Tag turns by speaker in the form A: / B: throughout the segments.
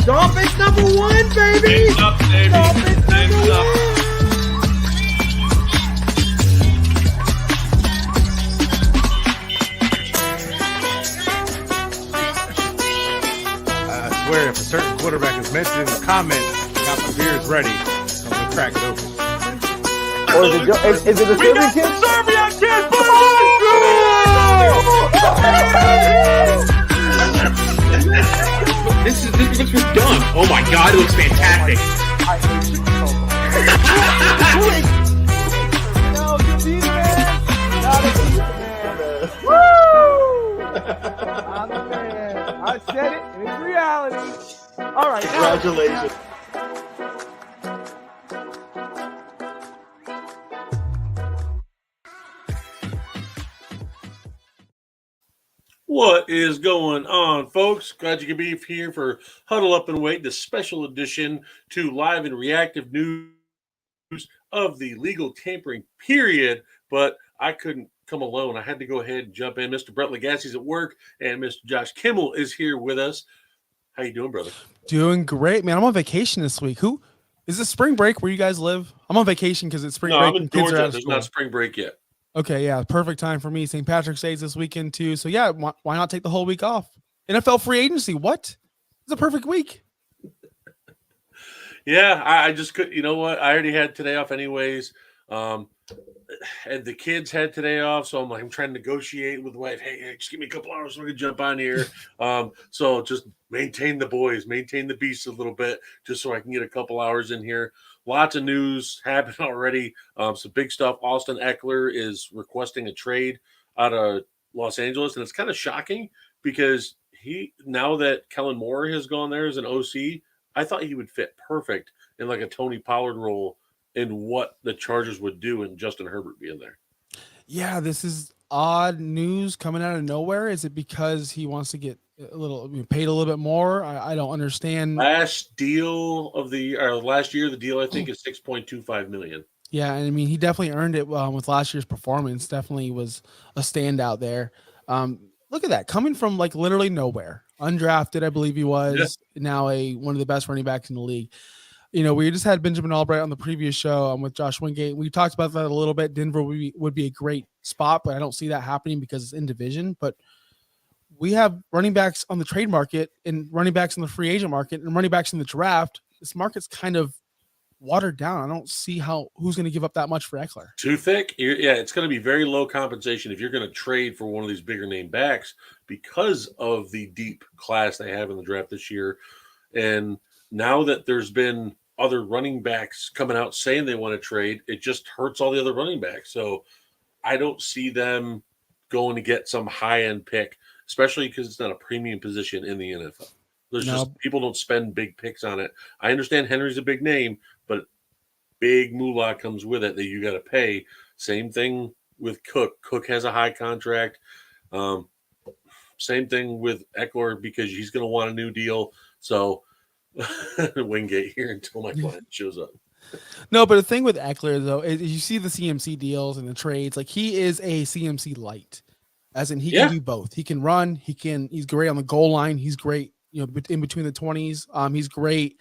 A: Dolphins number one, baby.
B: Up, baby.
A: Dolphins number
B: Up.
A: one.
C: I swear, if a certain quarterback is mentioned in the comments, I got my beers ready. I'm gonna crack it open.
D: Or is it the Serbian kid?
B: Serbian kid, This looks done. Oh my god, it looks fantastic.
D: I hate you so much. No, you beat man. Not a beat man. Woo! I'm the man. I said it, and it's reality. All right.
E: Congratulations.
B: What is going on, folks? Glad you could be here for Huddle Up and WAIT, the special edition to live and reactive news of the legal tampering period. But I couldn't come alone. I had to go ahead and jump in. Mr. Brett Legassi's at work, and Mr. Josh Kimmel is here with us. How you doing, brother?
F: Doing great, man. I'm on vacation this week. Who is this spring break where you guys live? I'm on vacation because it's spring break.
B: I'm in
F: and kids are out
B: Georgia.
F: of
B: There's
F: school.
B: not spring break yet.
F: Okay, yeah, perfect time for me. St. Patrick's Day is this weekend too. So yeah, why not take the whole week off? NFL free agency. What? It's a perfect week.
B: Yeah, I just could. You know what? I already had today off anyways. And the kids had today off, so I'm trying to negotiate with the wife. Hey, just give me a couple hours so I can jump on here. So just maintain the boys, maintain the beast a little bit, just so I can get a couple hours in here. Lots of news happened already. Some big stuff. Austin Eckler is requesting a trade out of Los Angeles, and it's kind of shocking because now that Kellen Moore has gone there as an OC, I thought he would fit perfect in like a Tony Pollard role in what the Chargers would do and Justin Herbert being there.
F: Yeah, this is odd news coming out of nowhere. Is it because he wants to get paid a little bit more? I don't understand.
B: Last year, the deal I think is $6.25 million.
F: Yeah, and I mean he definitely earned it with last year's performance. Definitely was a standout there. Look at that, coming from like literally nowhere, undrafted, I believe he was. Yeah. Now one of the best running backs in the league. You know, we just had Benjamin Albright on the previous show with Josh Wingate. We talked about that a little bit. Denver would be a great spot, but I don't see that happening because it's in division. But we have running backs on the trade market and running backs in the free agent market and running backs in the draft. This market's kind of watered down. I don't see who's going to give up that much for Eckler.
B: Too thick? Yeah, it's going to be very low compensation if you're going to trade for one of these bigger name backs because of the deep class they have in the draft this year. And now that there's been other running backs coming out saying they want to trade, it just hurts all the other running backs. So I don't see them going to get some high-end pick, especially because it's not a premium position in the NFL. Just people don't spend big picks on it. I understand Henry's a big name, but big moolah comes with it that you got to pay. Same thing with Cook. Cook has a high contract. Same thing with Eckler because he's going to want a new deal. So Wingate here until my client shows up.
F: No, but the thing with Eckler though is you see the CMC deals and the trades. Like he is a CMC light, as in he can do both. He can run. He's great on the goal line. He's great, in between the 20s. He's great.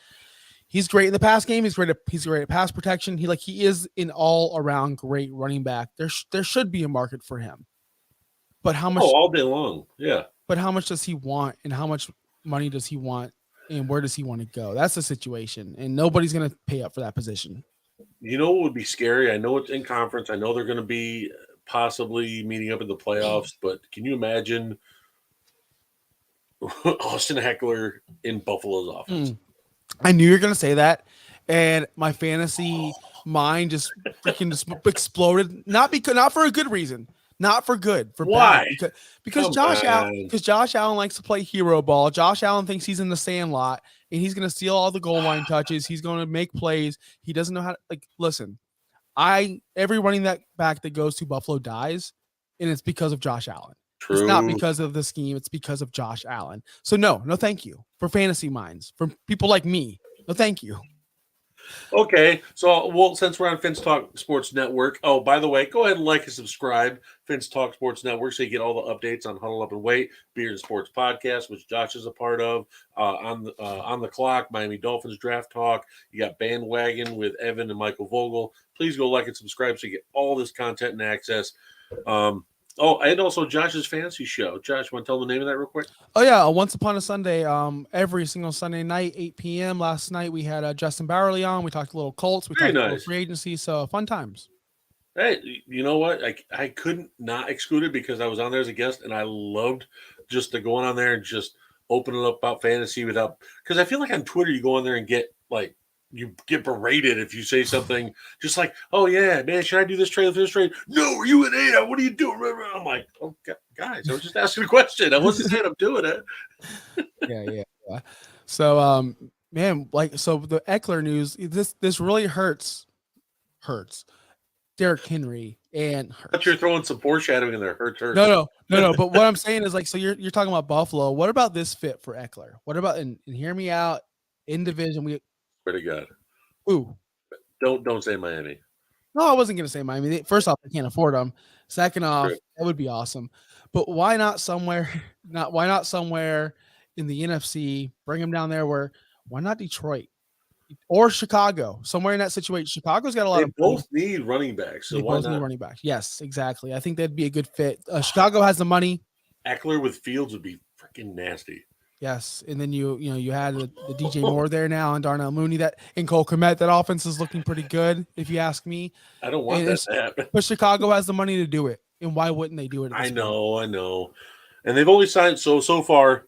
F: He's great in the pass game. He's great at pass protection. He is an all around great running back. There should be a market for him, but how much?
B: All day long, yeah.
F: But how much does he want, and how much money does he want? And where does he want to go? That's the situation. And nobody's going to pay up for that position.
B: You know what would be scary? I know it's in conference. I know they're going to be possibly meeting up in the playoffs. But can you imagine Austin Eckler in Buffalo's offense?
F: I knew you were going to say that. And my fantasy mind just freaking exploded. Not for a good reason. Not for good. For
B: why?
F: Bad. Because Josh Allen likes to play hero ball. Josh Allen thinks he's in the sandlot and he's going to steal all the goal line touches. He's going to make plays. He doesn't know how to listen. Every running back that goes to Buffalo dies, and it's because of Josh Allen. True. It's not because of the scheme. It's because of Josh Allen. So no, thank you for fantasy minds, for people like me. No, thank you.
B: Okay, so well, since we're on Finns Talk Sports Network, oh, by the way, go ahead and like and subscribe Finns Talk Sports Network so you get all the updates on Huddle Up and Wait, Beer and Sports Podcast, which Josh is a part of. On the clock, Miami Dolphins Draft Talk. You got Bandwagon with Evan and Michael Vogel. Please go like and subscribe so you get all this content and access. And also Josh's fantasy show. Josh, want to tell the name of that real quick?
F: Oh yeah, Once Upon a Sunday. Every single Sunday night, 8 p.m. Last night we had Justin Bowerly on. We talked a little Colts. We
B: Very
F: talked a little
B: nice.
F: free agency. So fun times.
B: Hey, you know what? I couldn't not exclude it because I was on there as a guest, and I loved just to going on there and just opening up about fantasy without, because I feel like on Twitter you go on there and get like you get berated if you say something just like, "Oh yeah, man, should I do this trade or this trade?" No, are you an A? What are you doing? I'm like, "Oh, guys, I was just asking a question. I wasn't saying I'm doing it."
F: Yeah. So, man, so the Eckler news. This really hurts. Derrick Henry and Hurts.
B: But you're throwing some foreshadowing in there. Hurts.
F: No. But what I'm saying is so you're talking about Buffalo. What about this fit for Eckler? What about and hear me out in division?
B: Pretty good.
F: Ooh.
B: Don't say Miami.
F: No, I wasn't gonna say Miami. First off, I can't afford them. Second off, that would be awesome. But why not somewhere? Why not somewhere in the NFC? Bring him down there. Why not Detroit or Chicago? Somewhere in that situation. Chicago's got a lot
B: They
F: of
B: both need running backs. So
F: they
B: why
F: both
B: not?
F: need running backs. Yes, exactly. I think that'd be a good fit. Chicago has the money.
B: Eckler with Fields would be freaking nasty.
F: Yes, and then you had the DJ Moore there now and Darnell Mooney and Cole Kmet. That offense is looking pretty good, if you ask me.
B: I don't want that.
F: But Chicago has the money to do it, and why wouldn't they do it?
B: I know, and they've only signed so far.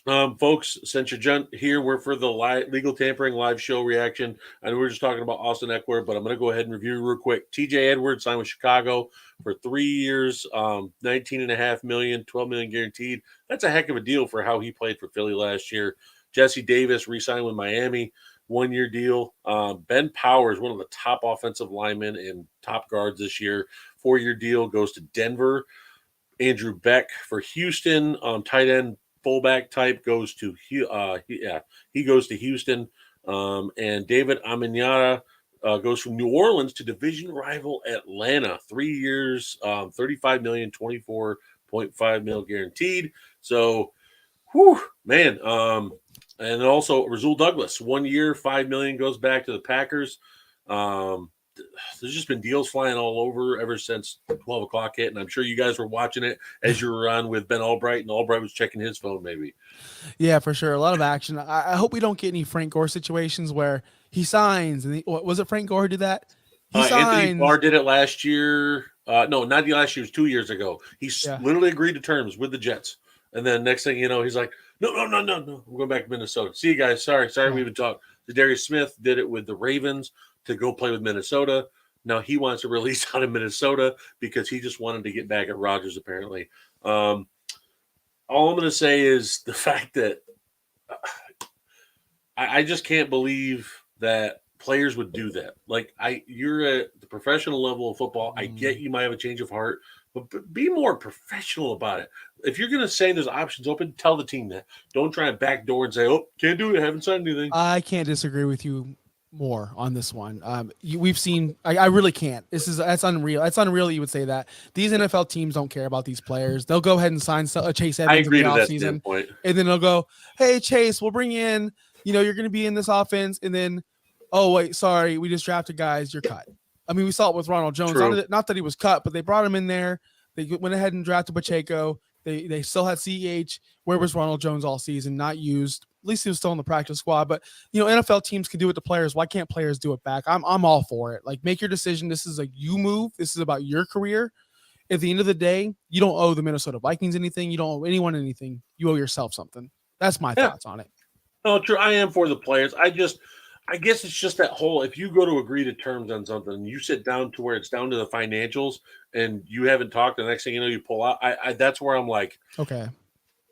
B: Folks, since you're here, we're for the legal tampering live show reaction. I know we're just talking about Austin Eckler, but I'm going to go ahead and review real quick. TJ Edwards signed with Chicago for 3 years, $19.5 million, $12 million guaranteed. That's a heck of a deal for how he played for Philly last year. Jesse Davis re-signed with Miami, 1-year deal. Ben Powers, one of the top offensive linemen and top guards this year, 4-year deal, goes to Denver. Andrew Beck for Houston, tight end. Fullback type goes to he goes to Houston, and David Amenyata goes from New Orleans to division rival Atlanta. 3 years, $35 million, $24.5 million guaranteed. So, man. And also Rasul Douglas, 1 year, $5 million goes back to the Packers. There's just been deals flying all over ever since 12 o'clock hit, and I'm sure you guys were watching it as you were on with Ben Albright, and Albright was checking his phone maybe.
F: Yeah, for sure. A lot of action. I hope we don't get any Frank Gore situations where he signs. And was it Frank Gore who did that? He signs.
B: Anthony Barr did it last year. No, not last year. It was 2 years ago. He literally agreed to terms with the Jets. And then next thing you know, he's like, no. I'm going back to Minnesota. See you guys. Sorry. We haven't talked. Darius Smith did it with the Ravens to go play with Minnesota. Now he wants to release out of Minnesota because he just wanted to get back at Rodgers, apparently. All I'm going to say is the fact that I just can't believe that players would do that. Like, you're at the professional level of football. I get you might have a change of heart, but be more professional about it. If you're going to say there's options open, tell the team that. Don't try and backdoor and say, "Oh, can't do it. I haven't signed anything."
F: I can't disagree with you more on this one. We've seen. I really can't. That's unreal. That's unreal that you would say that. These NFL teams don't care about these players. They'll go ahead and sign Chase Edmonds
B: I agree
F: in the
B: to that
F: offseason,
B: standpoint.
F: and then they'll go, "Hey Chase, we'll bring in. You're going to be in this offense," and then, "Oh wait, sorry, we just drafted guys. You're cut." I mean, we saw it with Ronald Jones. Not that he was cut, but they brought him in there. They went ahead and drafted Pacheco. They still had CEH. Where was Ronald Jones all season? Not used. At least he was still in the practice squad. But NFL teams can do it to players. Why can't players do it back? I'm all for it. Like, make your decision. This is a you move. This is about your career. At the end of the day, you don't owe the Minnesota Vikings anything. You don't owe anyone anything. You owe yourself something. That's my thoughts on it.
B: No, true. I am for the players. I guess it's just that whole, if you go to agree to terms on something and you sit down to where it's down to the financials and you haven't talked, the next thing you know, you pull out. That's where I'm like,
F: okay.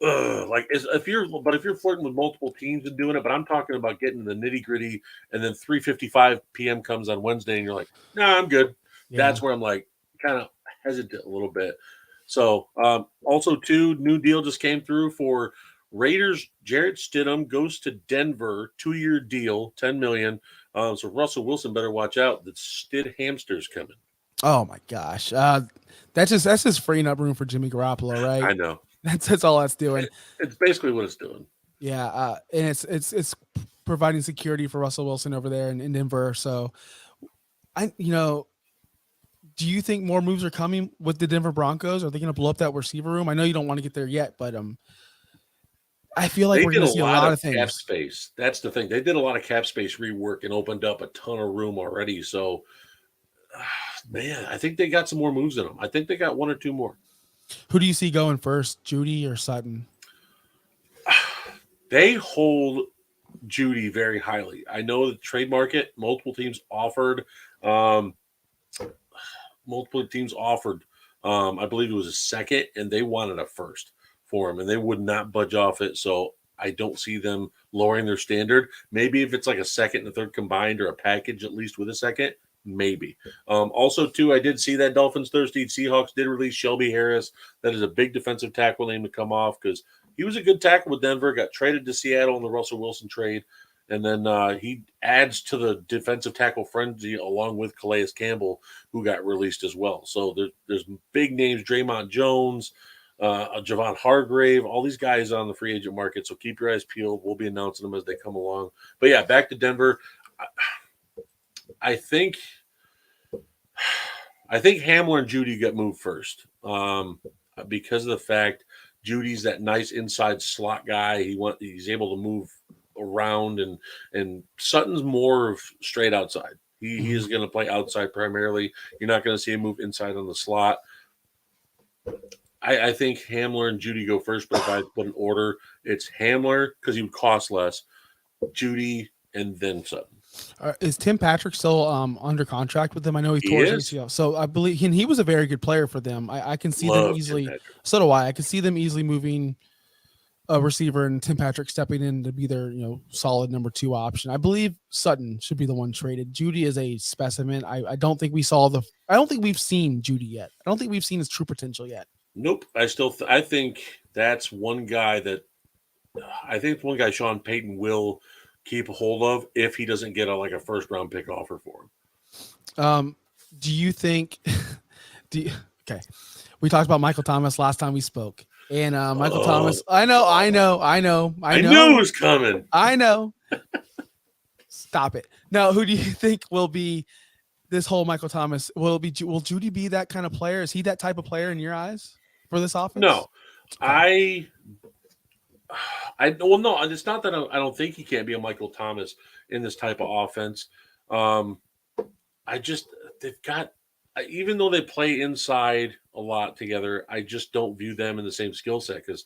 B: If you're flirting with multiple teams and doing it, but I'm talking about getting the nitty gritty, and then 3:55 p.m. comes on Wednesday and you're like, "Nah, I'm good." Yeah. That's where I'm like kind of hesitant a little bit. So, also too, new deal just came through for Raiders. Jarrett Stidham goes to Denver, 2-year deal, $10 million. So Russell Wilson better watch out. The Stid hamster's coming.
F: Oh my gosh, that's just freeing up room for Jimmy Garoppolo, right?
B: I know.
F: That's all that's doing.
B: It's basically what it's doing.
F: Yeah, and it's providing security for Russell Wilson over there in Denver. So, do you think more moves are coming with the Denver Broncos? Are they going to blow up that receiver room? I know you don't want to get there yet, but I feel like
B: They
F: we're
B: did
F: going
B: a
F: to see a
B: lot
F: lot
B: of
F: of
B: cap
F: things.
B: space. That's the thing. They did a lot of cap space rework and opened up a ton of room already. So, man, I think they got some more moves in them. I think they got one or two more.
F: Who do you see going first, Judy or Sutton?
B: They hold Judy very highly. I know the trade market, multiple teams offered. I believe it was a second, and they wanted a first for him, and they would not budge off it. So I don't see them lowering their standard. Maybe if it's like a second and a third combined, or a package at least with a second, maybe. Also, too, I did see that Dolphins Thursday Seahawks did release Shelby Harris. That is a big defensive tackle name to come off, because he was a good tackle with Denver, got traded to Seattle in the Russell Wilson trade. And then he adds to the defensive tackle frenzy along with Calais Campbell, who got released as well. So there's big names, Draymond Jones, Javon Hargrave, all these guys on the free agent market. So keep your eyes peeled. We'll be announcing them as they come along. But, yeah, back to Denver. I think Hamler and Judy got moved first because of the fact Judy's that nice inside slot guy. He's able to move around, and Sutton's more of straight outside. He is going to play outside primarily. You're not going to see him move inside on the slot. I think Hamler and Judy go first, but if I put an order, it's Hamler because he would cost less, Judy, and then Sutton.
F: Is Tim Patrick still under contract with them? I know he tore his ACL, so I believe he was a very good player for them. I can see them easily. So do I. I can see them easily moving a receiver and Tim Patrick stepping in to be their solid number 2 option. I believe Sutton should be the one traded. Judy is a specimen. I don't think we saw I don't think we've seen Judy yet. I don't think we've seen his true potential yet.
B: Nope. I think that's one guy that Sean Payton will keep a hold of if he doesn't get a first round pick offer for him.
F: Do you think okay. We talked about Michael Thomas last time we spoke. And Michael Thomas, I know.
B: I knew it was coming.
F: I know. Stop it. Now, who do you think will be this whole Michael Thomas? Will Judy be that kind of player? Is he that type of player in your eyes for this offense?
B: No. Okay. No, it's not that I don't think he can't be a Michael Thomas in this type of offense. They've got, even though they play inside a lot together, I just don't view them in the same skill set, because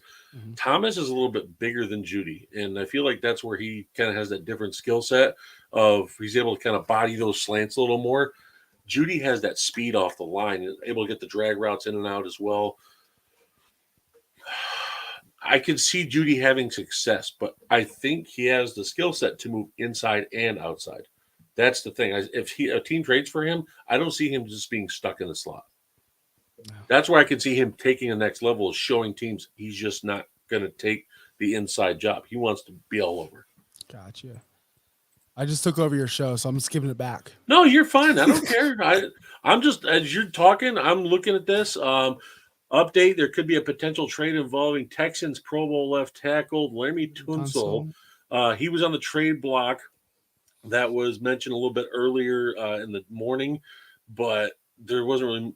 B: Thomas is a little bit bigger than Judy. And I feel like that's where he kind of has that different skill set of he's able to kind of body those slants a little more. Judy has that speed off the line, able to get the drag routes in and out as well. I could see Judy having success, but I think he has the skill set to move inside and outside. That's the thing. If a team trades for him, I don't see him just being stuck in the slot. No. That's where I can see him taking the next level, is showing teams he's just not going to take the inside job. He wants to be all over.
F: Gotcha. I just took over your show, so I'm just giving it back.
B: No, you're fine. I don't care. I'm just, as you're talking, I'm looking at this. Update, there could be a potential trade involving Texans Pro Bowl left tackle Laremy Tunsil. He was on the trade block that was mentioned a little bit earlier in the morning, but there wasn't really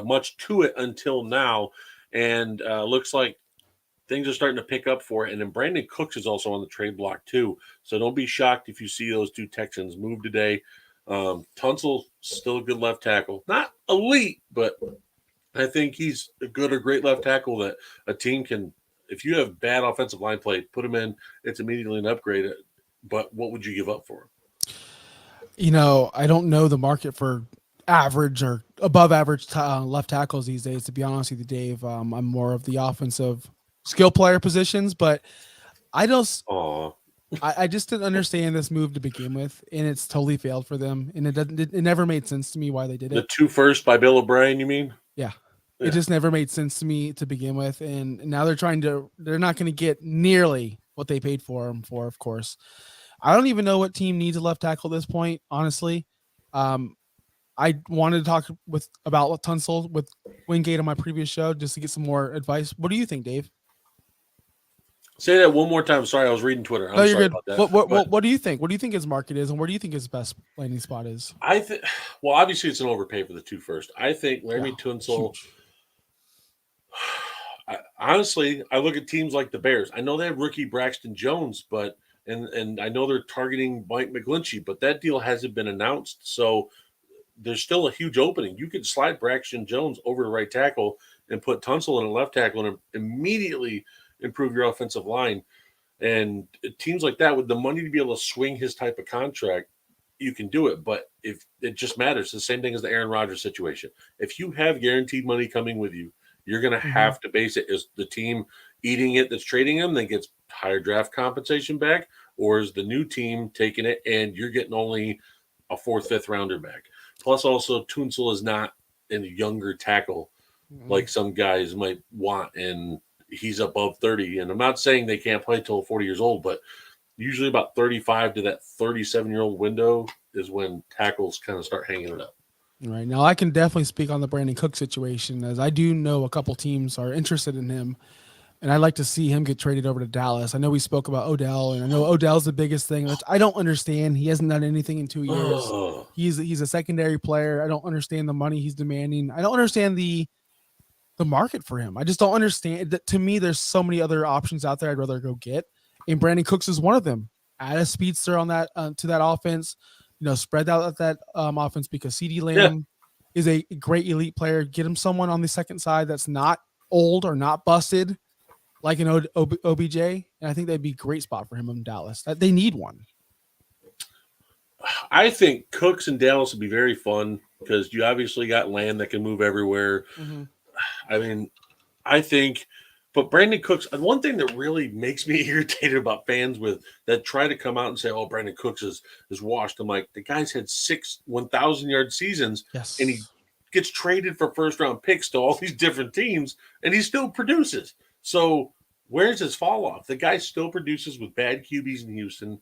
B: much to it until now. And looks like things are starting to pick up for it. And then Brandon Cooks is also on the trade block too. So don't be shocked if you see those 2 Texans move today. Tunsil, still a good left tackle. Not elite, but I think he's a good or great left tackle that a team can, if you have bad offensive line play, put him in. It's immediately an upgrade. But what would you give up for him?
F: I don't know the market for average or above average left tackles these days, to be honest with you, Dave. I'm more of the offensive skill player positions, but I just didn't understand this move to begin with, and it's totally failed for them. And it never made sense to me why they did it.
B: The 2 first by Bill O'Brien, you mean?
F: Yeah. It just never made sense to me to begin with. And now they're not going to get nearly what they paid for him for, of course. I don't even know what team needs a left tackle at this point, honestly. I wanted to talk about Tunsil with Wingate on my previous show just to get some more advice. What do you think, Dave?
B: Say that one more time. Sorry, I was reading Twitter.
F: No, you're
B: sorry
F: good.
B: about that.
F: What do you think? What do you think his market is, and where do you think his best landing spot is?
B: I think, well, obviously it's an overpay for the two first. I think Laremy Tunsil. Honestly, I look at teams like the Bears. I know they have rookie Braxton Jones, but and I know they're targeting Mike McGlinchey, but that deal hasn't been announced. So there's still a huge opening. You could slide Braxton Jones over to right tackle and put Tunsil in a left tackle and immediately improve your offensive line. And teams like that, with the money to be able to swing his type of contract, you can do it. But if it just matters, the same thing as the Aaron Rodgers situation. If you have guaranteed money coming with you, you're going to have to base it. Is the team eating it that's trading him that gets higher draft compensation back, or is the new team taking it and you're getting only a 4th, 5th rounder back? Plus, also, Tunsil is not a younger tackle like some guys might want, and he's above 30. And I'm not saying they can't play till 40 years old, but usually about 35 to that 37-year-old window is when tackles kind of start hanging it up.
F: Right. Now, I can definitely speak on the Brandon Cook situation, as I do know a couple teams are interested in him, and I'd like to see him get traded over to Dallas. I know we spoke about Odell, and I know Odell's the biggest thing, which I don't understand. He hasn't done anything in 2 years. He's a secondary player. I don't understand the money he's demanding. I don't understand the market for him. I just don't understand that. To me, there's so many other options out there I'd rather go get, and Brandon Cooks is one of them. Add a speedster on that to that offense. Spread out that offense, because CeeDee Lamb is a great elite player. Get him someone on the second side that's not old or not busted, like an OBJ, and I think that'd be a great spot for him in Dallas. They need one.
B: I think Cooks in Dallas would be very fun because you obviously got Lamb that can move everywhere. I mean, I think – but Brandon Cooks, one thing that really makes me irritated about fans that try to come out and say, "Oh, Brandon Cooks is washed." I'm like, the guy's had 6 1,000-yard seasons, and he gets traded for first-round picks to all these different teams, and he still produces. So where's his fall off? The guy still produces with bad QBs in Houston.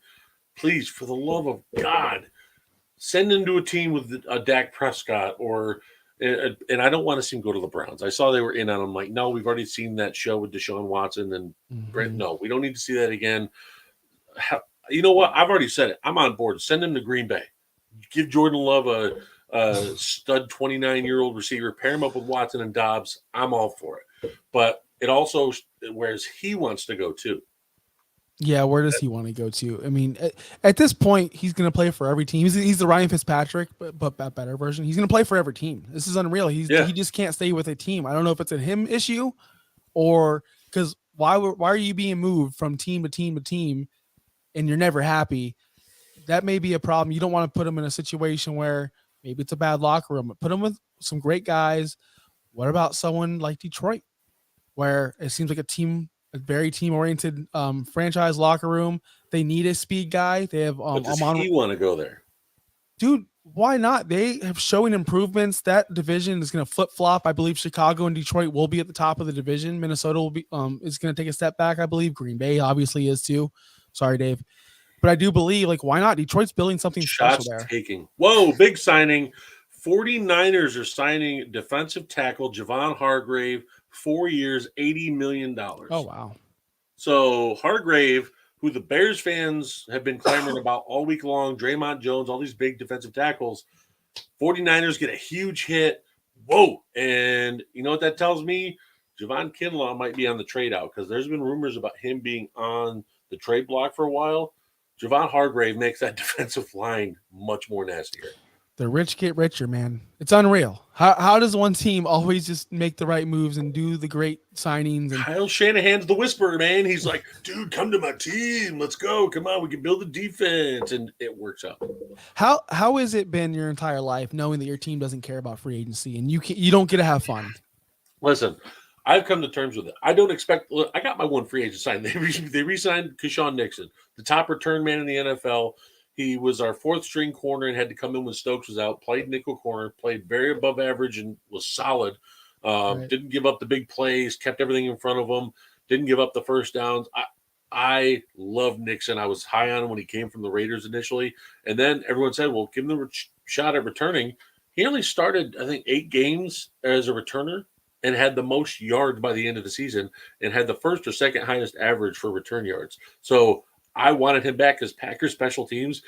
B: Please, for the love of God, send him to a team with a Dak Prescott or – and I don't want to see him go to the Browns. I saw they were in on him. Like, no, we've already seen that show with Deshaun Watson and Brent. No, we don't need to see that again. You know what? I've already said it. I'm on board. Send him to Green Bay. Give Jordan Love a stud 29-year-old receiver. Pair him up with Watson and Dobbs. I'm all for it. But it also whereas he wants to go too.
F: Yeah, where does he want to go to? I mean, at this point, he's going to play for every team. He's the Ryan Fitzpatrick, but that better version. He's going to play for every team. This is unreal. He just can't stay with a team. I don't know if it's a him issue or because why are you being moved from team to team to team and you're never happy? That may be a problem. You don't want to put him in a situation where maybe it's a bad locker room, but put him with some great guys. What about someone like Detroit, where it seems like a very team-oriented franchise locker room? They need a speed guy. They have
B: but does he want to go there?
F: Dude, why not? They have showing improvements. That division is going to flip-flop. I believe Chicago and Detroit will be at the top of the division. Minnesota will be is going to take a step back, I believe. Green Bay obviously is too. Sorry, Dave. But I do believe, why not? Detroit's building something special there.
B: Taking. Whoa, big signing. 49ers are signing defensive tackle Javon Hargrave, 4 years, $80 million.
F: Oh, wow.
B: So Hargrave, who the Bears fans have been clamoring about all week long, Draymond Jones, all these big defensive tackles, 49ers get a huge hit. Whoa. And you know what that tells me? Javon Kinlaw might be on the trade out because there's been rumors about him being on the trade block for a while. Javon Hargrave makes that defensive line much more nastier.
F: The rich get richer, man. It's unreal. How does one team always just make the right moves and do the great signings? And
B: Kyle Shanahan's the whisperer, man. He's like, dude, come to my team. Let's go. Come on, we can build a defense. And it works out.
F: How has it been your entire life knowing that your team doesn't care about free agency and you don't get to have fun?
B: Listen, I've come to terms with it. I don't expect – I got my one free agent signed. They re-signed Keyshawn Nixon, the top return man in the NFL. He was our 4th-string corner and had to come in when Stokes was out, played nickel corner, played very above average and was solid. Right. Didn't give up the big plays, kept everything in front of him, didn't give up the first downs. I love Nixon. I was high on him when he came from the Raiders initially. And then everyone said, well, give him the shot at returning. He only started, I think, 8 games as a returner and had the most yards by the end of the season and had the first or second highest average for return yards. So I wanted him back because Packers special teams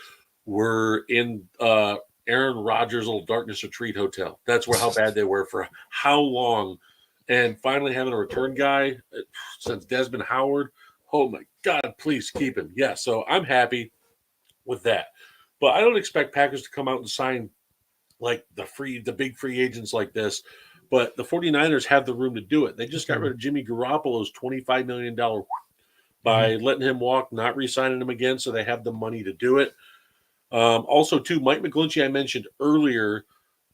B: were in Aaron Rodgers' little darkness retreat hotel. That's how bad they were for how long. And finally having a return guy since Desmond Howard, oh my God, please keep him. Yeah, so I'm happy with that. But I don't expect Packers to come out and sign like the big free agents like this. But the 49ers have the room to do it. They just got rid of Jimmy Garoppolo's $25 million by letting him walk, not re-signing him again, so they have the money to do it. Also, too, Mike McGlinchey, I mentioned earlier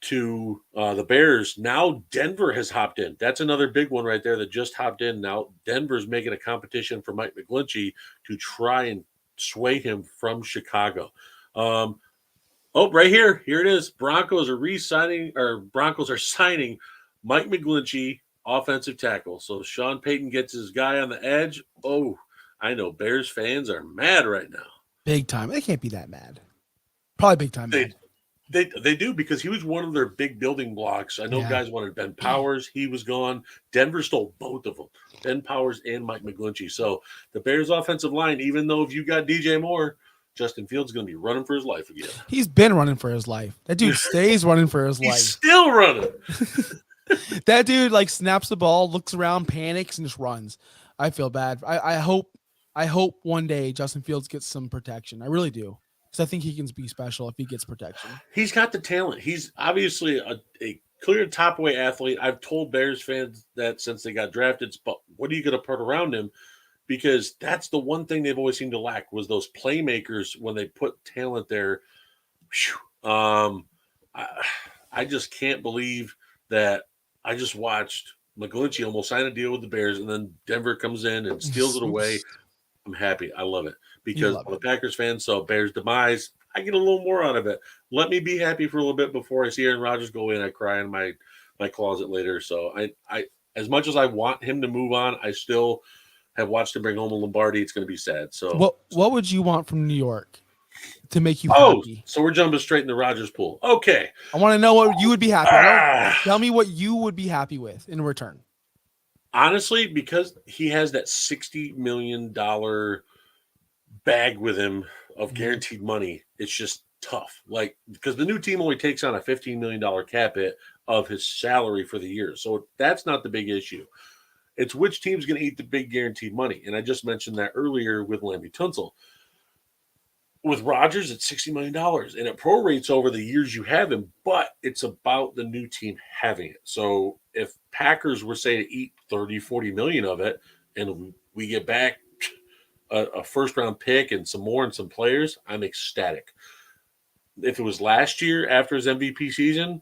B: to the Bears. Now Denver has hopped in. That's another big one right there that just hopped in. Now Denver's making a competition for Mike McGlinchey to try and sway him from Chicago. Right here. Here it is. Broncos are signing Mike McGlinchey, offensive tackle. So Sean Payton gets his guy on the edge. Oh, I know Bears fans are mad right now.
F: Big time. They can't be that mad. Probably big time mad.
B: They do because he was one of their big building blocks. I know guys wanted Ben Powers. He was gone. Denver stole both of them, Ben Powers and Mike McGlinchey. So the Bears offensive line, even though if you got DJ Moore, Justin Fields is going to be running for his life again.
F: He's been running for his life. That dude stays running for his life.
B: He's still running.
F: That dude like snaps the ball, looks around, panics, and just runs. I feel bad. I hope one day Justin Fields gets some protection. I really do. Because I think he can be special if he gets protection.
B: He's got the talent. He's obviously a clear top-way athlete. I've told Bears fans that since they got drafted, but what are you going to put around him? Because that's the one thing they've always seemed to lack was those playmakers when they put talent there. I just can't believe that I just watched McGlinchey almost sign a deal with the Bears, and then Denver comes in and steals it away. I'm happy. I love it. Because I'm a Packers fan, so Bears demise, I get a little more out of it. Let me be happy for a little bit before I see Aaron Rodgers go in. I cry in my closet later. So I as much as I want him to move on, I still have watched him bring home a Lombardi. It's going to be sad. So
F: what would you want from New York to make you happy?
B: So we're jumping straight in the Rodgers pool. Okay.
F: I want to know what you would be happy. Tell me what you would be happy with in return.
B: Honestly, because he has that $60 million bag with him of guaranteed money, it's just tough. Like, because the new team only takes on a $15 million cap hit of his salary for the year. So that's not the big issue. It's which team's going to eat the big guaranteed money. And I just mentioned that earlier with Lammie Tunsil. With Rodgers, it's $60 million, and it prorates over the years you have him, but it's about the new team having it. So if Packers were, say, to eat 30, 40 million of it, and we get back a first-round pick and some more and some players, I'm ecstatic. If it was last year after his MVP season,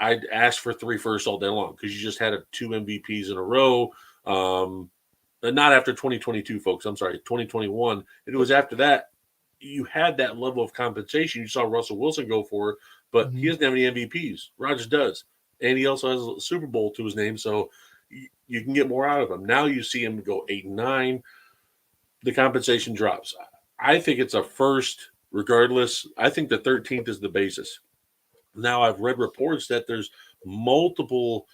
B: I'd ask for 3 firsts all day long because you just had 2 MVPs in a row. Not after 2022, folks. I'm sorry, 2021. It was after that. You had that level of compensation. You saw Russell Wilson go for it, but he doesn't have any MVPs. Rodgers does. And he also has a Super Bowl to his name, so you can get more out of him. Now you see him go 8-9. The compensation drops. I think it's a first regardless. I think the 13th is the basis. Now I've read reports that there's multiple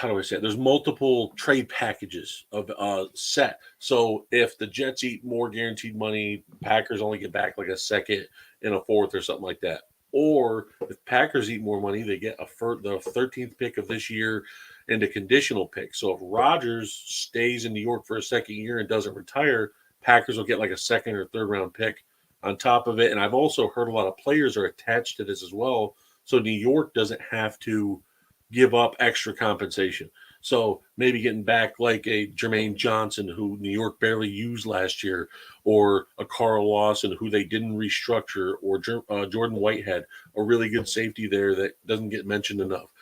B: there's multiple trade packages of set. So if the Jets eat more guaranteed money, Packers only get back like a second and a fourth or something like that. Or if Packers eat more money, they get the 13th pick of this year and a conditional pick. So if Rodgers stays in New York for a second year and doesn't retire, Packers will get like a second or third round pick on top of it. And I've also heard a lot of players are attached to this as well. So New York doesn't have to give up extra compensation. So maybe getting back like a Jermaine Johnson, who New York barely used last year, or a Carl Lawson, who they didn't restructure, or Jordan Whitehead, a really good safety there that doesn't get mentioned enough.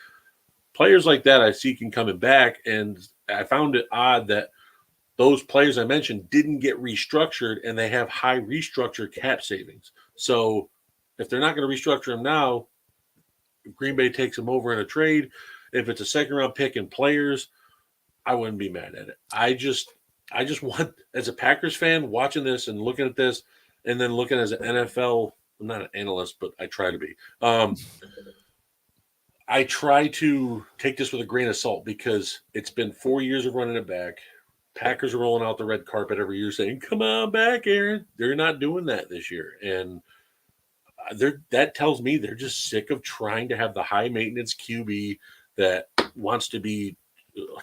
B: Players like that I see can coming back, and I found it odd that those players I mentioned didn't get restructured, and they have high restructured cap savings. So if they're not going to restructure them now, if Green Bay takes them over in a trade, if it's a second-round pick and players, I wouldn't be mad at it. I just want, as a Packers fan, watching this and looking at this, and then looking as an NFL, I'm not an analyst, but I try to be. I try to take this with a grain of salt because it's been 4 years of running it back. Packers are rolling out the red carpet every year saying, come on back, Aaron. They're not doing that this year. And that tells me they're just sick of trying to have the high maintenance QB that wants to be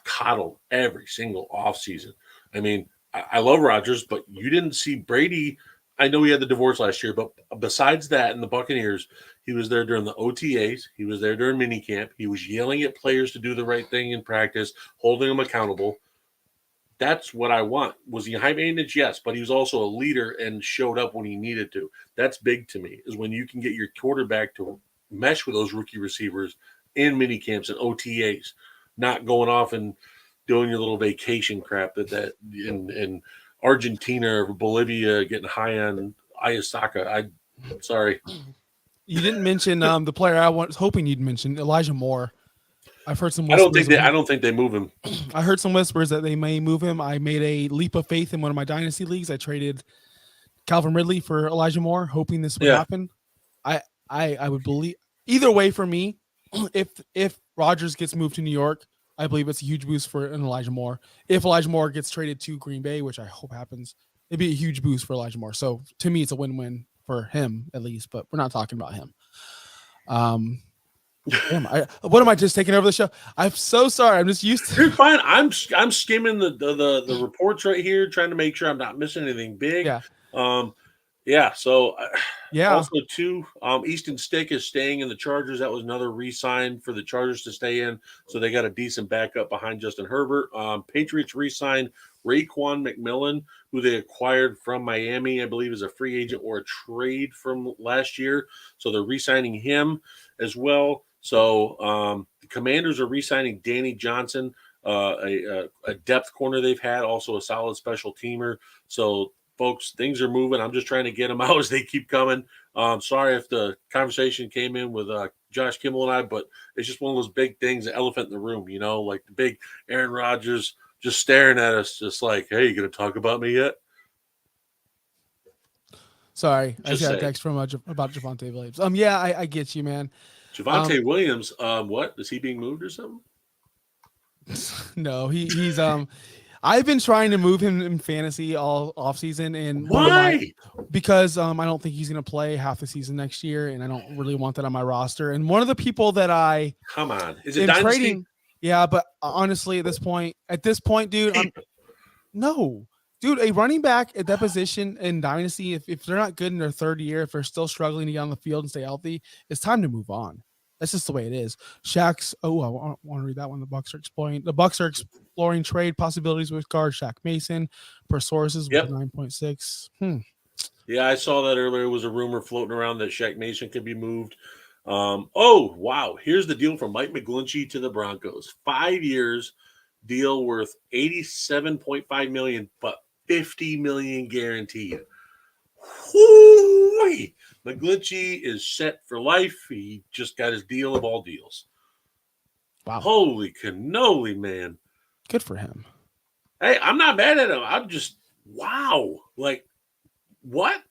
B: coddled every single offseason. I mean, I love Rodgers, but you didn't see Brady. I know he had the divorce last year, but besides that, in the Buccaneers, he was there during the OTAs. He was there during minicamp. He was yelling at players to do the right thing in practice, holding them accountable. That's what I want. Was he high maintenance? Yes, but he was also a leader and showed up when he needed to. That's big to me, is when you can get your quarterback to mesh with those rookie receivers in mini camps and OTAs, not going off and doing your little vacation crap that in Argentina or Bolivia, getting high on Ayasaka. I'm sorry.
F: You didn't mention the player I was hoping you'd mention, Elijah Moore. I've heard some
B: I
F: whispers.
B: don't think they move him.
F: I heard some whispers that they may move him. I made a leap of faith in one of my dynasty leagues. I traded Calvin Ridley for Elijah Moore, hoping this would happen. I would believe either way for me. If Rodgers gets moved to New York, I believe it's a huge boost for an Elijah Moore. If Elijah Moore gets traded to Green Bay, which I hope happens, it'd be a huge boost for Elijah Moore. So to me, it's a win-win for him at least. But we're not talking about him. Damn, what am I just taking over the show? I'm so sorry. I'm just used to.
B: You're fine. I'm skimming the reports right here, trying to make sure I'm not missing anything big.
F: Yeah.
B: So
F: yeah.
B: Also too, Easton Stick is staying in the Chargers. That was another re-sign for the Chargers to stay in. So they got a decent backup behind Justin Herbert. Patriots re-signed Raekwon McMillan, who they acquired from Miami, I believe, is a free agent or a trade from last year. So they're re-signing him as well. So the Commanders are re-signing Danny Johnson, a depth corner they've had, also a solid special teamer. So, folks, things are moving. I'm just trying to get them out as they keep coming. Sorry if the conversation came in with Josh Kimmel and I, but it's just one of those big things, the elephant in the room, like the big Aaron Rodgers just staring at us, just like, hey, you going to talk about me yet?
F: Sorry, I just got a text from about Javonte Williams. Yeah, I get you, man.
B: Javonte Williams, what? Is he being moved or something?
F: No, he's I've been trying to move him in fantasy all offseason. And
B: why?
F: Because I don't think he's going to play half the season next year, and I don't really want that on my roster. And one of the people that I
B: come on, is it dynasty?
F: Trading? Yeah, but honestly, at this point, dude, dude, a running back at that position in dynasty, if they're not good in their third year, if they're still struggling to get on the field and stay healthy, it's time to move on. That's just the way it is. Shaq's. I want to read that one. The Bucs are exploring trade possibilities with guard Shaq Mason per sources with 9.6.
B: Yeah, I saw that earlier. It was a rumor floating around that Shaq Mason could be moved. Oh wow! Here's the deal from Mike McGlinchey to the Broncos. 5 years, deal worth $87.5 million, but $50 million guaranteed. Whoo! McGlinchey is set for life. He just got his deal of all deals.
F: Wow.
B: Holy cannoli, man.
F: Good for him.
B: Hey, I'm not mad at him. I'm just, wow. Like, what?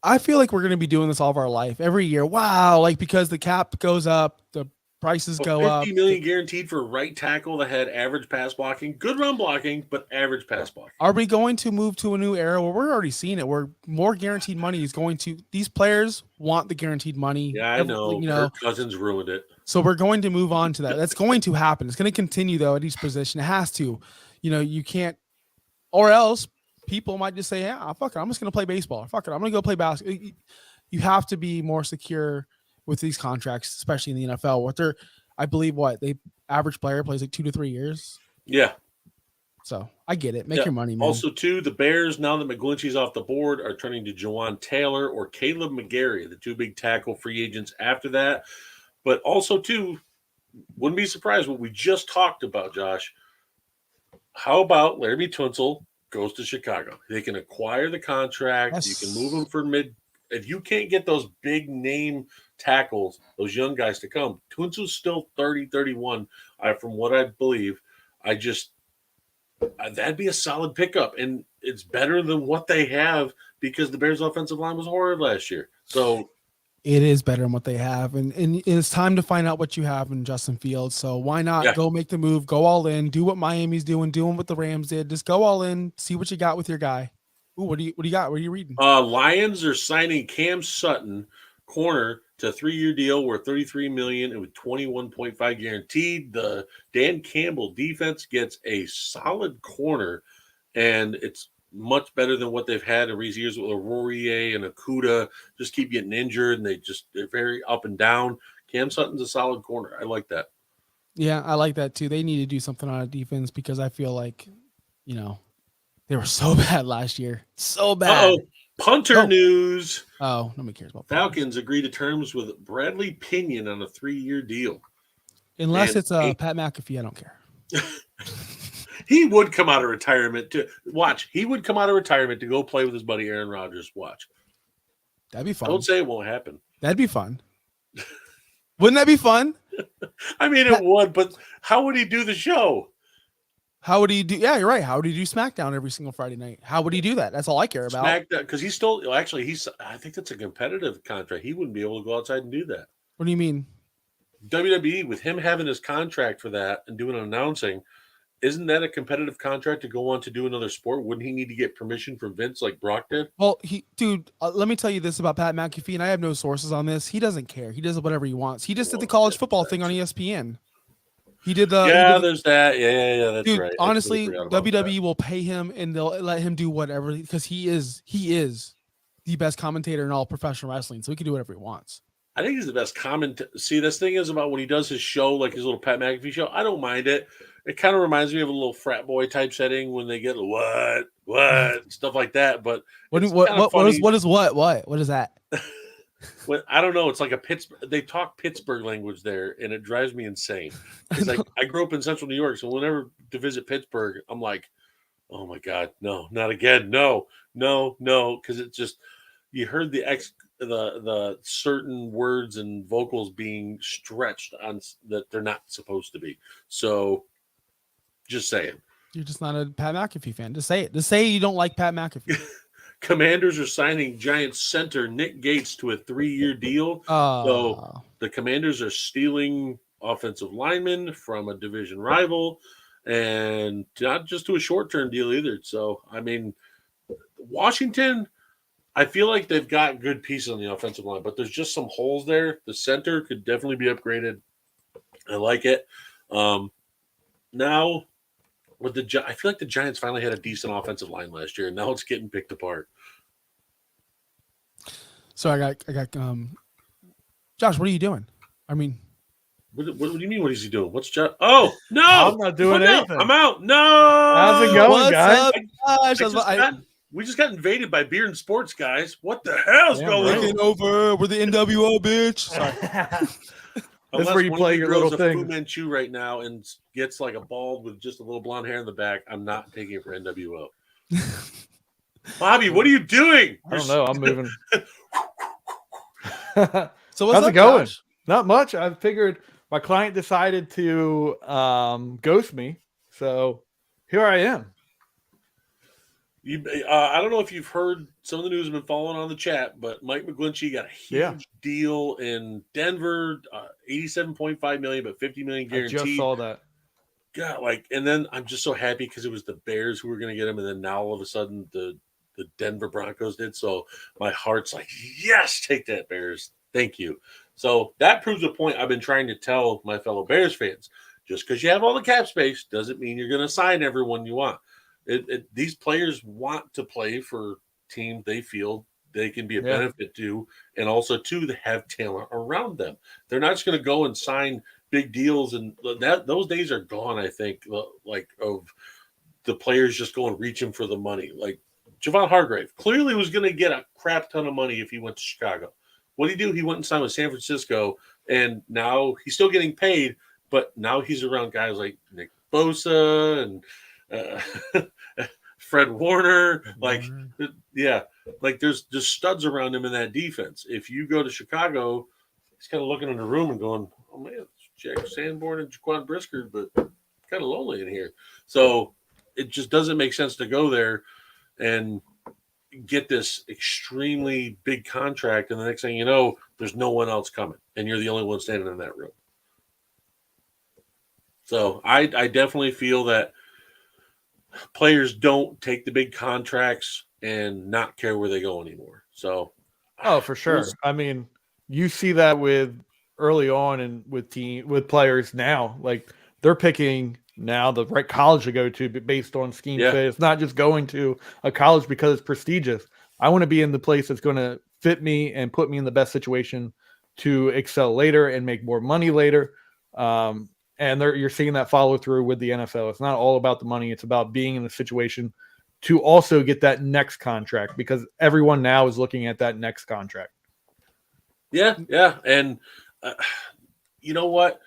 F: I feel like we're going to be doing this all of our life. Every year. Wow. Like, because the cap goes up, the prices go up.
B: $50 million guaranteed for right tackle that had average pass blocking, good run blocking, but average pass blocking.
F: Are we going to move to a new era where we're already seeing it, where more guaranteed money is going to, these players want the guaranteed money.
B: Yeah, I know. Kirk Cousins ruined it.
F: So we're going to move on to that. That's going to happen. It's going to continue though at each position. It has to, you can't, or else people might just say, yeah, fuck it, I'm just going to play baseball. Fuck it, I'm going to go play basketball. You have to be more secure with these contracts, especially in the NFL. I believe they average player plays like 2 to 3 years.
B: Yeah.
F: So I get it. Make your money, man.
B: Also, too, the Bears, now that McGlinchey's off the board, are turning to Jawan Taylor or Caleb McGarry, the two big tackle free agents after that. But also, too, wouldn't be surprised what we just talked about, Josh. How about Larry Tunsil goes to Chicago? They can acquire the contract.
F: Yes.
B: You can move him for mid. If you can't get those big name tackles, those young guys to come, Tunsil's still 30, 31, from what I believe. that'd be a solid pickup, and it's better than what they have because the Bears' offensive line was horrid last year. So
F: it is better than what they have, and it's time to find out what you have in Justin Fields. So why not go make the move, go all in, do what Miami's doing what the Rams did. Just go all in, see what you got with your guy. Ooh, what do you got? What are you reading?
B: Lions are signing Cam Sutton, corner, to a 3-year deal worth $33 million and with $21.5 guaranteed. The Dan Campbell defense gets a solid corner, and it's much better than what they've had in recent years with Aurier and Okuda. Just keep getting injured, and they're very up and down. Cam Sutton's a solid corner. I like that.
F: Yeah, I like that too. They need to do something on a defense because I feel like, they were so bad last year. So bad.
B: Uh-oh. Punter news.
F: Oh, nobody cares about
B: Falcons agree to terms with Bradley Pinion on a 3-year deal.
F: Unless it's Pat McAfee, I don't care.
B: He would come out of retirement to watch. He would come out of retirement to go play with his buddy Aaron Rodgers. Watch.
F: That'd be fun.
B: Don't say it won't happen.
F: That'd be fun. Wouldn't that be fun?
B: I mean, it would, but how would he do the show?
F: How would he do? Yeah, you're right. How would he do SmackDown every single Friday night? How would he do that? That's all I care about.
B: SmackDown, because he's still actually I think that's a competitive contract. He wouldn't be able to go outside and do that.
F: What do you mean?
B: WWE, with him having his contract for that and doing announcing, isn't that a competitive contract to go on to do another sport? Wouldn't he need to get permission from Vince like Brock did?
F: Well, let me tell you this about Pat McAfee, and I have no sources on this. He doesn't care. He does whatever he wants. He just did the college football thing on ESPN. He did the
B: there's that. Yeah, that's
F: dude,
B: right.
F: Honestly, WWE will pay him and they'll let him do whatever because he is the best commentator in all professional wrestling, so he can do whatever he wants.
B: I think he's the best See, this thing is about when he does his show, like his little Pat McAfee show. I don't mind it. It kind of reminds me of a little frat boy type setting when they get what stuff like that. But
F: what is that?
B: Well, I don't know. It's like they talk Pittsburgh language there, and it drives me insane. It's like I grew up in Central New York, so whenever to visit Pittsburgh, I'm like, oh my God, no, not again, no, because it just you heard the certain words and vocals being stretched on that they're not supposed to be. So, just saying.
F: You're just not a Pat McAfee fan. Just say it. Just say you don't like Pat McAfee.
B: Commanders are signing Giants center Nick Gates to a 3-year deal. So the Commanders are stealing offensive linemen from a division rival, and not just to a short-term deal either. So, I mean, Washington, I feel like they've got good pieces on the offensive line, but there's just some holes there. The center could definitely be upgraded. I like it. Now, I feel like the Giants finally had a decent offensive line last year, and now it's getting picked apart.
F: So I got Josh, what are you doing? I mean,
B: what do you mean? What is he doing? What's Josh? Oh no,
C: I'm not doing anything.
B: I'm out. No,
C: how's it going,
F: guys?
B: We just got invaded by beer and sports guys. What the hell's going on?
F: Over. We're the NWO, bitch. Sorry.
C: That's where you play your little thing.
B: Fu Manchu right now and gets like a bald with just a little blonde hair in the back. I'm not taking it for NWO. Bobby, what are you doing?
C: I don't know. I'm moving.
F: So what's
C: how's it going?
F: Josh?
C: Not much. I figured my client decided to ghost me, so here I am.
B: I don't know if you've heard some of the news has been following on the chat, but Mike McGlinchey got a huge deal in Denver, $87.5 million, but $50 million guaranteed.
C: I just saw that.
B: God, and then I'm just so happy because it was the Bears who were going to get him, and then now all of a sudden the Denver Broncos did. So my heart's like, yes, take that, Bears. Thank you. So that proves a point I've been trying to tell my fellow Bears fans. Just because you have all the cap space doesn't mean you're going to sign everyone you want. These players want to play for teams they feel they can be a benefit to, and also to have talent around them. They're not just going to go and sign big deals, and those days are gone. I think of the players just going reaching for the money. Like Javon Hargrave clearly was going to get a crap ton of money if he went to Chicago. What did he do? He went and signed with San Francisco, and now he's still getting paid, but now he's around guys like Nick Bosa and Fred Warner, there's just studs around him in that defense. If you go to Chicago, he's kind of looking in the room and going, "Oh man, it's Jack Sanborn and Jaquan Brisker, but kind of lonely in here." So it just doesn't make sense to go there and get this extremely big contract, and the next thing you know, there's no one else coming, and you're the only one standing in that room. So I definitely feel that players don't take the big contracts and not care where they go anymore. So,
C: oh, for sure. I mean, you see that with early on and with players now, like they're picking now the right college to go to based on scheme fit. It's not just going to a college because it's prestigious. I want to be in the place that's going to fit me and put me in the best situation to excel later and make more money later. And you're seeing that follow through with the NFL. It's not all about the money. It's about being in the situation to also get that next contract, because everyone now is looking at that next contract.
B: Yeah. And you know what?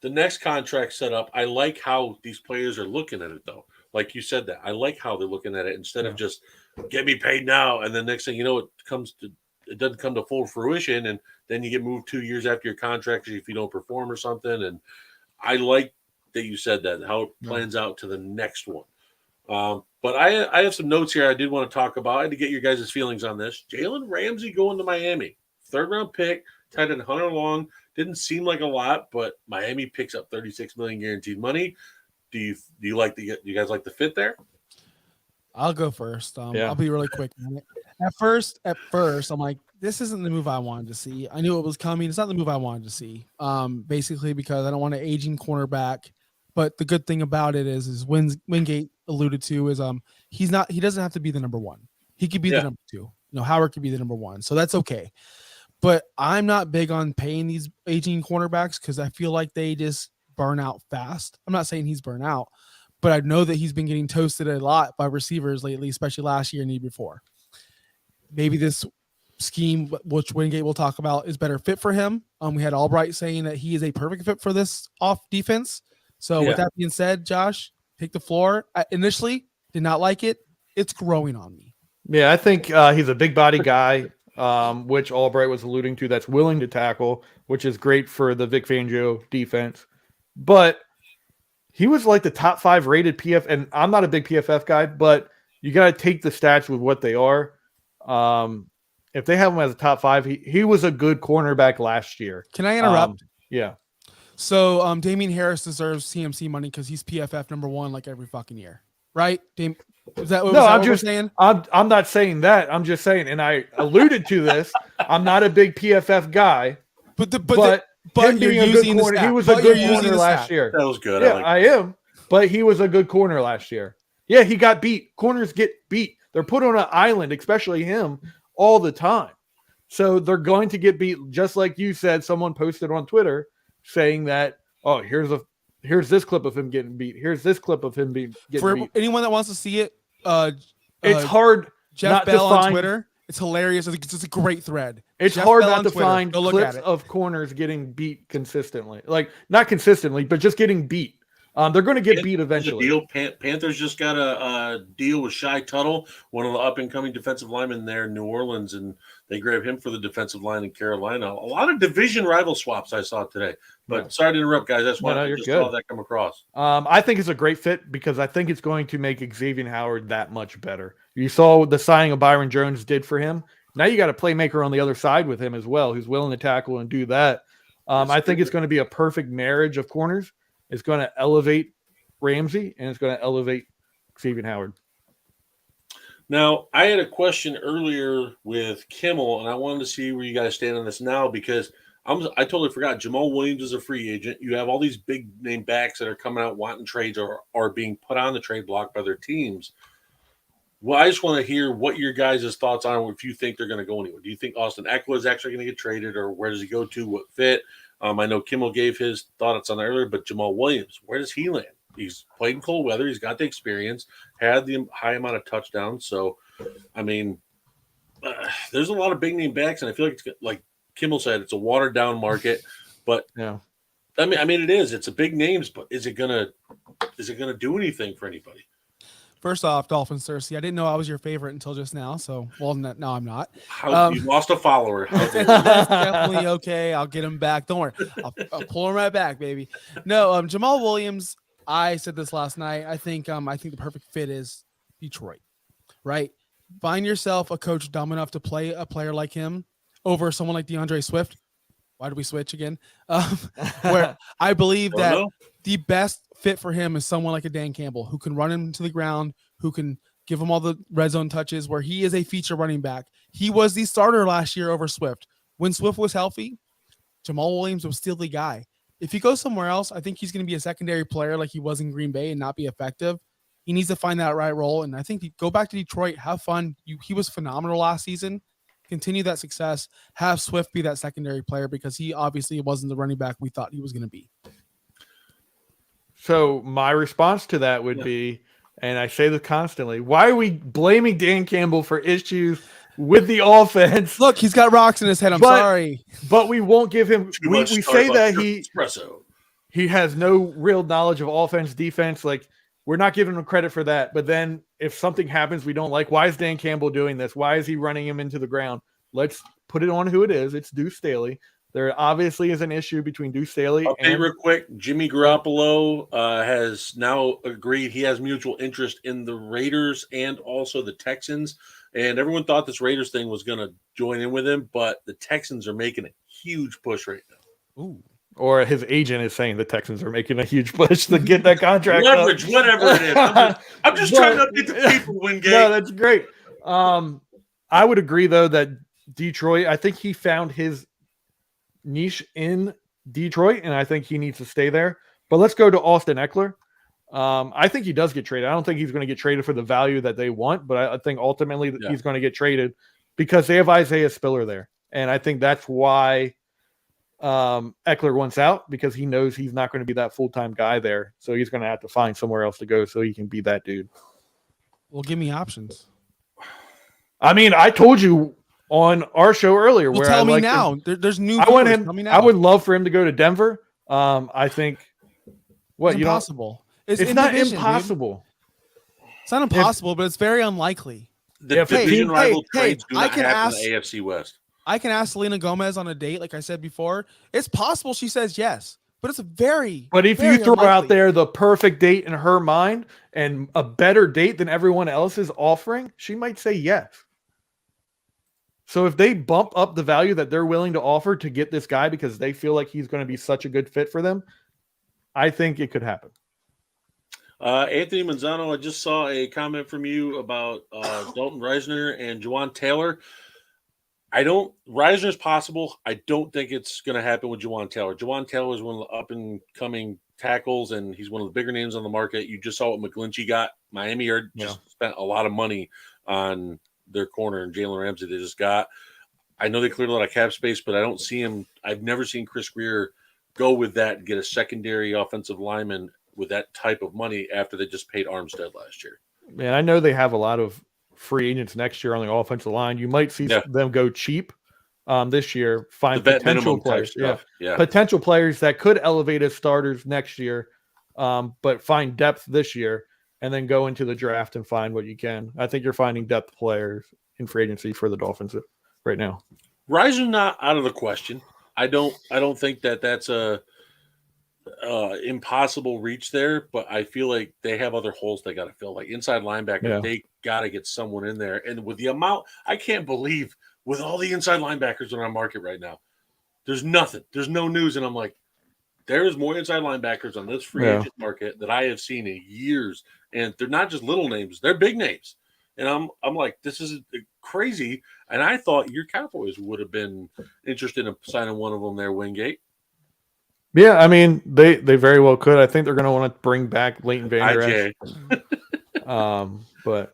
B: The next contract set up, I like how these players are looking at it, though. Like you said that. I like how they're looking at it instead of just get me paid now. And then next thing you know, it doesn't come to full fruition, and then you get moved 2 years after your contract if you don't perform or something. And I like that you said that, how it plans out to the next one. But I have some notes here I did want to talk about. I had to get your guys' feelings on this. Jalen Ramsey going to Miami. 3rd-round pick, tight end Hunter Long. Didn't seem like a lot, but Miami picks up $36 million guaranteed money. Do you guys like the fit there?
F: I'll go first. I'll be really quick on it. At first, I'm like, this isn't the move I wanted to see. I knew it was coming. It's not the move I wanted to see. Basically because I don't want an aging cornerback. But the good thing about it is Wingate alluded to is he doesn't have to be the number one. He could be the number two. Howard could be the number one. So that's okay. But I'm not big on paying these aging cornerbacks because I feel like they just burn out fast. I'm not saying he's burnt out, but I know that he's been getting toasted a lot by receivers lately, especially last year and the year before. Maybe this scheme, which Wingate will talk about, is better fit for him. We had Albright saying that he is a perfect fit for this off defense. So with that being said, Josh, take the floor. I initially did not like it. It's growing on me.
C: Yeah, I think he's a big body guy, which Albright was alluding to, that's willing to tackle, which is great for the Vic Fangio defense. But he was like the top 5 rated PF, and I'm not a big PFF guy, but you got to take the stats with what they are. If they have him as a top 5, he was a good cornerback last year.
F: Can I interrupt?
C: Yeah.
F: So Damian Harris deserves CMC money because he's PFF number 1 like every fucking year, right? Is that what we're saying?
C: I'm not saying that. I'm just saying, and I alluded to this. I'm not a big PFF guy, but
F: you're using the stat.
C: He was a good corner last year.
B: That was good.
C: Yeah, I am. But he was a good corner last year. Yeah, he got beat. Corners get beat. They're put on an island, especially him, all the time. So they're going to get beat, just like you said. Someone posted on Twitter saying that, oh, here's this clip of him getting beat. Here's this clip of him getting beat.
F: For anyone that wants to see it,
C: it's hard.
F: Jeff Bell on Twitter. It's hilarious. It's a great thread.
C: It's hard not to find clips of corners getting beat consistently. Like, not consistently, but just getting beat. They're going to get beat eventually.
B: Panthers just got a deal with Shai Tuttle, one of the up-and-coming defensive linemen there in New Orleans, and they grabbed him for the defensive line in Carolina. A lot of division rival swaps I saw today. But sorry to interrupt, guys. That's why I just saw that come across.
C: I think it's a great fit because I think it's going to make Xavier Howard that much better. You saw what the signing of Byron Jones did for him. Now you got a playmaker on the other side with him as well, who's willing to tackle and do that. I think it's going to be a perfect marriage of corners. It's going to elevate Ramsey, and it's going to elevate Xavier Howard.
B: Now, I had a question earlier with Kimmel, and I wanted to see where you guys stand on this now because I totally forgot. Jamal Williams is a free agent. You have all these big-name backs that are coming out wanting trades or are being put on the trade block by their teams. Well, I just want to hear what your guys' thoughts are if you think they're going to go anywhere. Do you think Austin Eckler is actually going to get traded, or where does he go to? What fit? I know Kimmel gave his thoughts on that earlier, but Jamal Williams, where does he land? He's played in cold weather. He's got the experience, had the high amount of touchdowns. So, I mean, there's a lot of big name backs, and I feel like it's like Kimmel said, it's a watered down market. But
C: yeah,
B: I mean, it is. It's a big names, but is it gonna do anything for anybody?
F: First off, Dolphin Cersei, I didn't know I was your favorite until just now. So, well, no, I'm not.
B: You lost a follower.
F: That's definitely okay. I'll get him back. Don't worry. I'll pull him right back, baby. No, Jamal Williams, I said this last night. I think the perfect fit is Detroit, right? Find yourself a coach dumb enough to play a player like him over someone like DeAndre Swift. Why did we switch again? Where I believe that the best fit for him is someone like a Dan Campbell who can run him to the ground, who can give him all the red zone touches, where he is a feature running back. He was the starter last year over Swift. When Swift was healthy, Jamal Williams was still the guy. If he goes somewhere else, I think he's going to be a secondary player like he was in Green Bay and not be effective. He needs to find that right role. And I think go back to Detroit, have fun. He was phenomenal last season. Continue that success. Have Swift be that secondary player because he obviously wasn't the running back we thought he was going to be.
C: So my response to that would be, and I say this constantly, why are we blaming Dan Campbell for issues with the offense?
F: Look, he's got rocks in his head. I'm sorry.
C: But we won't give him – we say that he has no real knowledge of offense, defense. Like, we're not giving him credit for that. But then if something happens we don't like, why is Dan Campbell doing this? Why is he running him into the ground? Let's put it on who it is. It's Deuce Staley. There obviously is an issue between Deuce Staley and
B: real quick. Jimmy Garoppolo has now agreed he has mutual interest in the Raiders and also the Texans. And everyone thought this Raiders thing was going to join in with him, but the Texans are making a huge push right now.
F: Ooh.
C: Or his agent is saying the Texans are making a huge push to get that contract.
B: Leverage, whatever it is. I'm just trying to update the people, Wingate.
C: No, that's great. I would agree, though, that Detroit, I think he found his niche in Detroit, and I think he needs to stay there. But let's go to Austin Eckler. I think he does get traded. I don't think he's going to get traded for the value that they want, but I think ultimately he's going to get traded because they have Isaiah Spiller there. And I think that's why Eckler wants out, because he knows he's not going to be that full-time guy there. So he's going to have to find somewhere else to go so he can be that dude.
F: Well, give me options.
C: I mean, I told you on our show earlier where
F: tell
C: I
F: me
C: like
F: now. There's new.
C: I want him. I would love for him to go to Denver. I think
F: it's impossible.
C: It's not impossible.
F: Dude. It's not impossible, but it's very unlikely.
B: The division rival trades do not happen in the AFC West.
F: I can ask Selena Gomez on a date, like I said before. It's possible she says yes, but it's very.
C: But if you throw out there the perfect date in her mind and a better date than everyone else is offering, she might say yes. So if they bump up the value that they're willing to offer to get this guy because they feel like he's going to be such a good fit for them, I think it could happen.
B: Anthony Manzano, I just saw a comment from you about Dalton Reisner and Juwan Taylor. Reisner's possible. I don't think it's going to happen with Juwan Taylor. Juwan Taylor is one of the up-and-coming tackles, and he's one of the bigger names on the market. You just saw what McGlinchey got. Miami just spent a lot of money on their corner, and Jalen Ramsey they just got. I know they cleared a lot of cap space, but I don't see him. I've never seen Chris Greer go with that and get a secondary offensive lineman with that type of money after they just paid Armstead last year.
C: Man, I know they have a lot of free agents next year on the offensive line. You might see them go cheap this year, find potential players. Potential players that could elevate as starters next year, but find depth this year and then go into the draft and find what you can. I think you're finding depth players in free agency for the Dolphins right now.
B: Rising not out of the question. I don't think that's a impossible reach there, but I feel like they have other holes they got to fill. Like inside linebacker, they got to get someone in there. And with the amount, I can't believe with all the inside linebackers on our market right now, there's nothing. There's no news, and I'm like, there's more inside linebackers on this free agent market that I have seen in years, and they're not just little names; they're big names. And I'm like, this is crazy. And I thought your Cowboys would have been interested in signing one of them there, Wingate.
C: Yeah, I mean, they very well could. I think they're going to want to bring back Leighton Vander Esch. But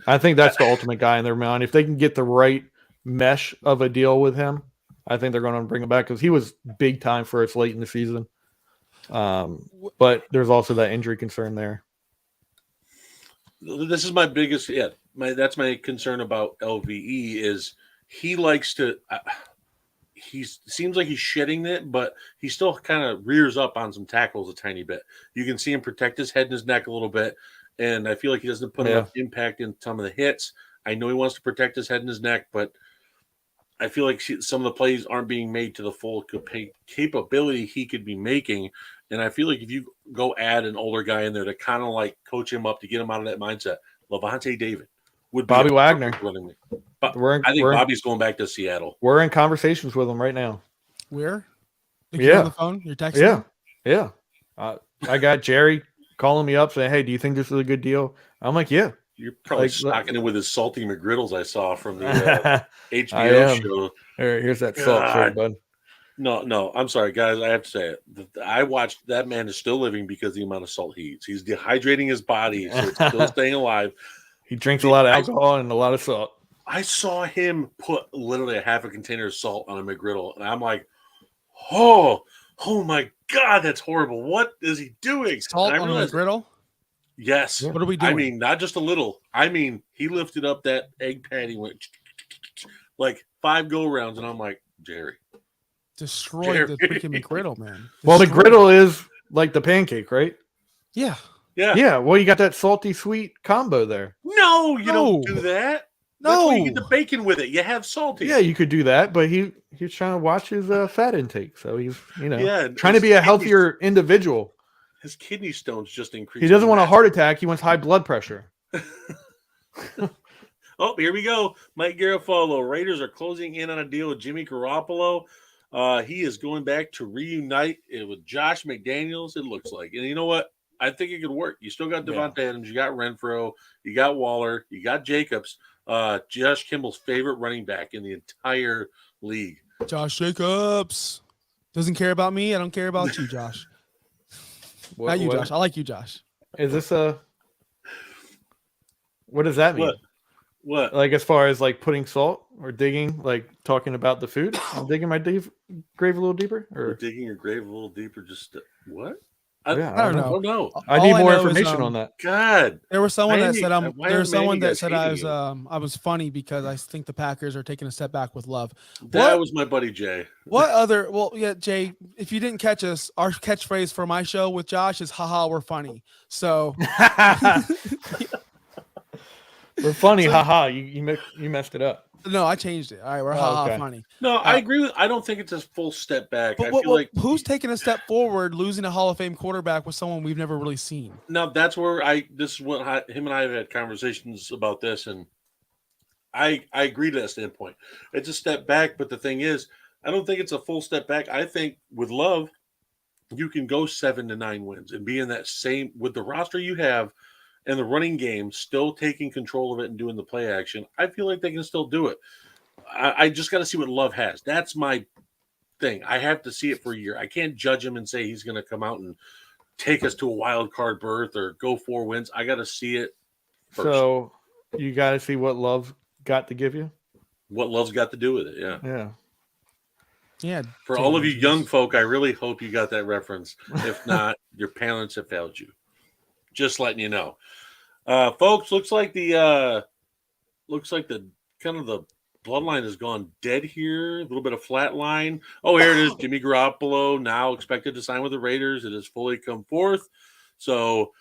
C: I think that's the ultimate guy in their mind. If they can get the right mesh of a deal with him, I think they're going to bring him back because he was big time for us late in the season. But there's also that injury concern there.
B: This is my biggest, that's my concern about LVE is he likes to. He seems like he's shedding it, but he still kind of rears up on some tackles a tiny bit. You can see him protect his head and his neck a little bit, and I feel like he doesn't put enough impact in some of the hits. I know he wants to protect his head and his neck, but I feel like some of the plays aren't being made to the full capability he could be making. And I feel like if you go add an older guy in there to kind of like coach him up to get him out of that mindset, Levante David would be
C: Bobby Wagner.
B: But I think Bobby's going back to Seattle.
C: We're in conversations with him right now.
F: Where?
C: Yeah.
F: On the phone? You're texting?
C: Yeah. I got Jerry calling me up saying, "Hey, do you think this is a good deal?" I'm like, "Yeah."
B: You're probably stocking it with his salty McGriddles I saw from the HBO show.
C: Here's that salt for you, bud.
B: No, I'm sorry, guys. I have to say it. I watched that man is still living because of the amount of salt he eats. He's dehydrating his body, so it's still staying alive.
C: He drinks a lot of alcohol and a lot of salt.
B: I saw him put literally a half a container of salt on a McGriddle, and I'm like, oh my God, that's horrible. What is he doing?
F: Salt on a McGriddle?
B: Yes.
F: What are we doing?
B: I mean, not just a little. I mean, he lifted up that egg patty, went like 5 go-rounds, and I'm like, Jerry.
F: Destroyed the freaking McGriddle, man.
C: Well, the griddle is like the pancake, right?
F: Yeah.
C: Well, you got that salty sweet combo there.
B: No, you don't do that.
F: No,
B: that's where you get the bacon with it. You have salty.
C: Yeah, you could do that, but he's trying to watch his fat intake, so he's trying to be a healthier individual.
B: His kidney stones just increased.
C: He doesn't want a heart attack. He wants high blood pressure.
B: Oh, here we go. Mike Garofalo. Raiders are closing in on a deal with Jimmy Garoppolo. He is going back to reunite it with Josh McDaniels, it looks like. And you know what? I think it could work. You still got Devontae Adams. You got Renfro. You got Waller. You got Jacobs. Josh Kimball's favorite running back in the entire league.
F: Josh Jacobs. Doesn't care about me. I don't care about you, Josh. Not you, Josh. I like you, Josh.
C: Is this what does that mean?
B: What?
C: Like as far as like putting salt or digging, like talking about the food? I'm digging my grave a little deeper? Or
B: digging your grave a little deeper, just what?
C: I don't
B: know.
C: I need more information on that.
B: God,
F: there was someone that said I was funny because I think the Packers are taking a step back with Love.
B: That was my buddy Jay.
F: What other? Well, yeah, Jay. If you didn't catch us, our catchphrase for my show with Josh is "haha, we're funny." So
C: we're funny, haha. You messed it up.
F: No, I changed it. All right, we're haha funny.
B: No, I agree with. I don't think it's a full step back.
F: But
B: I feel like
F: who's taking a step forward, losing a Hall of Fame quarterback with someone we've never really seen?
B: No, that's where this is what him and I have had conversations about this, and I agree to that standpoint. It's a step back, but the thing is, I don't think it's a full step back. I think with Love, you can go 7 to 9 wins and be in that same with the roster you have and the running game, still taking control of it and doing the play action. I feel like they can still do it. I just got to see what Love has. That's my thing. I have to see it for a year. I can't judge him and say he's going to come out and take us to a wild card berth or go 4 wins. I got to see it first.
C: So you got to see what Love's got to give you?
B: What Love's got to do with it, yeah.
C: Yeah.
F: Yeah.
B: For all of you young folk, I really hope you got that reference. If not, your parents have failed you. Just letting you know. Folks, looks like the kind of the bloodline has gone dead here. A little bit of flat line. Oh, here it is. Jimmy Garoppolo now expected to sign with the Raiders. It has fully come forth. So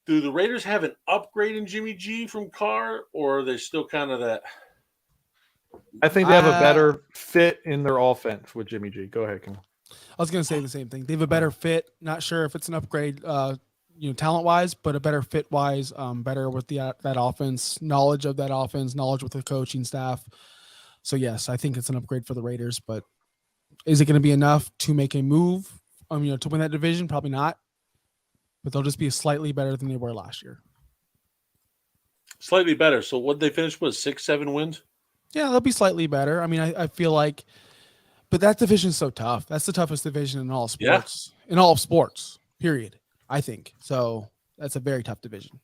B: do the Raiders have an upgrade in Jimmy G from Carr, or are they still kind of that?
C: I think they have a better fit in their offense with Jimmy G. Go ahead, Kim.
F: I was going to say the same thing. They have a better fit. Not sure if it's an upgrade talent-wise, but a better fit-wise, better with that offense, knowledge of that offense, knowledge with the coaching staff. So, yes, I think it's an upgrade for the Raiders, but is it going to be enough to make a move, to win that division? Probably not, but they'll just be slightly better than they were last year.
B: Slightly better. So what they finished with, 6-7 wins?
F: Yeah, they'll be slightly better. I mean, I feel like, but that division's so tough. That's the toughest division in all of sports, in all of sports, period. I think so. That's a very tough division.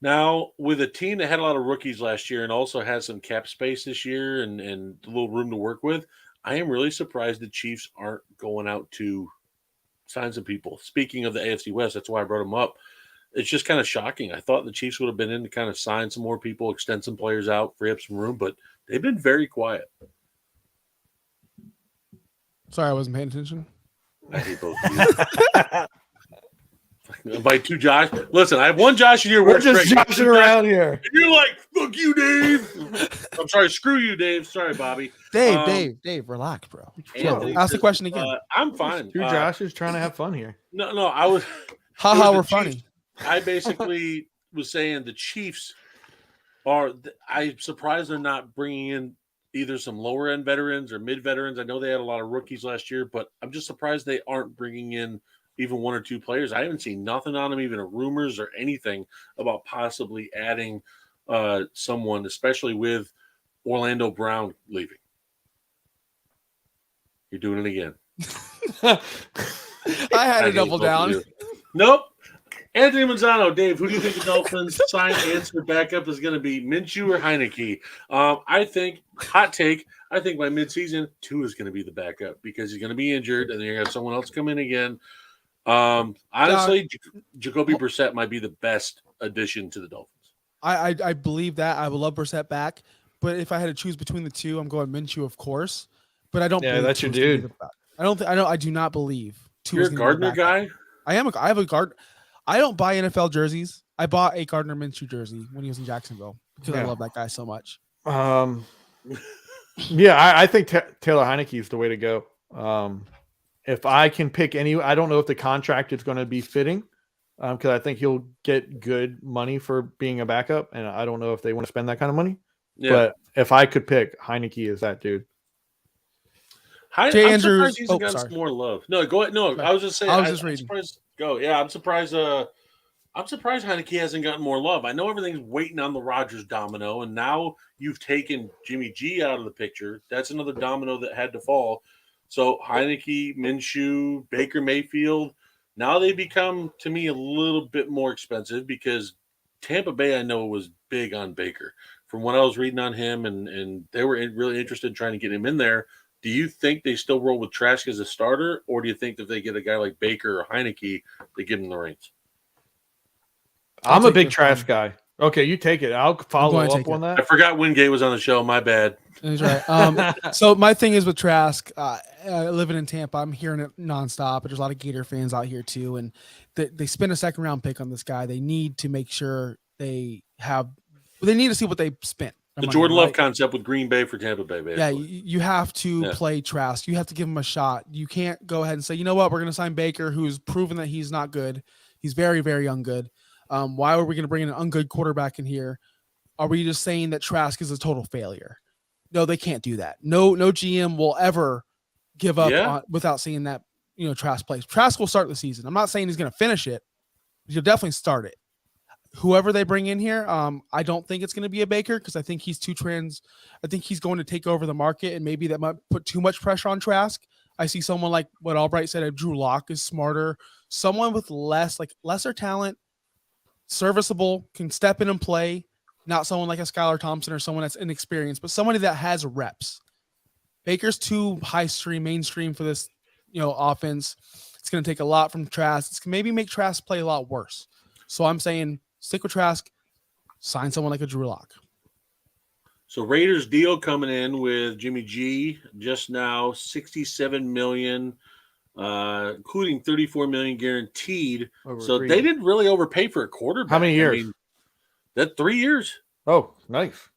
B: Now, with a team that had a lot of rookies last year and also has some cap space this year and a little room to work with, I am really surprised the Chiefs aren't going out to sign some people. Speaking of the AFC West, that's why I brought them up. It's just kind of shocking. I thought the Chiefs would have been in to kind of sign some more people, extend some players out, free up some room, but they've been very quiet. Sorry,
F: I wasn't paying attention.
B: I hate both of you. By two Josh. Listen, I have one Josh in here.
C: We're just joshing around here.
B: And you're like, fuck you, Dave. I'm sorry. Screw you, Dave. Sorry, Bobby.
F: Dave, relax, bro.
B: Anthony
F: Ask the
B: says,
F: question again.
B: I'm fine.
C: Two Joshes trying to have fun here.
B: No, I was.
F: Haha,
B: the
F: we're
B: Chiefs.
F: funny.
B: I basically was saying the Chiefs are. I'm surprised they're not bringing in either some lower end veterans or mid veterans. I know they had a lot of rookies last year, but I'm just surprised they aren't bringing in even one or two players. I haven't seen nothing on them, even rumors or anything about possibly adding someone, especially with Orlando Brown leaving. You're doing it again.
F: I had to double down.
B: Nope. Anthony Manzano, Dave, who do you think the Dolphins sign answer backup is going to be, Minshew or Heineke? I think, hot take, I think by midseason, Tua is going to be the backup because he's going to be injured, and then you're going to have someone else come in again. Honestly, Jacoby Brissett might be the best addition to the Dolphins.
F: I believe that. I would love Brissett back, but if I had to choose between the two, I'm going Minshew, of course. But I don't.
C: Yeah, that's your dude.
F: I do not believe.
B: You're a Gardner guy.
F: I have a Gardner. I don't buy NFL jerseys. I bought a Gardner Minshew jersey when he was in Jacksonville because I love that guy so much.
C: Yeah, I think Taylor Heineke is the way to go. If I can pick any, I don't know if the contract is going to be fitting because I think he'll get good money for being a backup, and I don't know if they want to spend that kind of money. Yeah. But if I could pick, Heineke is that dude.
F: Jay Andrews.
B: Surprised he's got some more love. No, go ahead. No, I was just saying.
F: I was just reading.
B: Go. Yeah, I'm surprised. I'm surprised Heineke hasn't gotten more love. I know everything's waiting on the Rodgers domino, and now you've taken Jimmy G out of the picture. That's another domino that had to fall. So Heineke, Minshew, Baker Mayfield, now they become, to me, a little bit more expensive because Tampa Bay, I know, was big on Baker. From what I was reading on him, and they were really interested in trying to get him in there. Do you think they still roll with Trask as a starter, or do you think that they get a guy like Baker or Heineke, they give him the reins?
C: I'm a big Trask guy. Okay, you take it. I'll follow up on that.
B: I forgot Wingate was on the show. My bad.
F: That's right. So my thing is with Trask, living in Tampa, I'm hearing it nonstop. There's a lot of Gator fans out here too, and they spend a second round pick on this guy. They need to make sure they need to see what they spent.
B: The Jordan Love concept with Green Bay for Tampa Bay, basically.
F: Yeah, you have to play Trask. You have to give him a shot. You can't go ahead and say, you know what, we're going to sign Baker, who's proven that he's not good. He's very, very ungood. Why are we going to bring an ungood quarterback in here? Are we just saying that Trask is a total failure? No, they can't do that. No GM will ever give up on, without seeing that Trask plays. Trask will start the season. I'm not saying he's going to finish it, but he'll definitely start it. Whoever they bring in here, I don't think it's going to be a Baker because I think he's I think he's going to take over the market, and maybe that might put too much pressure on Trask. I see someone like what Albright said, Drew Lock is smarter, someone with lesser talent, serviceable, can step in and play. Not someone like a Skylar Thompson or someone that's inexperienced, but somebody that has reps. Baker's too mainstream for this, offense. It's going to take a lot from Trask. It's going to maybe make Trask play a lot worse. So I'm saying, stick with Trask, sign someone like a Drew Lock.
B: So Raiders deal coming in with Jimmy G just now, $67 million, including $34 million guaranteed. So they didn't really overpay for a quarterback.
C: How many years?
B: That's 3 years.
C: Oh, nice.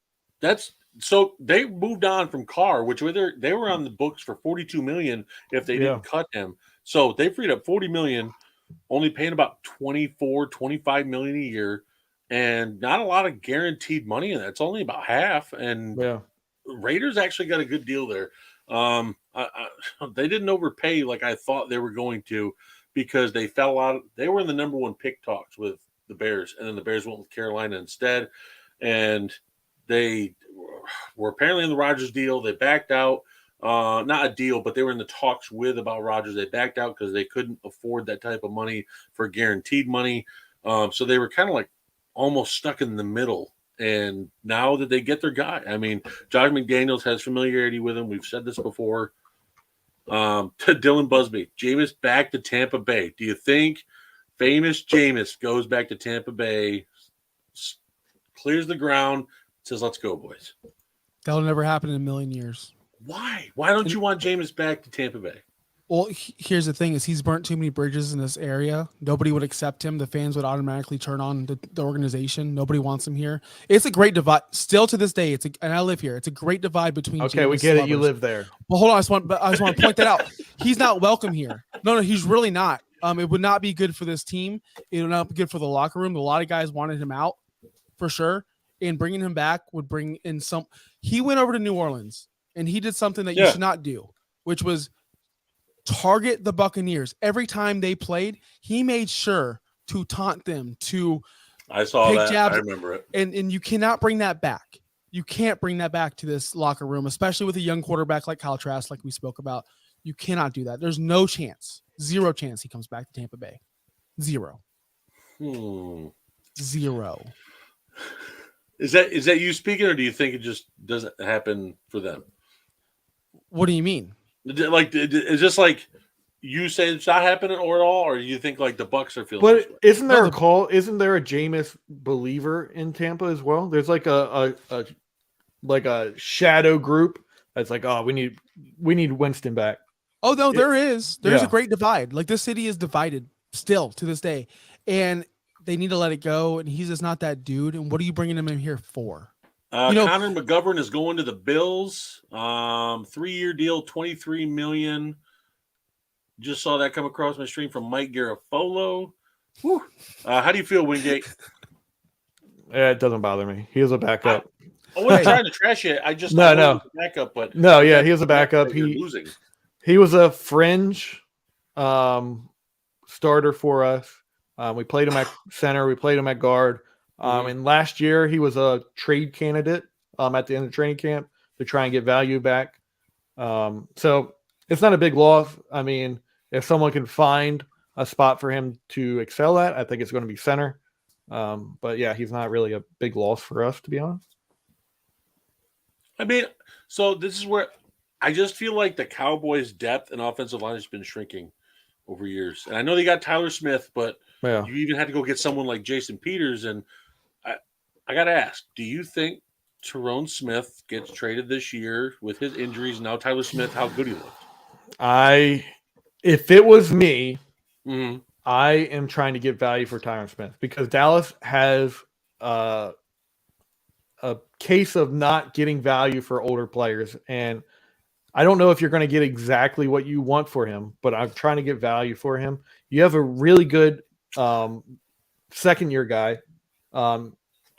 B: So they moved on from Carr, which they were on the books for $42 million if they didn't cut him. So they freed up $40 million. Only paying about $25 million a year, and not a lot of guaranteed money in that. It's only about half. And Raiders actually got a good deal there. They didn't overpay like I thought they were going to because they fell out. They were in the number one pick talks with the Bears, and then the Bears went with Carolina instead. And they were apparently in the Rodgers deal. They backed out. Not a deal, but they were in the talks about Rodgers. They backed out because they couldn't afford that type of money for guaranteed money. So they were kind of like almost stuck in the middle. And now that they get their guy, I mean, Josh McDaniels has familiarity with him. We've said this before. To Dylan Busby, Jameis back to Tampa Bay. Do you think famous Jameis goes back to Tampa Bay, clears the ground, says, let's go, boys?
F: That'll never happen in a million years.
B: Why? Why don't you want Jameis back to Tampa Bay?
F: Well, here's the thing: is he's burnt too many bridges in this area. Nobody would accept him. The fans would automatically turn on the organization. Nobody wants him here. It's a great divide. Still to this day, and I live here. It's a great divide between.
C: Okay, we get it. You live there.
F: Well, hold on. I just want to point that out. He's not welcome here. No, he's really not. It would not be good for this team. It would not be good for the locker room. A lot of guys wanted him out for sure, and bringing him back would bring in some. He went over to New Orleans and he did something that you should not do, which was target the Buccaneers. Every time they played, he made sure to taunt them, to
B: I saw that.
F: jabs,
B: I remember it.
F: And you cannot bring that back. You can't bring that back to this locker room, especially with a young quarterback like Kyle Trask, like we spoke about. You cannot do that. There's no chance, 0 chance he comes back to Tampa Bay. 0. 0.
B: Is that you speaking, or do you think it just doesn't happen for them?
F: What do you mean?
B: Like, is this like you say it's not happening or at all, or you think like the Bucks are feeling?
C: But isn't there a call? Isn't there a Jameis believer in Tampa as well? There's like a shadow group that's like, oh, we need Winston back.
F: Oh no, there is. There's a great divide. Like this city is divided still to this day, and they need to let it go. And he's just not that dude. And what are you bringing him in here for?
B: Connor McGovern is going to the Bills. 3-year deal, $23 million. Just saw that come across my stream from Mike Garafolo. How do you feel, Wingate?
C: It doesn't bother me. He was a backup.
B: I wasn't trying to trash it. I just
C: no
B: backup, but
C: he was a backup. He was a fringe starter for us. We played him at center. We played him at guard. And last year he was a trade candidate at the end of training camp to try and get value back. So it's not a big loss. I mean, if someone can find a spot for him to excel at, I think it's going to be center. But yeah, he's not really a big loss for us, to be honest.
B: I mean, so this is where I just feel like the Cowboys' depth and offensive line has been shrinking over years. And I know they got Tyler Smith, but you even had to go get someone like Jason Peters. And I got to ask, do you think Tyrone Smith gets traded this year with his injuries? Now Tyler Smith, how good he looked.
C: If it was me, I am trying to get value for Tyron Smith because Dallas has a case of not getting value for older players. And I don't know if you're going to get exactly what you want for him, but I'm trying to get value for him. You have a really good second-year guy.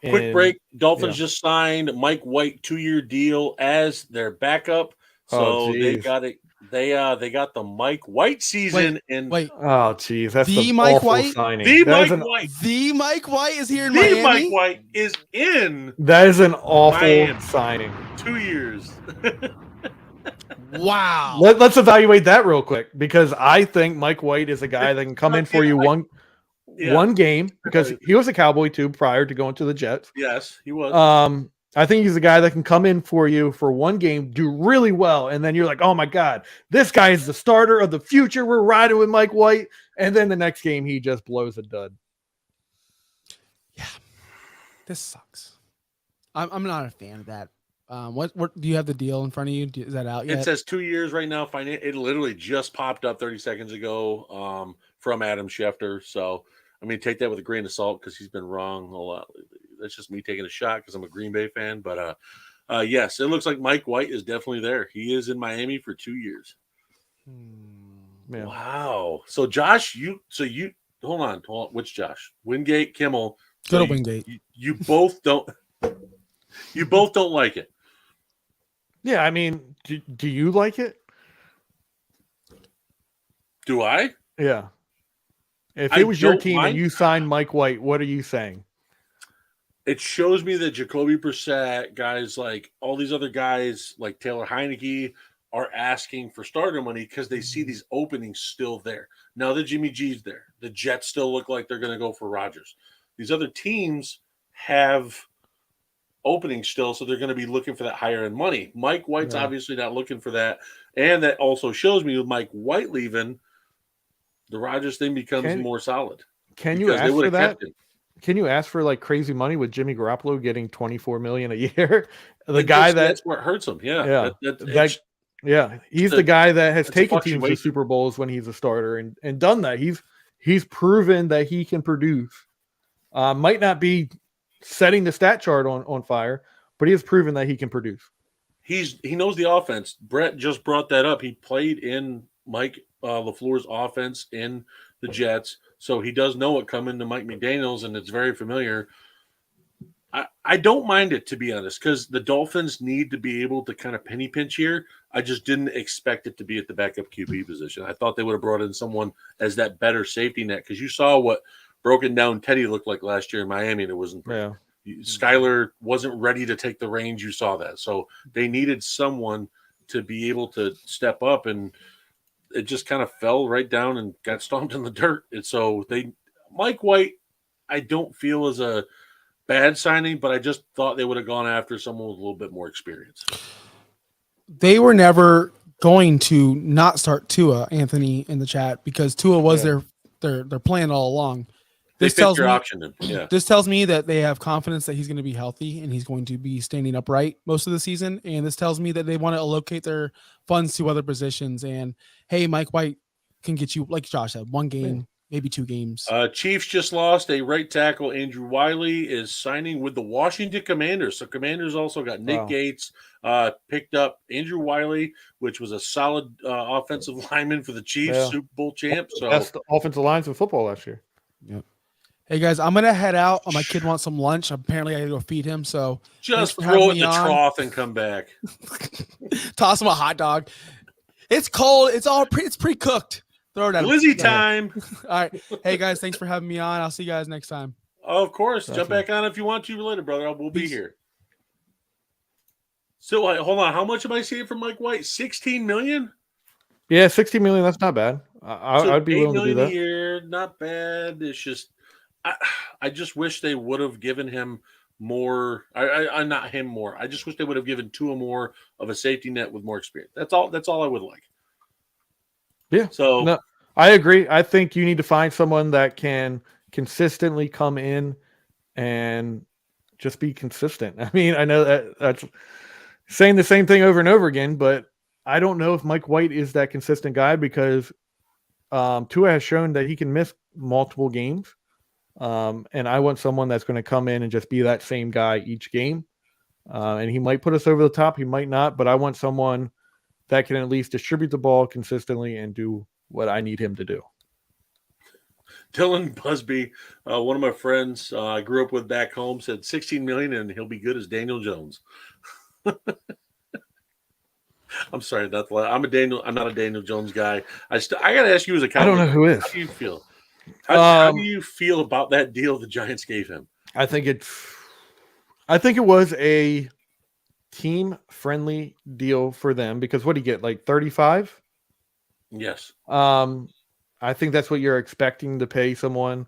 B: Quick break. Dolphins just signed Mike White 2-year deal as their backup. So they got it. They got the Mike White season
C: Oh, geez, that's
F: the Mike White
C: signing.
F: The Mike White is here in Miami.
B: Mike White is in.
C: That is an awful signing.
B: 2 years.
F: Wow.
C: Let's evaluate that real quick because I think Mike White is a guy that can come in for you one game because he was a Cowboy too prior to going to the Jets.
B: Yes, he was.
C: I think he's a guy that can come in for you for one game, do really well, and then you're like, oh my God, this guy is the starter of the future. We're riding with Mike White. And then the next game, he just blows a dud.
F: Yeah. This sucks. I'm not a fan of that. What do you have the deal in front of you? Is that out yet?
B: It says 2 years right now. It literally just popped up 30 seconds ago from Adam Schefter. So, I mean, take that with a grain of salt because he's been wrong a lot. That's just me taking a shot because I'm a Green Bay fan. But, yes, it looks like Mike White is definitely there. He is in Miami for 2 years.
C: Yeah.
B: Wow. So, Josh, hold on. Which Josh? Wingate, Kimmel.
F: Go to Wingate.
B: You both don't. You both don't like it.
C: Yeah, I mean, do you like it?
B: Do I?
C: Yeah. If it was your team and you signed Mike White, what are you saying?
B: It shows me that Jacoby Brissett, guys like all these other guys like Taylor Heineke are asking for starter money because they see these openings still there. Now that Jimmy G's there, the Jets still look like they're going to go for Rodgers. These other teams have openings still, so they're going to be looking for that higher end money. Mike White's obviously not looking for that, and that also shows me with Mike White leaving, the Rodgers thing becomes more solid.
C: Can you ask for that? Can you ask for like crazy money with Jimmy Garoppolo getting $24 million a year? That's
B: where it hurts him. Yeah.
C: Yeah, he's the guy that has
B: it's a
C: taken teams to
B: fluctuation.
C: Super Bowls when he's a starter and done that. He's proven that he can produce. Might not be setting the stat chart on fire, but he has proven that he can produce.
B: He knows the offense. Brett just brought that up. He played in Mike LaFleur's offense in the Jets, so he does know what coming to Mike McDaniels, and it's very familiar. I don't mind it, to be honest, because the Dolphins need to be able to kind of penny pinch here. I just didn't expect it to be at the backup QB position. I thought they would have brought in someone as that better safety net, because you saw what broken down Teddy looked like last year in Miami, and it wasn't pretty.
C: Yeah.
B: Skyler wasn't ready to take the reins. You saw that. So they needed someone to be able to step up, and it just kind of fell right down and got stomped in the dirt. And so Mike White, I don't feel is a bad signing, but I just thought they would have gone after someone with a little bit more experience.
F: They were never going to not start Tua, Anthony, in the chat, because Tua was their plan all along. This tells me This tells me that they have confidence that he's going to be healthy and he's going to be standing upright most of the season. And this tells me that they want to allocate their funds to other positions. And hey, Mike White can get you, like Josh said, one game, maybe 2 games.
B: Chiefs just lost a right tackle. Andrew Wiley is signing with the Washington Commanders. So Commanders also got Nick Gates, picked up Andrew Wiley, which was a solid offensive lineman for the Chiefs, Super Bowl champ. So
C: best offensive lines in football last year.
F: Yep. Hey guys, I'm gonna head out. My kid wants some lunch. Apparently, I gotta go feed him. So
B: just throw it in the trough and come back.
F: Toss him a hot dog. It's cold. It's pre-cooked. Throw it at
B: Lizzie time.
F: All right. Hey guys, thanks for having me on. I'll see you guys next time.
B: Of course. Jump back on if you want to later, brother. We'll be here. So hold on. How much am I seeing from Mike White? 16 million?
C: Yeah, 16 million. That's not bad. I'd be willing to do that.
B: A year, not bad. It's just I just wish they would have given him more. I not him more. I just wish they would have given Tua more of a safety net with more experience. That's all I would like.
C: Yeah.
B: So
C: no, I agree. I think you need to find someone that can consistently come in and just be consistent. I mean, I know that's saying the same thing over and over again, but I don't know if Mike White is that consistent guy, because Tua has shown that he can miss multiple games. And I want someone that's going to come in and just be that same guy each game. And he might put us over the top. He might not, but I want someone that can at least distribute the ball consistently and do what I need him to do.
B: Dylan Busby, one of my friends I grew up with back home, said 16 million and he'll be good as Daniel Jones. I'm sorry, I'm not a Daniel Jones guy. I got to ask you as a Cowboy,
C: I don't know who is.
B: How do you feel? How do you feel about that deal the Giants gave him?
C: I think it was a team-friendly deal for them, because what did he get, like 35?
B: Yes.
C: I think that's what you're expecting to pay someone.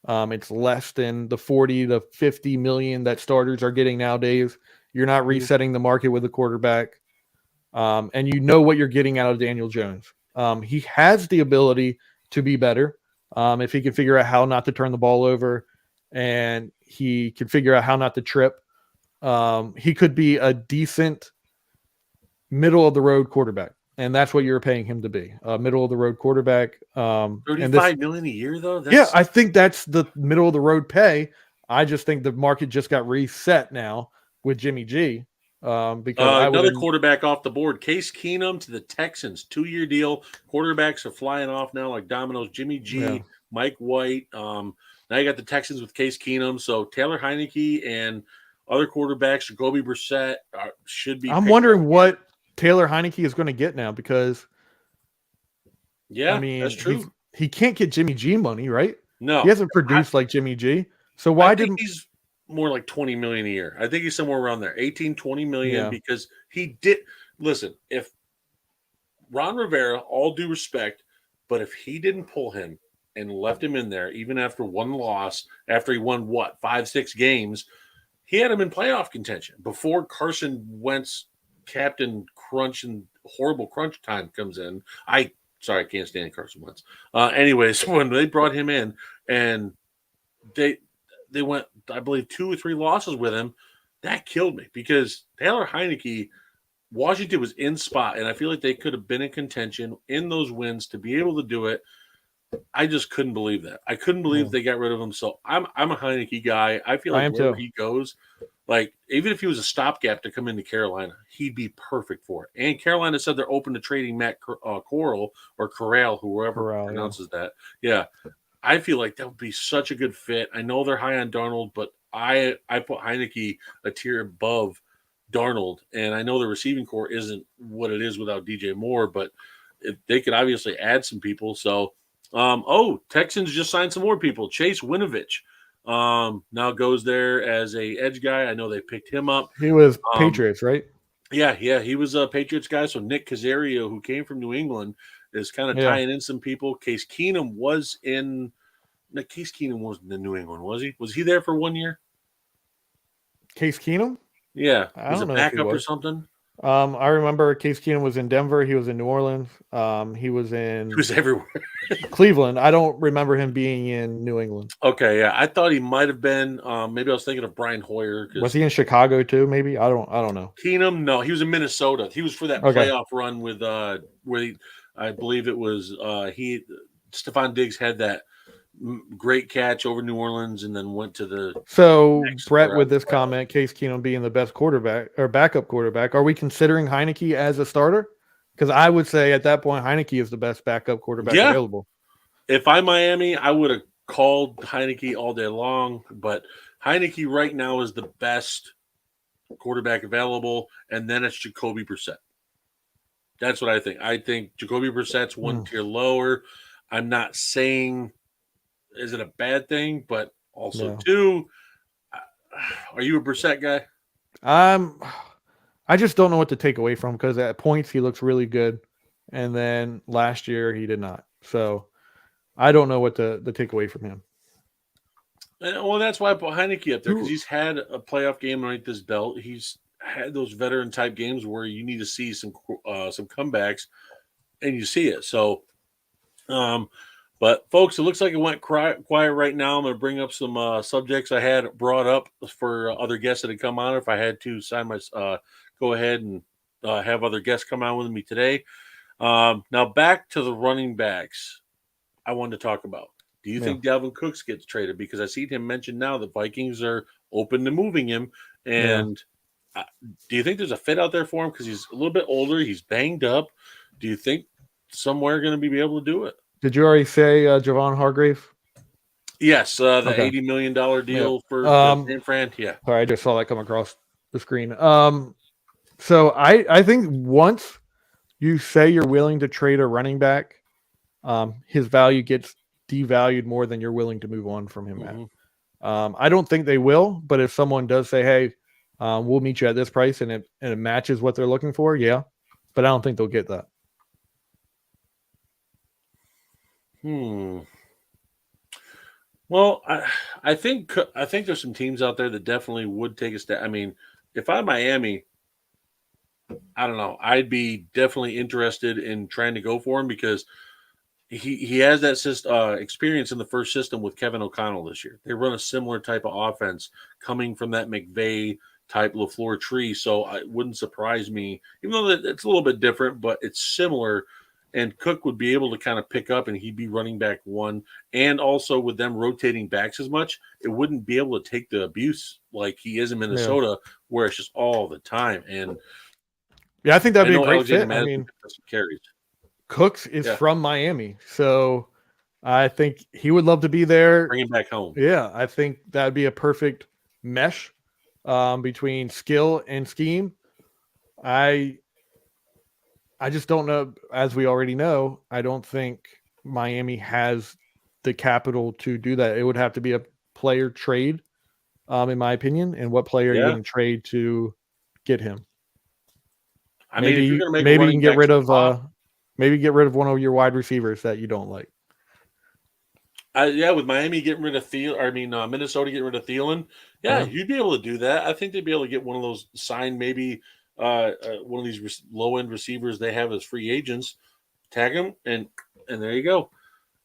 C: It's less than the 40 to 50 million that starters are getting nowadays. You're not resetting the market with a quarterback. And you know what you're getting out of Daniel Jones. He has the ability to be better. If he can figure out how not to turn the ball over, and he can figure out how not to trip, he could be a decent middle of the road quarterback. And that's what you're paying him to be, a middle of the road quarterback.
B: 35 million a year though.
C: I think that's the middle of the road pay. I just think the market just got reset now with Jimmy G. Because
B: another quarterback off the board, Case Keenum to the Texans, 2-year deal. Quarterbacks are flying off now like dominoes. Jimmy G, Mike White. Now you got the Texans with Case Keenum. So Taylor Heineke and other quarterbacks, Jacoby Brissett, should be.
C: I'm wondering what Taylor Heineke is going to get now, because
B: I mean, that's true.
C: He can't get Jimmy G money, right?
B: No,
C: he hasn't produced like Jimmy G. So why didn't
B: he's more like 20 million a year? I think he's somewhere around there, 18, 20 million, because he did. Listen, if Ron Rivera, all due respect, but if he didn't pull him and left him in there, even after one loss, after he won 5-6 games, he had him in playoff contention before Carson Wentz captain crunch and horrible crunch time comes in. I can't stand Carson Wentz. Anyways, when they brought him in and they went, I believe, 2 or 3 losses with him, that killed me, because Taylor Heineke Washington was in spot, and I feel like they could have been in contention in those wins to be able to do it. I just couldn't believe that. I couldn't believe they got rid of him. So I'm a Heineke guy. I feel like wherever he goes, like even if he was a stopgap to come into Carolina, he'd be perfect for it. And Carolina said they're open to trading Matt Corral or Corral, whoever pronounces that. Yeah, I feel like that would be such a good fit. I know they're high on Darnold, but I put Heineke a tier above Darnold, and I know the receiving core isn't what it is without DJ Moore, but they could obviously add some people. So, Texans just signed some more people. Chase Winovich now goes there as a edge guy. I know they picked him up.
C: He was Patriots, right?
B: Yeah, he was a Patriots guy. So Nick Caserio, who came from New England, is kind of tying in some people. Case Keenum wasn't in New England, was he? Was he there for 1 year?
C: Case Keenum?
B: Yeah,
C: I
B: was
C: don't
B: it
C: know if he
B: backup or
C: was.
B: something?
C: I remember Case Keenum was in Denver. He was in New Orleans. He was
B: everywhere.
C: Cleveland. I don't remember him being in New England.
B: Okay, yeah, I thought he might have been. Maybe I was thinking of Brian Hoyer.
C: Was he in Chicago too? Maybe I don't know.
B: Keenum, no, he was in Minnesota. He was for that playoff run with I believe it was Stephon Diggs had that great catch over New Orleans and then went to the.
C: So Brett, with this comment, Case Keenum being the best quarterback or backup quarterback, are we considering Heineke as a starter? Because I would say at that point Heineke is the best backup quarterback available.
B: If I'm Miami, I would have called Heineke all day long, but Heineke right now is the best quarterback available, and then it's Jacoby Brissett. That's what I think. I think Jacoby Brissett's one tier lower. I'm not saying is it a bad thing, but also too, are you a Brissett guy?
C: I just don't know what to take away from because at points he looks really good, and then last year he did not. So I don't know what to take away from him.
B: Well, that's why I put Heineke up there because he's had a playoff game underneath his belt. He's had those veteran type games where you need to see some comebacks, and you see it. So, but folks, it looks like it went quiet right now. I'm going to bring up some subjects I had brought up for other guests that had come on. If I had to go ahead and have other guests come on with me today. Now back to the running backs. I wanted to talk about. Do you think Dalvin Cooks gets traded? Because I see him mentioned now the Vikings are open to moving him. And do you think there's a fit out there for him? Because he's a little bit older. He's banged up. Do you think somewhere going to be able to do it?
C: Did you already say Javon Hargrave?
B: Yes, the $80 million deal for San Fran. Yeah.
C: Sorry, I just saw that come across the screen. So I think once you say you're willing to trade a running back, his value gets devalued more than you're willing to move on from him at. I don't think they will, but if someone does say, hey, we'll meet you at this price and it matches what they're looking for, but I don't think they'll get that.
B: Well, I think there's some teams out there that definitely would take a step. I mean, if I'm Miami, I don't know. I'd be definitely interested in trying to go for him because he has that experience in the first system with Kevin O'Connell this year. They run a similar type of offense coming from that McVay type LaFleur tree. So it wouldn't surprise me, even though it's a little bit different, but it's similar. And Cook would be able to kind of pick up and he'd be running back one. And also with them rotating backs as much, it wouldn't be able to take the abuse like he is in Minnesota where it's just all the time. And
C: I think that'd be a great fit. I mean,
B: carries.
C: Cooks is from Miami, so I think he would love to be there.
B: Bring him back home.
C: Yeah, I think that'd be a perfect mesh between skill and scheme. I just don't know. As we already know, I don't think Miami has the capital to do that. It would have to be a player trade, in my opinion. And what player are you going to trade to get him?
B: I mean, if you're going to make
C: maybe you can get rid of one of your wide receivers that you don't like.
B: With Miami getting rid of Minnesota getting rid of Thielen, you'd be able to do that. I think they'd be able to get one of those signed, maybe one of these low-end receivers they have as free agents, tag them, and there you go.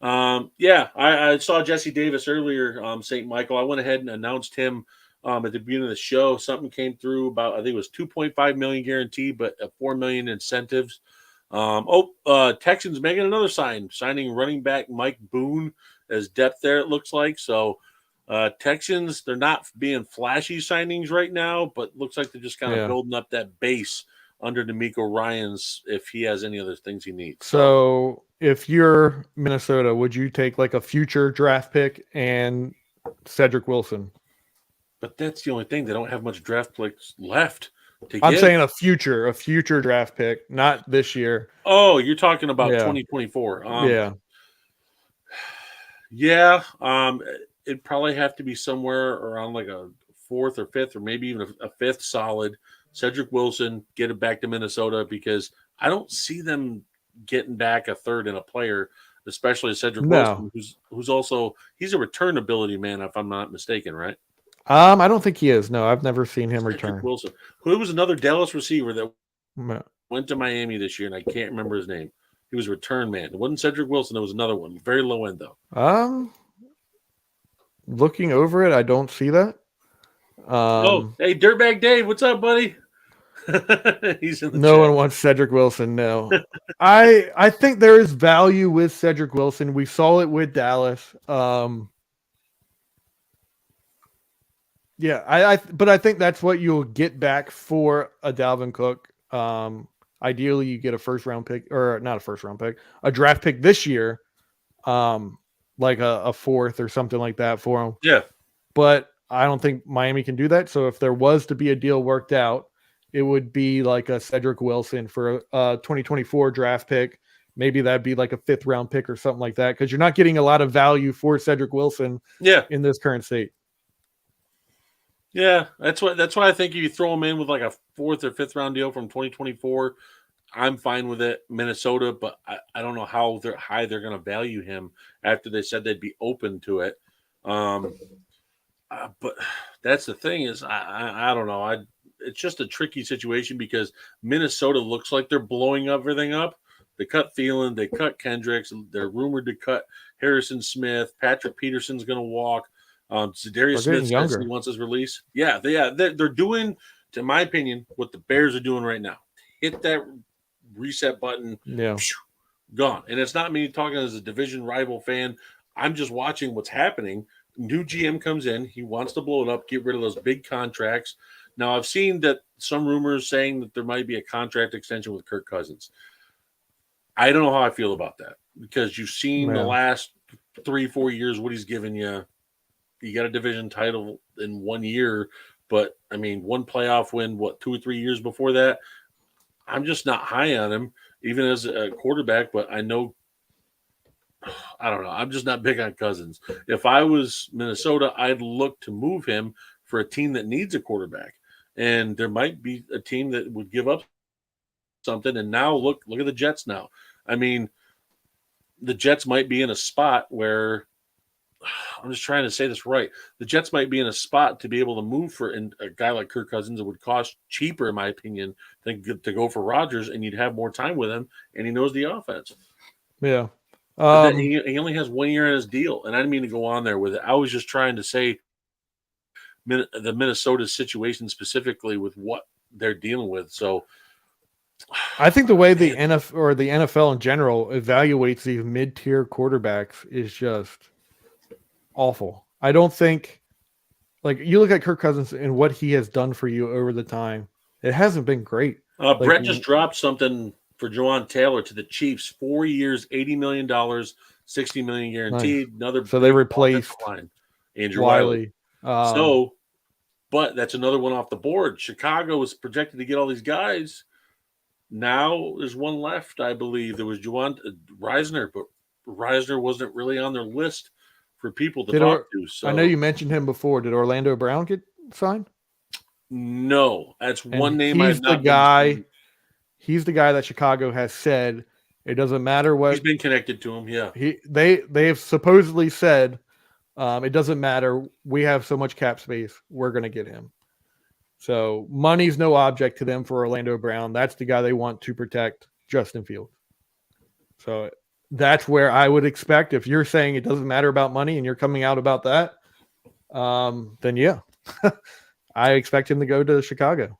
B: I saw Jesse Davis earlier, St. Michael. I went ahead and announced him at the beginning of the show. Something came through about, I think it was 2.5 million guaranteed, but 4 million incentives. Texans making another signing running back Mike Boone as depth there, it looks like. So Texans, they're not being flashy signings right now, but looks like they're just kind of building up that base under D'Amico Ryans if he has any other things he needs.
C: So if you're Minnesota, would you take like a future draft pick and Cedric Wilson?
B: But that's the only thing. They don't have much draft picks left.
C: I'm saying a future draft pick, not this year.
B: Oh, you're talking about 2024. Yeah. It'd probably have to be somewhere around like a fourth or fifth, or maybe even a fifth solid. Cedric Wilson, get it back to Minnesota, because I don't see them getting back a third in a player, especially Cedric Wilson, who's also, he's a return ability man, if I'm not mistaken, right?
C: I don't think he is. No, I've never seen him return.
B: Wilson, who was another Dallas receiver that went to Miami this year, and I can't remember his name. He was a return man. It wasn't Cedric Wilson. It was another one. Very low end, though.
C: Looking over it, I don't see that.
B: Hey, Dirtbag Dave, what's up, buddy? He's in the
C: no
B: chat.
C: one wants Cedric Wilson. No, I think there is value with Cedric Wilson. We saw it with Dallas. But I think that's what you'll get back for a Dalvin Cook. Ideally, you get a first round pick, or not a first round pick, a draft pick this year, like a fourth or something like that for him.
B: Yeah,
C: but I don't think Miami can do that. So if there was to be a deal worked out, it would be like a Cedric Wilson for a 2024 draft pick. Maybe that'd be like a fifth round pick or something like that, because you're not getting a lot of value for Cedric Wilson in this current state.
B: Yeah, that's why I think if you throw him in with like a fourth or fifth round deal from 2024, I'm fine with it. Minnesota, but I don't know how high they're going to value him after they said they'd be open to it. But that's the thing is, I don't know. It's just a tricky situation because Minnesota looks like they're blowing everything up. They cut Thielen, they cut Kendricks, they're rumored to cut Harrison Smith. Patrick Peterson's going to walk. Darius Smith says he wants his release. Yeah, they're doing, to my opinion, what the Bears are doing right now. Hit that reset button, gone. And it's not me talking as a division rival fan. I'm just watching what's happening. New GM comes in. He wants to blow it up, get rid of those big contracts. Now, I've seen that some rumors saying that there might be a contract extension with Kirk Cousins. I don't know how I feel about that, because you've seen the last 3-4 years what he's given you. You got a division title in 1 year, but I mean, one playoff win, 2 or 3 years before that. I'm just not high on him, even as a quarterback, but I know, I don't know. I'm just not big on Cousins. If I was Minnesota, I'd look to move him for a team that needs a quarterback. And there might be a team that would give up something. And now look at the Jets now. I mean, the Jets might be in a spot where, I'm just trying to say this right. The Jets might be in a spot to be able to move for a guy like Kirk Cousins. It would cost cheaper, in my opinion, than to go for Rodgers, and you'd have more time with him, and he knows the offense.
C: Yeah.
B: He only has 1 year in his deal, and I didn't mean to go on there with it. I was just trying to say the Minnesota situation specifically with what they're dealing with. So
C: I think the way the NFL in general evaluates these mid-tier quarterbacks is just awful. I don't think, like, you look at Kirk Cousins and what he has done for you over the time, it hasn't been great.
B: Brett just dropped something for Jawan Taylor to the Chiefs. 4 years, $80 million, $60 million guaranteed.
C: Nice. So they replaced
B: Andrew Wiley. But that's another one off the board. Chicago was projected to get all these guys. Now there's one left, I believe. There was Juwan Reisner, but Reisner wasn't really on their list for people to talk to. So
C: I know you mentioned him before. Did Orlando Brown get signed?
B: No, that's one name.
C: He's the guy. He's the guy that Chicago has said it doesn't matter what.
B: He's been connected to him. Yeah,
C: they have supposedly said it doesn't matter. We have so much cap space. We're going to get him. So money's no object to them for Orlando Brown. That's the guy they want to protect Justin Fields. So that's where I would expect, if you're saying it doesn't matter about money and you're coming out about that, then yeah, I expect him to go to Chicago.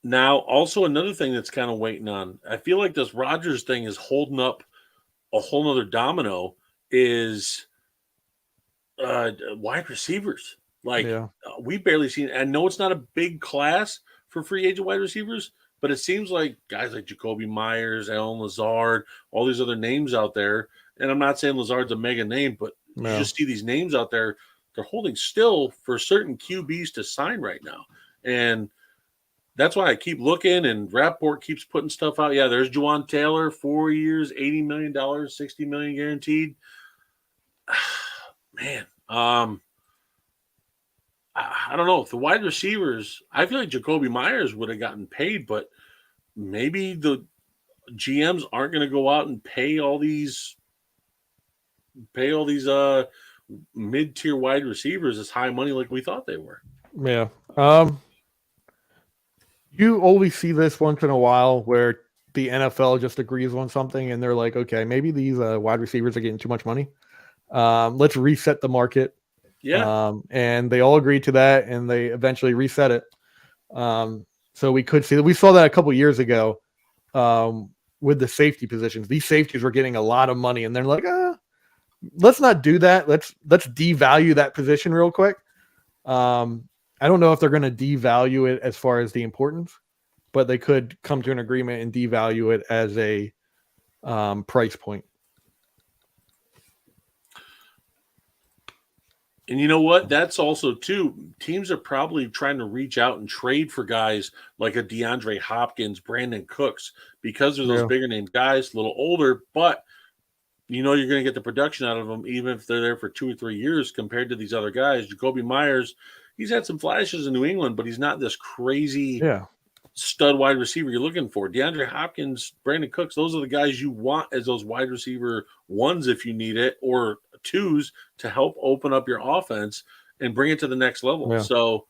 B: Now, also another thing that's kind of waiting on. I feel like this Rodgers thing is holding up a whole nother domino. Is wide receivers. Like we barely seen. I know it's not a big class for free agent wide receivers, but it seems like guys like Jacoby Myers, Allen Lazard, all these other names out there. And I'm not saying Lazard's a mega name, but you just see these names out there. They're holding still for certain QBs to sign right now. And that's why I keep looking, and Rapport keeps putting stuff out. Yeah, there's Juwan Taylor, 4 years, $80 million, $60 million guaranteed. Man, I don't know. The wide receivers, I feel like Jacoby Myers would have gotten paid, but maybe the GMs aren't going to go out and pay all these mid-tier wide receivers as high money like we thought they were.
C: Yeah. You always see this once in a while where the NFL just agrees on something and they're like, okay, maybe these wide receivers are getting too much money. Let's reset the market.
B: Yeah.
C: And they all agreed to that, and they eventually reset it. So we could see that. We saw that a couple years ago with the safety positions. These safeties were getting a lot of money, and they're like, let's not do that. Let's devalue that position real quick. I don't know if they're going to devalue it as far as the importance, but they could come to an agreement and devalue it as a price point.
B: And you know what? That's also, too, teams are probably trying to reach out and trade for guys like a DeAndre Hopkins, Brandon Cooks, because they're those bigger name guys, a little older, but you know you're going to get the production out of them even if they're there for 2 or 3 years compared to these other guys. Jacoby Myers, he's had some flashes in New England, but he's not this crazy stud wide receiver you're looking for. DeAndre Hopkins, Brandon Cooks, those are the guys you want as those wide receiver ones if you need it, or twos to help open up your offense and bring it to the next level. Yeah. So,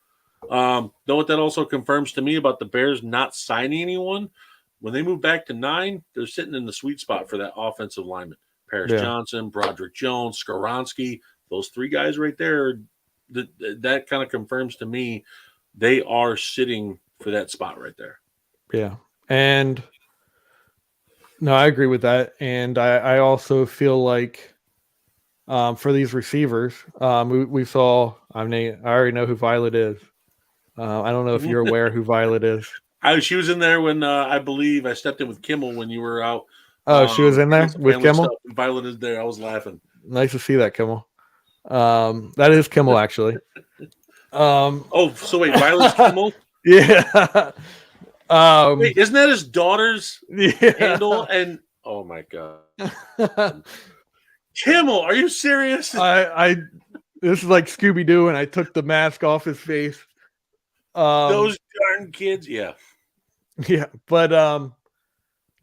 B: know what that also confirms to me about the Bears not signing anyone? When they move back to 9, they're sitting in the sweet spot for that offensive lineman. Paris Johnson, Broderick Jones, Skoronski, those 3 guys right there, that kind of confirms to me they are sitting for that spot right there.
C: Yeah. And no, I agree with that. And I also feel like for these receivers, we saw, I already know who Violet is. I don't know if you're aware who Violet is.
B: She was in there when I believe I stepped in with Kimmel when you were out.
C: Oh, she was in there with Kimmel?
B: Stuff. Violet is there. I was laughing.
C: Nice to see that, Kimmel. That is Kimmel, actually.
B: So wait, Violet's Kimmel?
C: Yeah.
B: Wait, isn't that his daughter's handle? And oh my god. Kimmel, are you serious?
C: This is like Scooby-Doo, and I took the mask off his face.
B: Those darn kids, yeah.
C: Yeah, but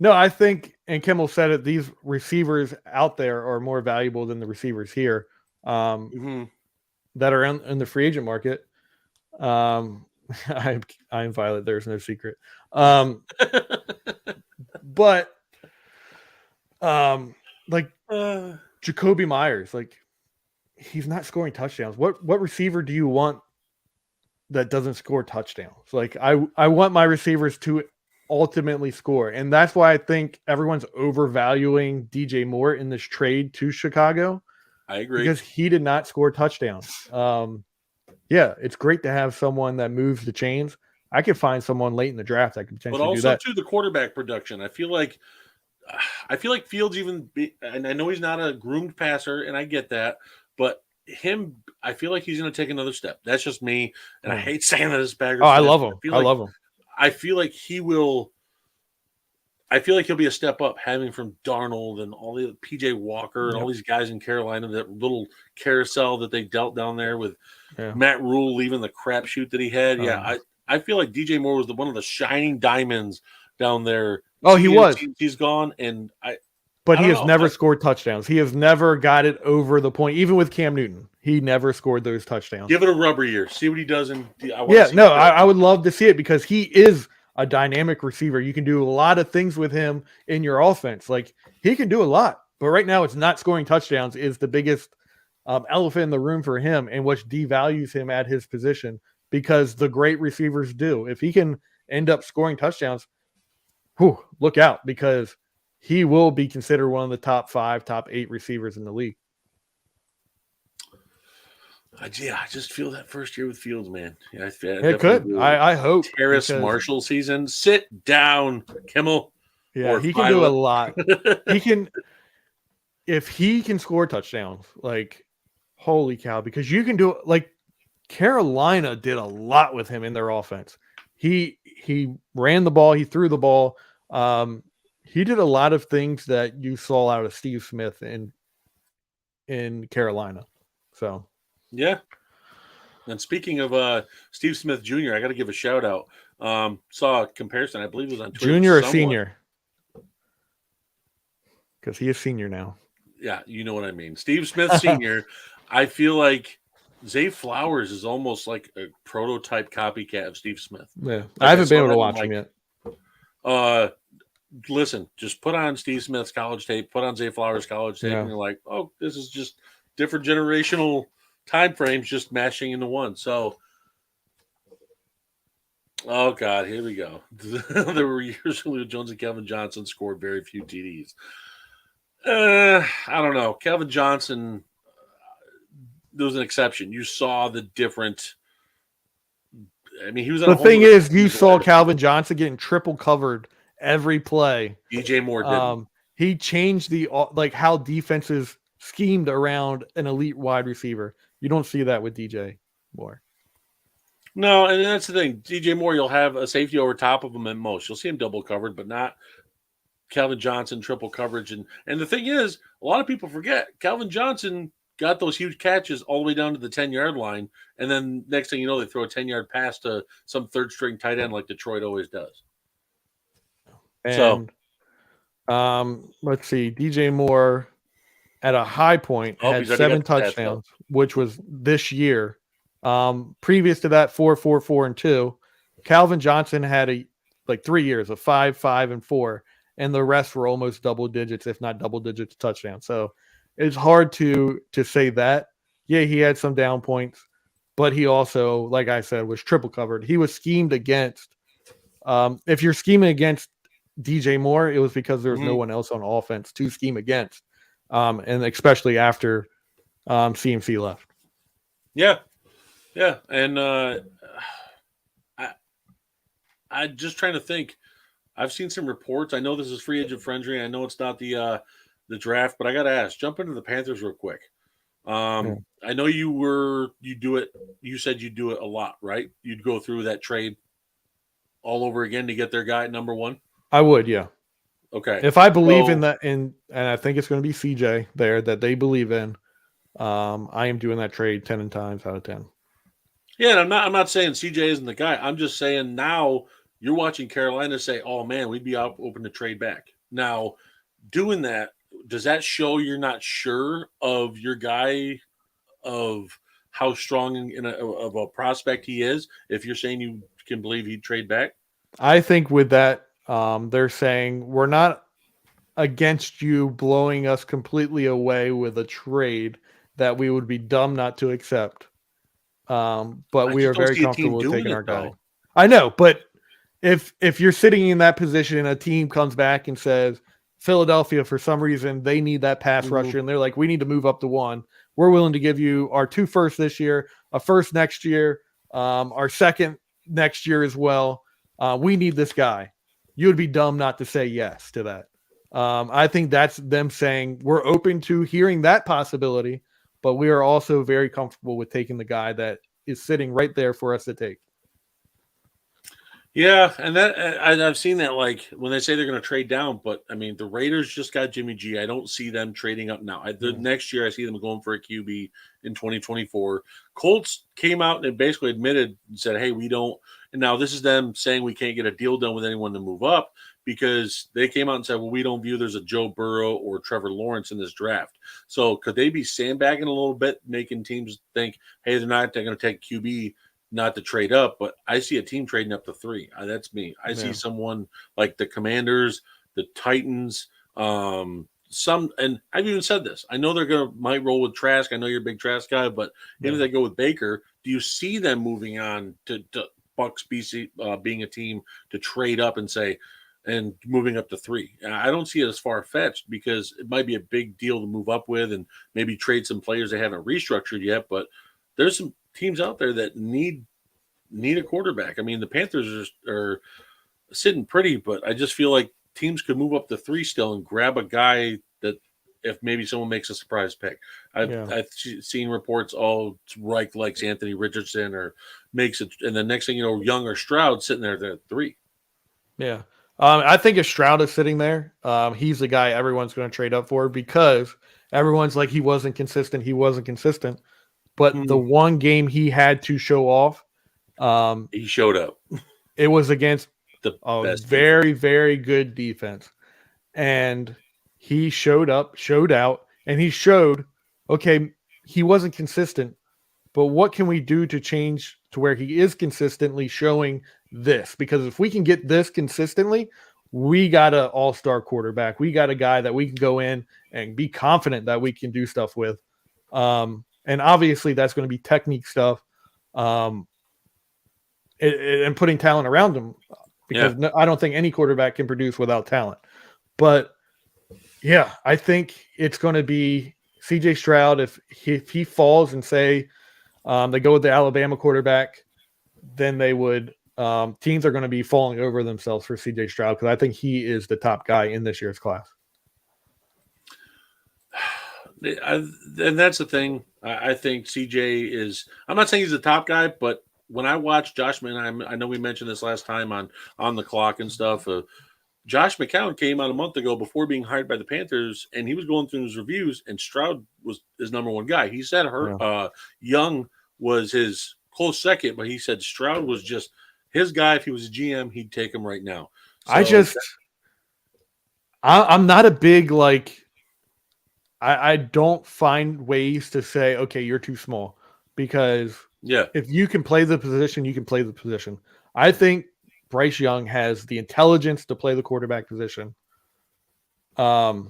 C: no, I think, and Kimmel said it, these receivers out there are more valuable than the receivers here that are in the free agent market. I'm Violet, there's no secret. But Jacoby Myers, like, he's not scoring touchdowns. What receiver do you want that doesn't score touchdowns? Like, I want my receivers to ultimately score, and that's why I think everyone's overvaluing DJ Moore in this trade to Chicago.
B: I agree,
C: because he did not score touchdowns. Yeah, it's great to have someone that moves the chains. I could find someone late in the draft that could potentially do that.
B: But also, too, the quarterback production. I feel like Fields and I know he's not a groomed passer, and I get that, but I feel like he's going to take another step. That's just me, and I hate saying that as Baggers.
C: I love him. I love him.
B: I feel like he will. I feel like he'll be a step up, having from Darnold and all the PJ Walker and all these guys in Carolina, that little carousel that they dealt down there with Matt Rule leaving the crapshoot that he had. I feel like DJ Moore was one of the shining diamonds down there.
C: Oh, he was.
B: He's gone, and
C: But he has never scored touchdowns. He has never got it over the point. Even with Cam Newton, he never scored those touchdowns.
B: Give it a rubber year. See what he does.
C: I would love to see it, because he is a dynamic receiver. You can do a lot of things with him in your offense. Like, he can do a lot, but right now it's not scoring touchdowns is the biggest elephant in the room for him, and which devalues him at his position because the great receivers do. If he can end up scoring touchdowns, look out, because he will be considered one of the top 5, top 8 receivers in the league.
B: I just feel that first year with Fields, man. Yeah,
C: It could. I hope.
B: Terrace Marshall season. Sit down, Kimmel.
C: Yeah, he can do a lot. He can, if he can score touchdowns, like, holy cow, because you can do it. Like, Carolina did a lot with him in their offense. He ran the ball, he threw the ball. He did a lot of things that you saw out of Steve Smith in Carolina. So,
B: yeah. And speaking of Steve Smith Jr., I got to give a shout out. Saw a comparison, I believe it was on Twitter.
C: Junior or senior? Because he is senior now.
B: Yeah, you know what I mean. Steve Smith Sr., I feel like Zay Flowers is almost like a prototype copycat of Steve Smith.
C: Yeah,
B: Like,
C: I haven't been able to watch him yet.
B: Listen, just put on Steve Smith's college tape, put on Zay Flowers' college tape,
C: Yeah.
B: and you're like, oh, this is just different generational time frames just mashing into one. So, oh, God, here we go. There were years when Julio Jones and Calvin Johnson scored very few TDs. I don't know. Calvin Johnson, there was an exception. You saw the different. I mean, he was.
C: The thing is, you saw Calvin Johnson getting triple covered every play.
B: DJ Moore didn't.
C: He changed how defenses schemed around an elite wide receiver. You don't see that with DJ Moore.
B: No, and that's the thing. DJ Moore, you'll have a safety over top of him at most. You'll see him double covered, but not Calvin Johnson triple coverage. And the thing is, a lot of people forget Calvin Johnson got those huge catches all the way down to the 10-yard line, and then next thing you know, they throw a 10-yard pass to some third-string tight end like Detroit always does.
C: And, let's see, DJ Moore at a high point had 7 touchdowns, which was this year. Previous to that, 4, 4, 4, and 2. Calvin Johnson had 3 years of 5, 5, and 4, and the rest were almost double digits, if not double digits touchdowns. So it's hard to say that. Yeah, he had some down points, but he also, like I said, was triple covered. He was schemed against. If you're scheming against DJ Moore, it was because there was no one else on offense to scheme against, and especially after CMC left.
B: Yeah, and I'm just trying to think. I've seen some reports. I know this is free agent friendly. I know it's not the draft, but I got to ask. Jump into the Panthers real quick. I know you do it. You said you do it a lot, right? You'd go through that trade all over again to get their guy at number 1.
C: I would, yeah.
B: Okay.
C: If I believe in that, and I think it's going to be CJ there that they believe in, I am doing that trade 10 times out of 10.
B: Yeah, and I'm not saying CJ isn't the guy. I'm just saying now you're watching Carolina say, "Oh man, we'd be open to trade back." Now, doing that, does that show you're not sure of your guy, of how strong of a prospect he is? If you're saying you can believe he'd trade back,
C: I think with that, they're saying we're not against you blowing us completely away with a trade that we would be dumb not to accept. But we are very comfortable with taking our guy. I know, but if you're sitting in that position and a team comes back and says, Philadelphia, for some reason, they need that pass rusher, and they're like, we need to move up to 1. We're willing to give you our 2 firsts this year, a first next year, our second next year as well. We need this guy. You would be dumb not to say yes to that. I think that's them saying we're open to hearing that possibility, but we are also very comfortable with taking the guy that is sitting right there for us to take.
B: Yeah, and that I've seen that, like when they say they're going to trade down, but I mean the Raiders just got Jimmy G. I don't see them trading up now. Next year, I see them going for a QB in 2024. Colts came out and basically admitted and said, "Hey, we don't." And now this is them saying we can't get a deal done with anyone to move up because they came out and said, "Well, we don't view there's a Joe Burrow or Trevor Lawrence in this draft." So could they be sandbagging a little bit, making teams think, "Hey, they're going to take QB." Not to trade up, but I see a team trading up to 3. That's me. I see someone like the Commanders, the Titans, and I've even said this. I know they're might roll with Trask. I know you're a big Trask guy, but even if they go with Baker, do you see them moving on to Bucks BC being a team to trade up and moving up to 3? I don't see it as far fetched because it might be a big deal to move up with and maybe trade some players they haven't restructured yet. But there's some teams out there that need a quarterback. I mean, the Panthers are sitting pretty, but I just feel like teams could move up to 3 still and grab a guy that if maybe someone makes a surprise pick. I've seen reports, Reich likes Anthony Richardson or makes it, and the next thing you know, Young or Stroud sitting there at 3.
C: Yeah. I think if Stroud is sitting there, he's the guy everyone's going to trade up for because everyone's like, he wasn't consistent. But the one game he had to show off,
B: he showed up.
C: It was against
B: the
C: very, very good defense. And he showed up, showed out, and he showed, okay, he wasn't consistent, but what can we do to change to where he is consistently showing this? Because if we can get this consistently, we got an all-star quarterback. We got a guy that we can go in and be confident that we can do stuff with. And obviously that's going to be technique stuff and putting talent around him because I don't think any quarterback can produce without talent. But yeah, I think it's going to be CJ Stroud. If he falls and say they go with the Alabama quarterback, then they would teams are going to be falling over themselves for CJ Stroud because I think he is the top guy in this year's class.
B: And that's the thing. I think CJ is. I'm not saying he's the top guy, but when I watch Josh, and I know we mentioned this last time on the clock and stuff. Josh McCown came out a month ago before being hired by the Panthers, and he was going through his reviews, and Stroud was his number one guy. He said Young was his close second, but he said Stroud was just his guy. If he was a GM, he'd take him right now. So
C: I'm not a big I don't find ways to say, okay, you're too small because if you can play the position, you can play the position. I think Bryce Young has the intelligence to play the quarterback position. But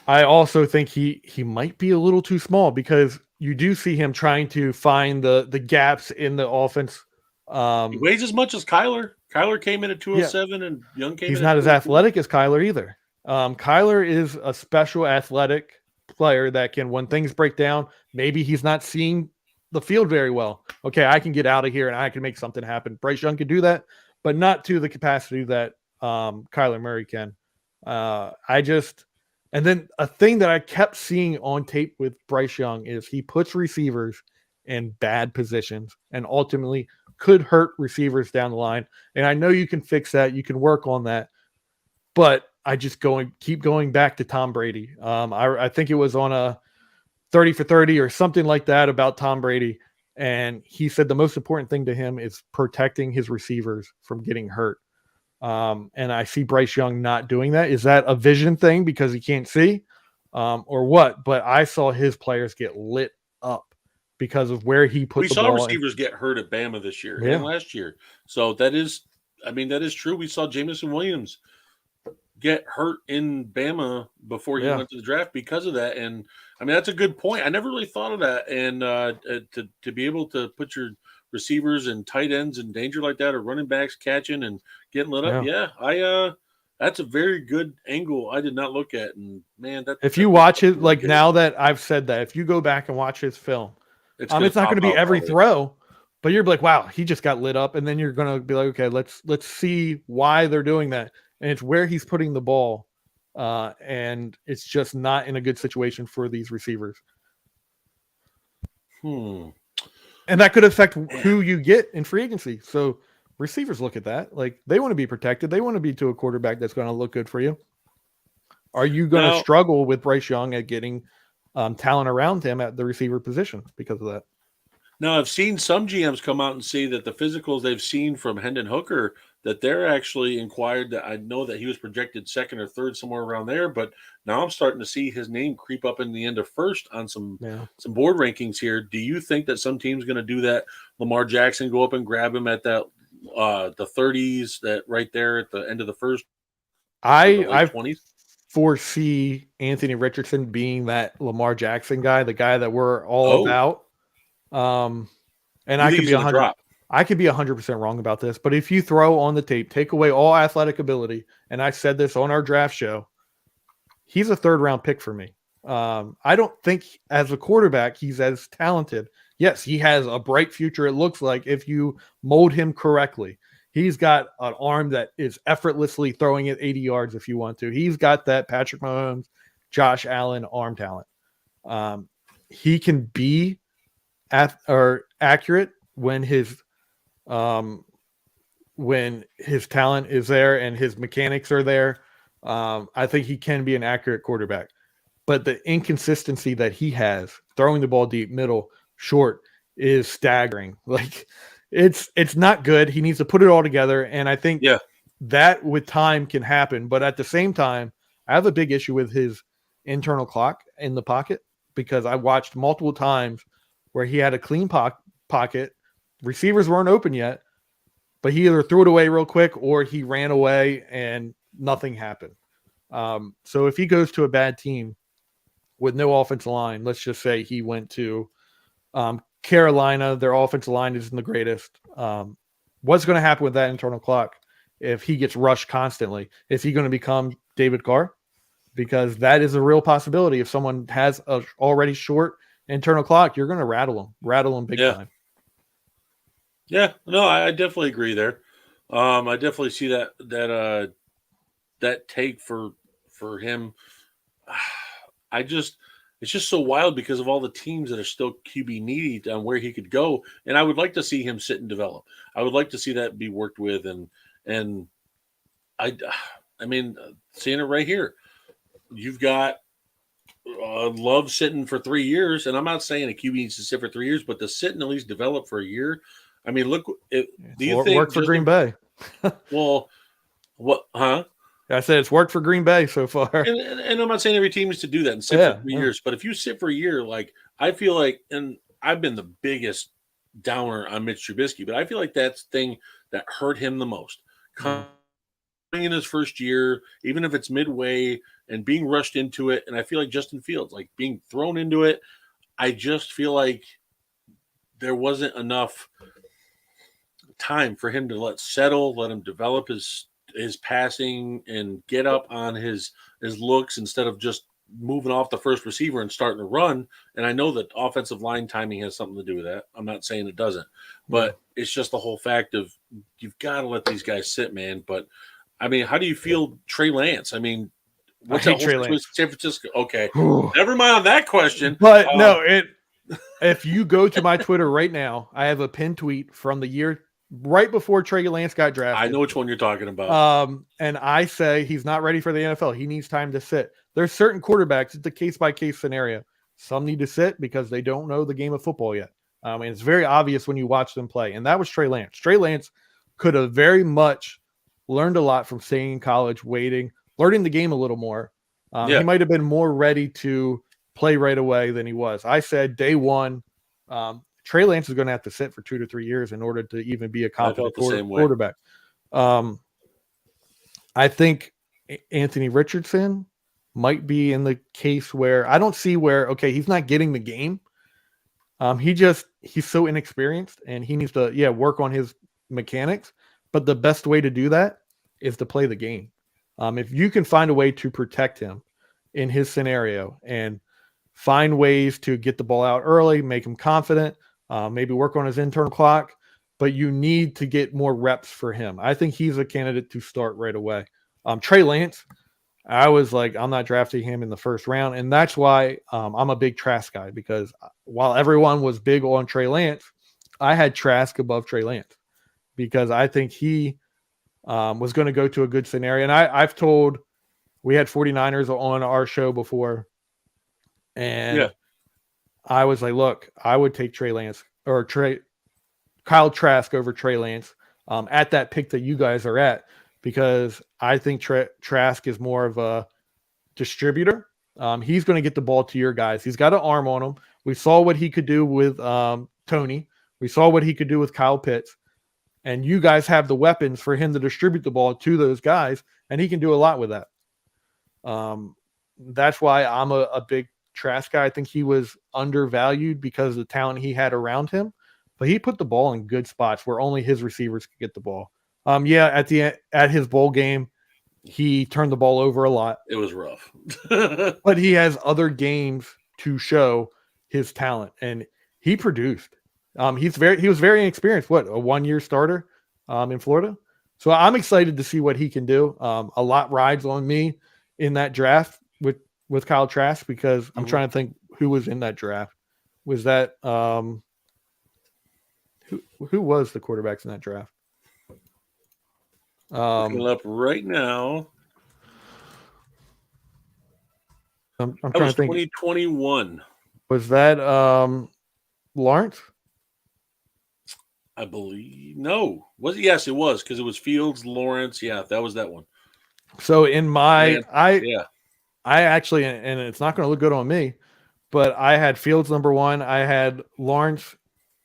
C: I also think he might be a little too small because you do see him trying to find the gaps in the offense.
B: He weighs as much as Kyler. Kyler came in at 207 and Young came in.
C: He's not as athletic as Kyler either. Kyler is a special athletic player that can, when things break down, maybe he's not seeing the field very well. Okay, I can get out of here and I can make something happen. Bryce Young can do that, but not to the capacity that Kyler Murray can. And then a thing that I kept seeing on tape with Bryce Young is he puts receivers in bad positions and ultimately could hurt receivers down the line. And I know you can fix that. You can work on that. But I just keep going back to Tom Brady. I think it was on a 30 for 30 or something like that about Tom Brady. And he said the most important thing to him is protecting his receivers from getting hurt. And I see Bryce Young not doing that. Is that a vision thing because he can't see or what? But I saw his players get lit up because of where he put the ball.
B: We saw receivers get hurt at Bama this year and last year. So that is true. We saw Jamison Williams get hurt in Bama before he went to the draft because of that. And I mean, that's a good point. I never really thought of that. And to be able to put your receivers and tight ends in danger like that, or running backs catching and getting lit up. That's a very good angle I did not look at. And man,
C: if you watch it, like now that I've said that, if you go back and watch his film, it's not going to be every throw, but you're like, wow, he just got lit up. And then you're going to be like, okay, let's see why they're doing that. And it's where he's putting the ball. And it's just not in a good situation for these receivers. And that could affect who you get in free agency. So receivers look at that. Like they want to be protected. They want to be to a quarterback that's going to look good for you. Are you going to struggle with Bryce Young at getting talent around him at the receiver position because of that?
B: Now, I've seen some GMs come out and say that the physicals they've seen from Hendon Hooker, that they're actually inquired that I know that he was projected second or third, somewhere around there. But now I'm starting to see his name creep up in the end of first on some board rankings here. Do you think that some team's going to do that? Lamar Jackson go up and grab him at that the 30s, that right there at the end of the first?
C: I
B: 20s.
C: foresee Anthony Richardson being that Lamar Jackson guy, the guy that we're all about. And I could be 100. I could be 100% wrong about this, but if you throw on the tape, take away all athletic ability, and I said this on our draft show, he's a 3rd-round pick for me. I don't think as a quarterback he's as talented. Yes, he has a bright future, it looks like, if you mold him correctly. He's got an arm that is effortlessly throwing it 80 yards if you want to. He's got that Patrick Mahomes, Josh Allen arm talent. He can be accurate when his talent is there and his mechanics are there. I think he can be an accurate quarterback. But the inconsistency that he has, throwing the ball deep, middle, short, is staggering. Like, it's not good. He needs to put it all together, and I think that with time can happen. But at the same time, I have a big issue with his internal clock in the pocket, because I watched multiple times where he had a clean pocket, receivers weren't open yet, but he either threw it away real quick or he ran away and nothing happened. So if he goes to a bad team with no offensive line, let's just say he went to Carolina, their offensive line isn't the greatest. What's going to happen with that internal clock if he gets rushed constantly? Is he going to become David Carr? Because that is a real possibility. If someone has a already short internal clock, you're going to rattle them big time.
B: Yeah, no, I definitely agree there. I definitely see that take for him. It's just so wild because of all the teams that are still QB needy on where he could go, and I would like to see him sit and develop. I would like to see that be worked with, and I mean, seeing it right here, you've got Love sitting for 3 years, and I'm not saying a QB needs to sit for 3 years, but to sit and at least develop for a year. I mean, look, do you think
C: worked for Green Bay?
B: Well, what? Huh?
C: I said it's worked for Green Bay so far.
B: And I'm not saying every team is to do that and sit for 3 years, but if you sit for a year, like I feel like, and I've been the biggest downer on Mitch Trubisky, but I feel like that's the thing that hurt him the most. Coming in his first year, even if it's midway, and being rushed into it, and I feel like Justin Fields, like being thrown into it, I just feel like there wasn't enough time for him to let him develop his passing and get up on his looks instead of just moving off the first receiver and starting to run. And I know that offensive line timing has something to do with that. I'm not saying it doesn't, but it's just the whole fact of you've got to let these guys sit, man. But I mean, how do you feel Trey Lance? I mean, what's that
C: Trey Lance.
B: San Francisco? Okay. Never mind on that question.
C: But if you go to my Twitter right now, I have a pinned tweet from the year right before Trey Lance got drafted.
B: I know which one you're talking about.
C: And I say he's not ready for the NFL. He needs time to sit. There's certain quarterbacks, it's a case-by-case scenario. Some need to sit because they don't know the game of football yet. And it's very obvious when you watch them play. And that was Trey Lance. Trey Lance could have very much learned a lot from staying in college, waiting, learning the game a little more. He might have been more ready to play right away than he was. I said day one, Trey Lance is going to have to sit for 2 to 3 years in order to even be a competent quarterback. I think Anthony Richardson might be in the case where I don't see where, okay, he's not getting the game. He's so inexperienced and he needs to, work on his mechanics. But the best way to do that is to play the game. If you can find a way to protect him in his scenario and find ways to get the ball out early, make him confident, maybe work on his internal clock, but you need to get more reps for him. I think he's a candidate to start right away. Trey Lance, I was like, I'm not drafting him in the first round. And that's why I'm a big Trask guy, because while everyone was big on Trey Lance, I had Trask above Trey Lance because I think he was going to go to a good scenario. And I've told, we had 49ers on our show before, and I was like, look, I would take Trey Lance or Kyle Trask over Trey Lance at that pick that you guys are at, because I think Trask is more of a distributor. He's going to get the ball to your guys. He's got an arm on him. We saw what he could do with Tony. We saw what he could do with Kyle Pitts. And you guys have the weapons for him to distribute the ball to those guys, and he can do a lot with that. That's why I'm a big Trask guy. I think he was undervalued because of the talent he had around him, but he put the ball in good spots where only his receivers could get the ball. At his bowl game, he turned the ball over a lot.
B: It was rough.
C: But he has other games to show his talent, and he produced. He was very inexperienced. What, a 1-year starter in Florida? So I'm excited to see what he can do. A lot rides on me in that draft with Kyle Trask, because I'm trying to think who was in that draft. Was that who was the quarterbacks in that draft?
B: Looking it up right now.
C: I'm
B: That
C: trying
B: was
C: to think.
B: 2021.
C: Was that Lawrence?
B: I believe. No. Was it? Yes, it was, because it was Fields, Lawrence. Yeah, that was that one.
C: So in my I actually, and it's not going to look good on me, but I had Fields number 1. I had Lawrence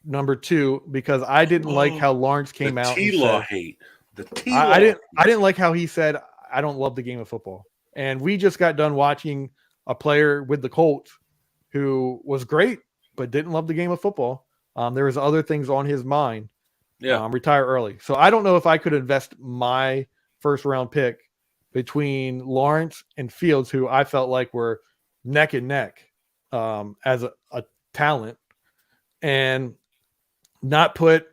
C: number 2 because I didn't like how Lawrence came out.
B: T-Law hate. The T-Law.
C: I didn't like how he said, I don't love the game of football. And we just got done watching a player with the Colts who was great, but didn't love the game of football. There was other things on his mind. Retire early. So I don't know if I could invest my first round pick between Lawrence and Fields, who I felt like were neck and neck as a talent, and not put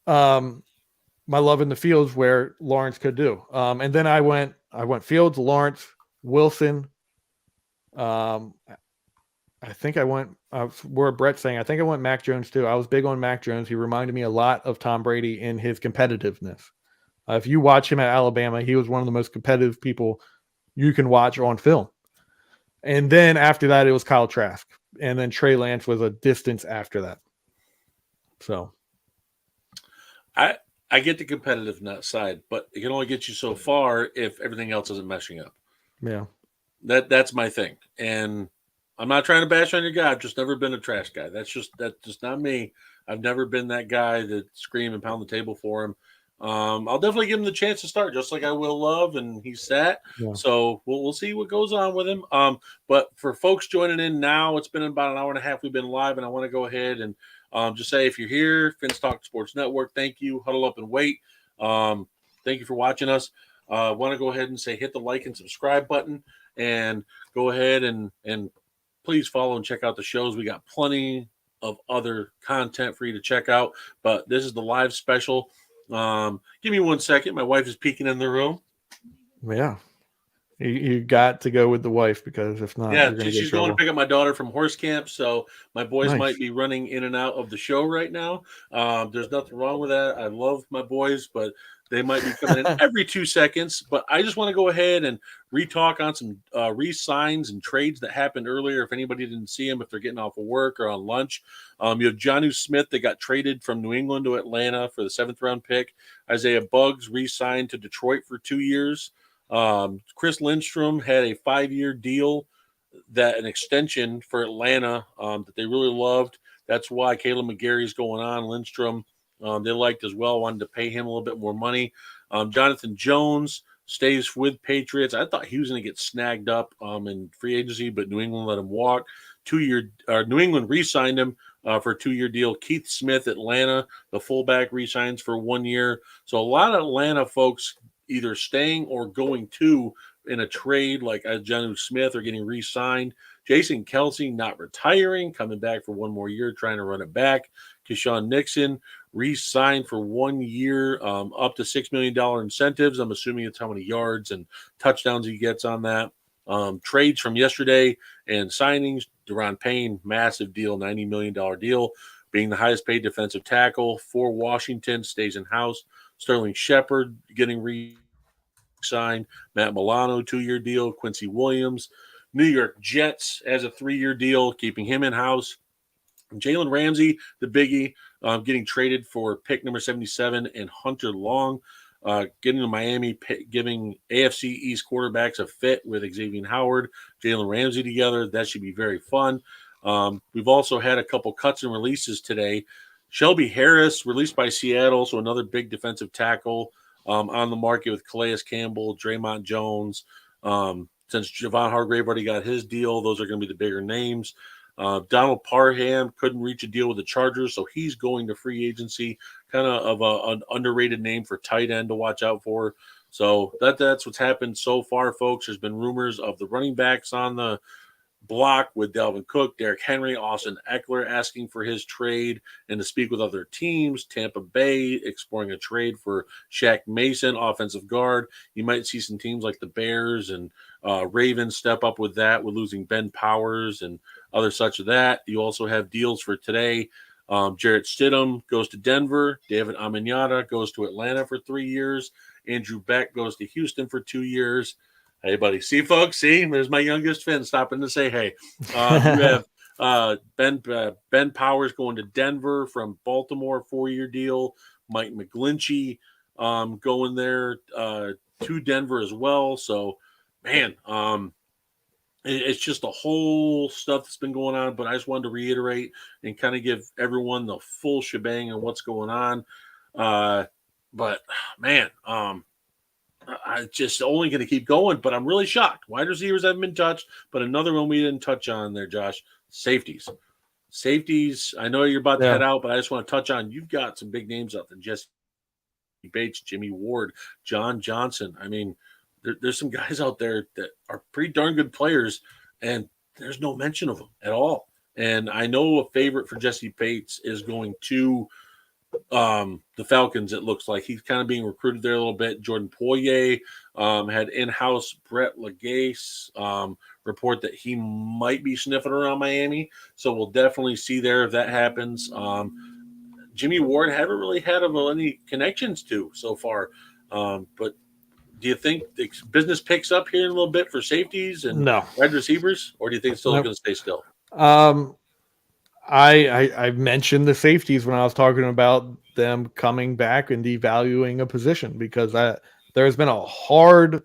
C: my love in the Fields where Lawrence could do. And then I went Fields, Lawrence, Wilson. I think I went where Brett's saying, I think I went Mac Jones too. I was big on Mac Jones. He reminded me a lot of Tom Brady in his competitiveness. If you watch him at Alabama, he was one of the most competitive people you can watch on film. And then after that, it was Kyle Trask. And then Trey Lance was a distance after that. So
B: I get the competitive side, but it can only get you so far if everything else isn't meshing up.
C: Yeah.
B: That's my thing. And I'm not trying to bash on your guy. I've just never been a Trask guy. That's just not me. I've never been that guy that scream and pound the table for him. I'll definitely give him the chance to start, just like I will Love, and he's sat. Yeah. So we'll see what goes on with him. But for folks joining in now, it's been about an hour and a half we've been live, and I want to go ahead and just say, if you're here, Finstock Sports Network, thank you. Huddle Up and Wait. Thank you for watching us. I want to go ahead and say hit the like and subscribe button, and go ahead and please follow and check out the shows. We got plenty of other content for you to check out, but this is the live special. Give me 1 second. My wife is peeking in the room.
C: Yeah. You got to go with the wife, because if not,
B: she's going to pick up my daughter from horse camp. So my boys might be running in and out of the show right now. There's nothing wrong with that. I love my boys, but they might be coming in every 2 seconds. But I just want to go ahead and re-talk on some re-signs and trades that happened earlier. If anybody didn't see them, if they're getting off of work or on lunch, you have Jonnu Smith that got traded from New England to Atlanta for the 7th round pick. Isaiah Buggs re-signed to Detroit for 2 years. Chris Lindstrom had a 5-year deal, an extension for Atlanta that they really loved. That's why Caleb McGarry's going on. Lindstrom, they liked as well, wanted to pay him a little bit more money. Jonathan Jones stays with Patriots. I thought he was going to get snagged up in free agency, but New England let him walk. New England re-signed him for a 2-year deal. Keith Smith, Atlanta, the fullback, re-signs for 1 year. So a lot of Atlanta folks either staying or going to in a trade, like Jonnu Smith, or getting re-signed. Jason Kelsey not retiring, coming back for 1 more year, trying to run it back. Keyshawn Nixon re-signed for 1 year, up to $6 million incentives. I'm assuming it's how many yards and touchdowns he gets on that. Trades from yesterday and signings: Deron Payne, massive deal, $90 million deal, being the highest paid defensive tackle for Washington, stays in-house. Sterling Shepard getting re-signed. Matt Milano, 2-year deal. Quincy Williams. New York Jets has a 3-year deal, keeping him in-house. Jalen Ramsey, the biggie, getting traded for pick number 77, and Hunter Long getting to Miami, giving AFC East quarterbacks a fit with Xavier Howard, Jalen Ramsey together. That should be very fun. We've also had a couple cuts and releases today. Shelby Harris, released by Seattle, so another big defensive tackle on the market with Calais Campbell, Draymond Jones. Since Javon Hargrave already got his deal, those are going to be the bigger names. Donald Parham couldn't reach a deal with the Chargers, so he's going to free agency, kind of an underrated name for tight end to watch out for. So that's what's happened so far, folks. There's been rumors of the running backs on the block with Dalvin Cook, Derrick Henry, Austin Eckler asking for his trade and to speak with other teams. Tampa Bay exploring a trade for Shaq Mason, offensive guard. You might see some teams like the Bears and Ravens step up with that, with losing Ben Powers and other such of that. You also have deals for today. Jarrett Stidham goes to Denver. David Amenyata goes to Atlanta for 3 years. Andrew Beck goes to Houston for 2 years. Hey, buddy. See, folks? See, there's my youngest Finn stopping to say hey. You have Ben Powers going to Denver from Baltimore, 4-year deal. Mike McGlinchey going there to Denver as well. So, man, it's just a whole stuff that's been going on. But I just wanted to reiterate and kind of give everyone the full shebang on what's going on. But, man, I just only going to keep going, but I'm really shocked. Wide receivers haven't been touched, but another one we didn't touch on there, Josh, safeties. Safeties, I know you're about to head out, but I just want to touch on, you've got some big names out there. Jesse Bates, Jimmy Ward, John Johnson. I mean, there's some guys out there that are pretty darn good players, and there's no mention of them at all. And I know a favorite for Jesse Bates is going to the Falcons. It looks like he's kind of being recruited there a little bit. Jordan Poyer had in-house Brett Legase report that he might be sniffing around Miami, so we'll definitely see there if that happens. Jimmy Ward haven't really had any connections to so far, but do you think the business picks up here in a little bit for safeties and wide receivers, or do you think it's still going to stay still?
C: I mentioned the safeties when I was talking about them coming back and devaluing a position, because there has been a hard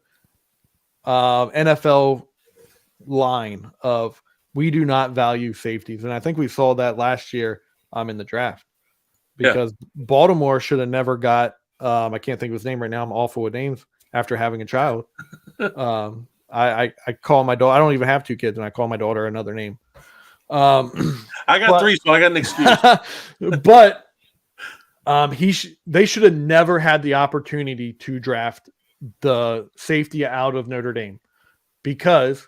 C: NFL line of we do not value safeties. And I think we saw that last year in the draft, because Baltimore should have never got I can't think of his name right now. I'm awful with names after having a child. I call my daughter. I don't even have 2 kids, and I call my daughter another name.
B: I got 3, so I got an excuse.
C: But they should have never had the opportunity to draft the safety out of Notre Dame, because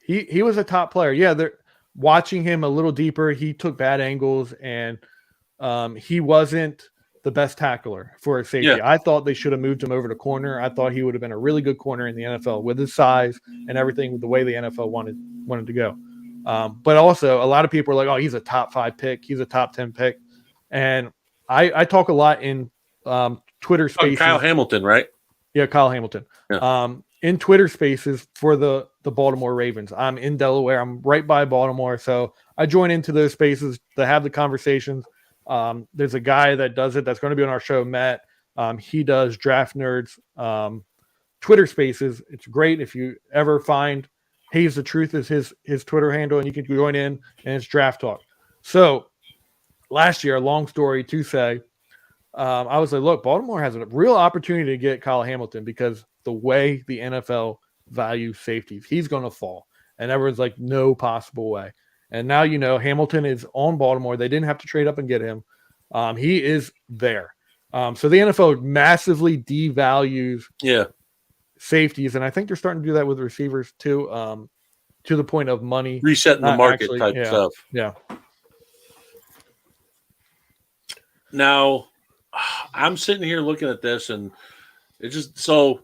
C: he was a top player. Yeah, they're watching him a little deeper. He took bad angles, and he wasn't the best tackler for a safety. I thought they should have moved him over to corner. I thought he would have been a really good corner in the NFL with his size and everything, with the way the NFL wanted to go. But also, a lot of people are like, oh, he's a top 5 pick. He's a top 10 pick. And I talk a lot in Twitter spaces.
B: Kyle Hamilton, right?
C: Yeah, Kyle Hamilton. Yeah. In Twitter spaces for the Baltimore Ravens. I'm in Delaware. I'm right by Baltimore. So I join into those spaces to have the conversations. There's a guy that does it that's going to be on our show, Matt. He does Draft Nerds Twitter spaces. It's great. If you ever find Hayes the Truth is his Twitter handle, and you can join in, and it's Draft Talk. So last year, long story to say, I was like, look, Baltimore has a real opportunity to get Kyle Hamilton, because the way the NFL values safeties, he's going to fall. And everyone's like, no possible way. And now, Hamilton is on Baltimore. They didn't have to trade up and get him. He is there. So the NFL massively devalues safeties. And I think they're starting to do that with receivers too, to the point of money.
B: Resetting the market type stuff.
C: Yeah.
B: Now, I'm sitting here looking at this, and it's just so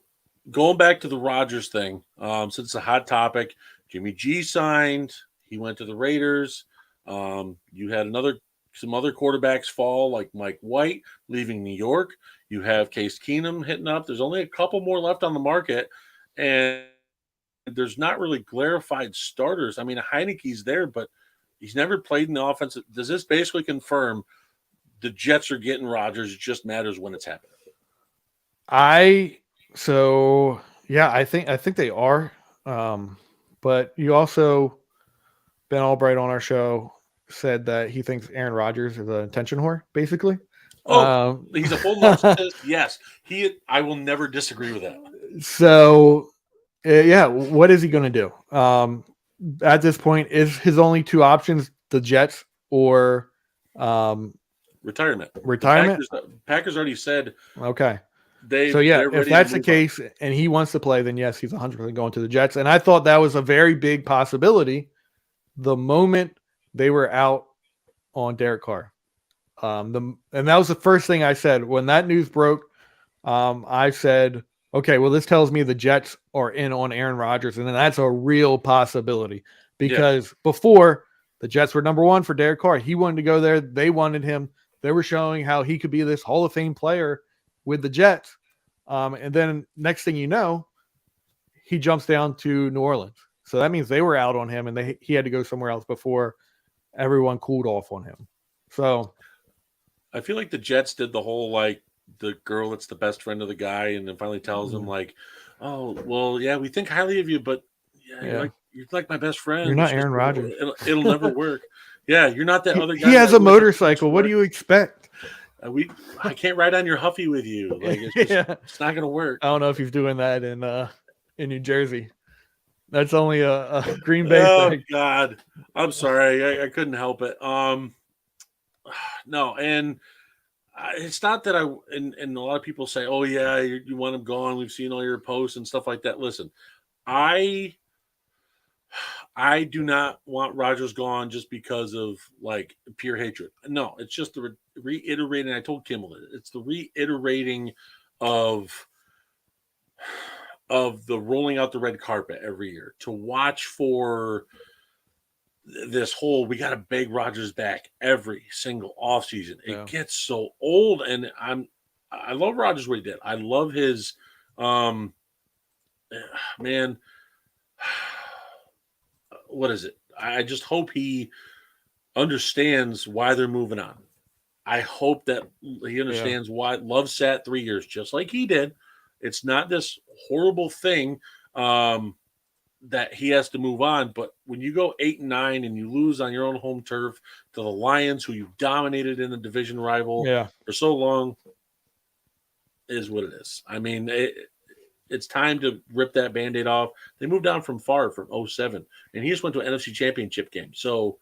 B: going back to the Rodgers thing, since it's a hot topic. Jimmy G signed. He went to the Raiders. You had some other quarterbacks fall, like Mike White leaving New York. You have Case Keenum hitting up. There's only a couple more left on the market, and there's not really glorified starters. I mean, Heineke's there, but he's never played in the offense. Does this basically confirm the Jets are getting Rodgers? It just matters when it's happening.
C: I think they are. But you also, Ben Albright on our show said that he thinks Aaron Rodgers is an attention whore, basically.
B: Oh, he's a full narcissist. Yes, I will never disagree with that.
C: So, yeah, what is he going to do? At this point, is his only two options the Jets or
B: retirement?
C: Retirement.
B: Packers already said
C: okay.
B: So
C: if that's the case and he wants to play, then yes, he's 100% going to the Jets. And I thought that was a very big possibility the moment they were out on Derek Carr. And that was the first thing I said when that news broke. I said, okay, well, this tells me the Jets are in on Aaron Rodgers, and then that's a real possibility because before the Jets were number one for Derek Carr. He wanted to go there. They wanted him. They were showing how he could be this Hall of Fame player with the Jets. And then next thing you know, he jumps down to New Orleans. So that means they were out on him and he had to go somewhere else before everyone cooled off on him. So
B: I feel like the Jets did the whole, like, the girl that's the best friend of the guy and then finally tells him, like, oh, well, yeah, we think highly of you, but you're like my best friend.
C: You're not Aaron Rodgers.
B: It'll never work. Yeah, you're not that other guy.
C: He has a motorcycle. What do you expect?
B: I can't ride on your Huffy with you. Like it's not gonna work.
C: I don't know if he's doing that in New Jersey. That's only a Green Bay thing.
B: Oh God, I'm sorry, I couldn't help it. No, and it's not that and a lot of people say, oh yeah, you want him gone. We've seen all your posts and stuff like that. Listen, I do not want Rodgers gone just because of like pure hatred. No, it's just the reiterating. I told Kimmel it's the reiterating of the rolling out the red carpet every year to watch for this whole we got to beg Rodgers back every single offseason. It gets so old, and I love Rodgers what he did. I love his man. What is it? I just hope he understands why they're moving on. I hope that he understands why Love sat 3 years just like he did. It's not this horrible thing that he has to move on. But when you go 8-9 and you lose on your own home turf to the Lions, who you dominated in the division rival for so long, is what it is. I mean, it's time to rip that Band-Aid off. They moved on from Favre from 2007, and he just went to an NFC Championship game. So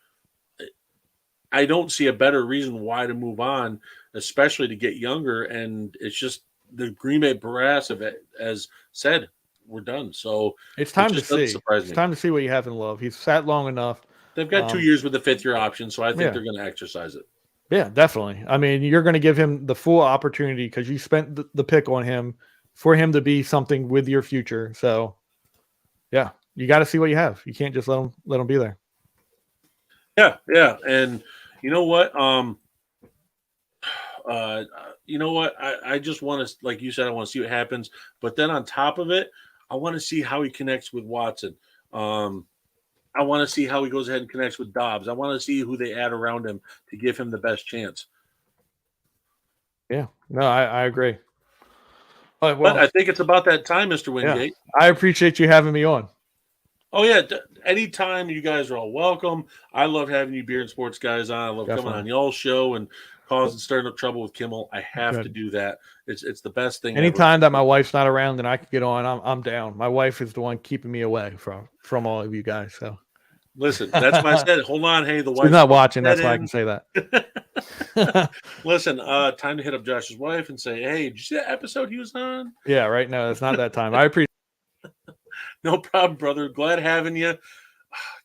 B: I don't see a better reason why to move on, especially to get younger. And it's just the Green Bay brass of it, as said, we're done. So
C: it's time to see. It's time to see what you have in Love. He's sat long enough.
B: They've got 2 years with the fifth-year option, so I think they're going to exercise it.
C: Yeah, definitely. I mean, you're going to give him the full opportunity because you spent the pick on him for him to be something with your future. So, yeah, you got to see what you have. You can't just let him be there.
B: Yeah, yeah, and you know what? I just want to, like you said, I want to see what happens. But then on top of it, I want to see how he connects with Watson. I want to see how he goes ahead and connects with Dobbs. I want to see who they add around him to give him the best chance.
C: Yeah, no, I agree.
B: But I think it's about that time, Mr. Wingate.
C: Yeah, I appreciate you having me on.
B: Oh, yeah. Anytime, you guys are all welcome. I love having you Beer and Sports guys on. I love coming on y'all's show and causing stirring up trouble with Kimmel. I have to do that. It's the best thing.
C: Anytime that my wife's not around and I can get on, I'm down. My wife is the one keeping me away from all of you guys. So
B: listen, that's why I said, hold on. Hey, the wife's
C: not watching. That's why I can say that.
B: Listen, time to hit up Josh's wife and say, hey, did you see that episode he was on?
C: Yeah, right. No, it's not that time. I appreciate
B: No problem, brother. Glad having you.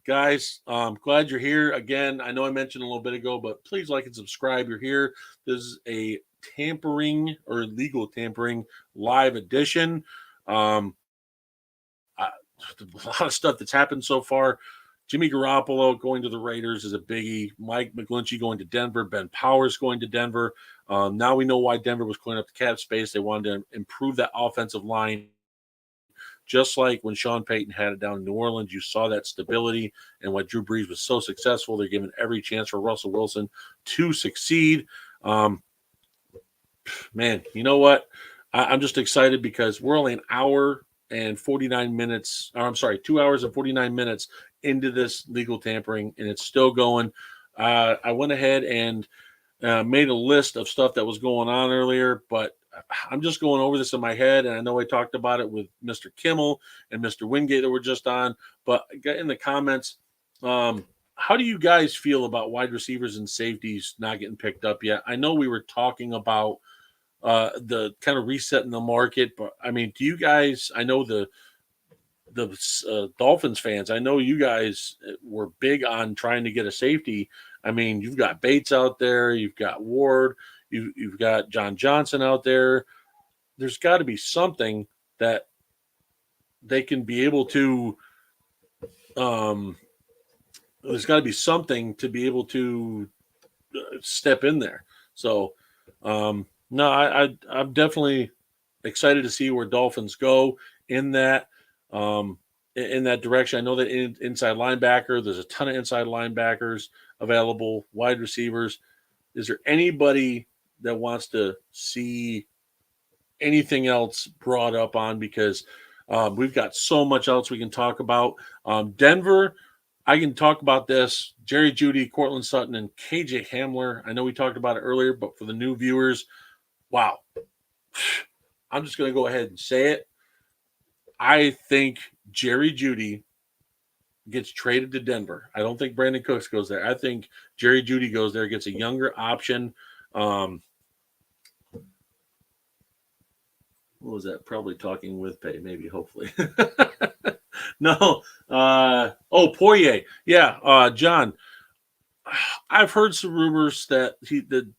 B: Guys, glad you're here. Again, I know I mentioned a little bit ago, but please like and subscribe. You're here. This is a tampering or legal tampering live edition. A lot of stuff that's happened so far. Jimmy Garoppolo going to the Raiders is a biggie. Mike McGlinchey going to Denver. Ben Powers going to Denver. Now we know why Denver was cleaning up the cap space. They wanted to improve that offensive line. Just like when Sean Payton had it down in New Orleans, you saw that stability, and why Drew Brees was so successful. They're giving every chance for Russell Wilson to succeed. Man, you know what? I'm just excited because we're only an hour and 49 minutes. Or I'm sorry, 2 hours and 49 minutes into this legal tampering, and it's still going. I went ahead and made a list of stuff that was going on earlier, but I'm just going over this in my head, and I know I talked about it with Mr. Kimmel and Mr. Wingate that were just on, but in the comments, how do you guys feel about wide receivers and safeties not getting picked up yet? I know we were talking about the kind of resetting the market, but I mean, do you guys? I know the Dolphins fans. I know you guys were big on trying to get a safety. I mean, you've got Bates out there, you've got Ward, you've got John Johnson out there. There's got to be something that they can be able to. There's got to be something to be able to step in there. So, no, I'm definitely excited to see where Dolphins go in that direction. I know that inside linebacker, there's a ton of inside linebackers available, wide receivers. Is there anybody that wants to see anything else brought up on? Because we've got so much else we can talk about. Denver, I can talk about this. Jerry Jeudy, Cortland Sutton, and KJ Hamler. I know we talked about it earlier, but for the new viewers, wow. I'm just going to go ahead and say it. I think Jerry Jeudy gets traded to Denver. I don't think Brandon Cooks goes there. I think Jerry Jeudy goes there, gets a younger option. What was that? Probably talking with pay, maybe, hopefully. No. Poirier. Yeah, John. I've heard some rumors that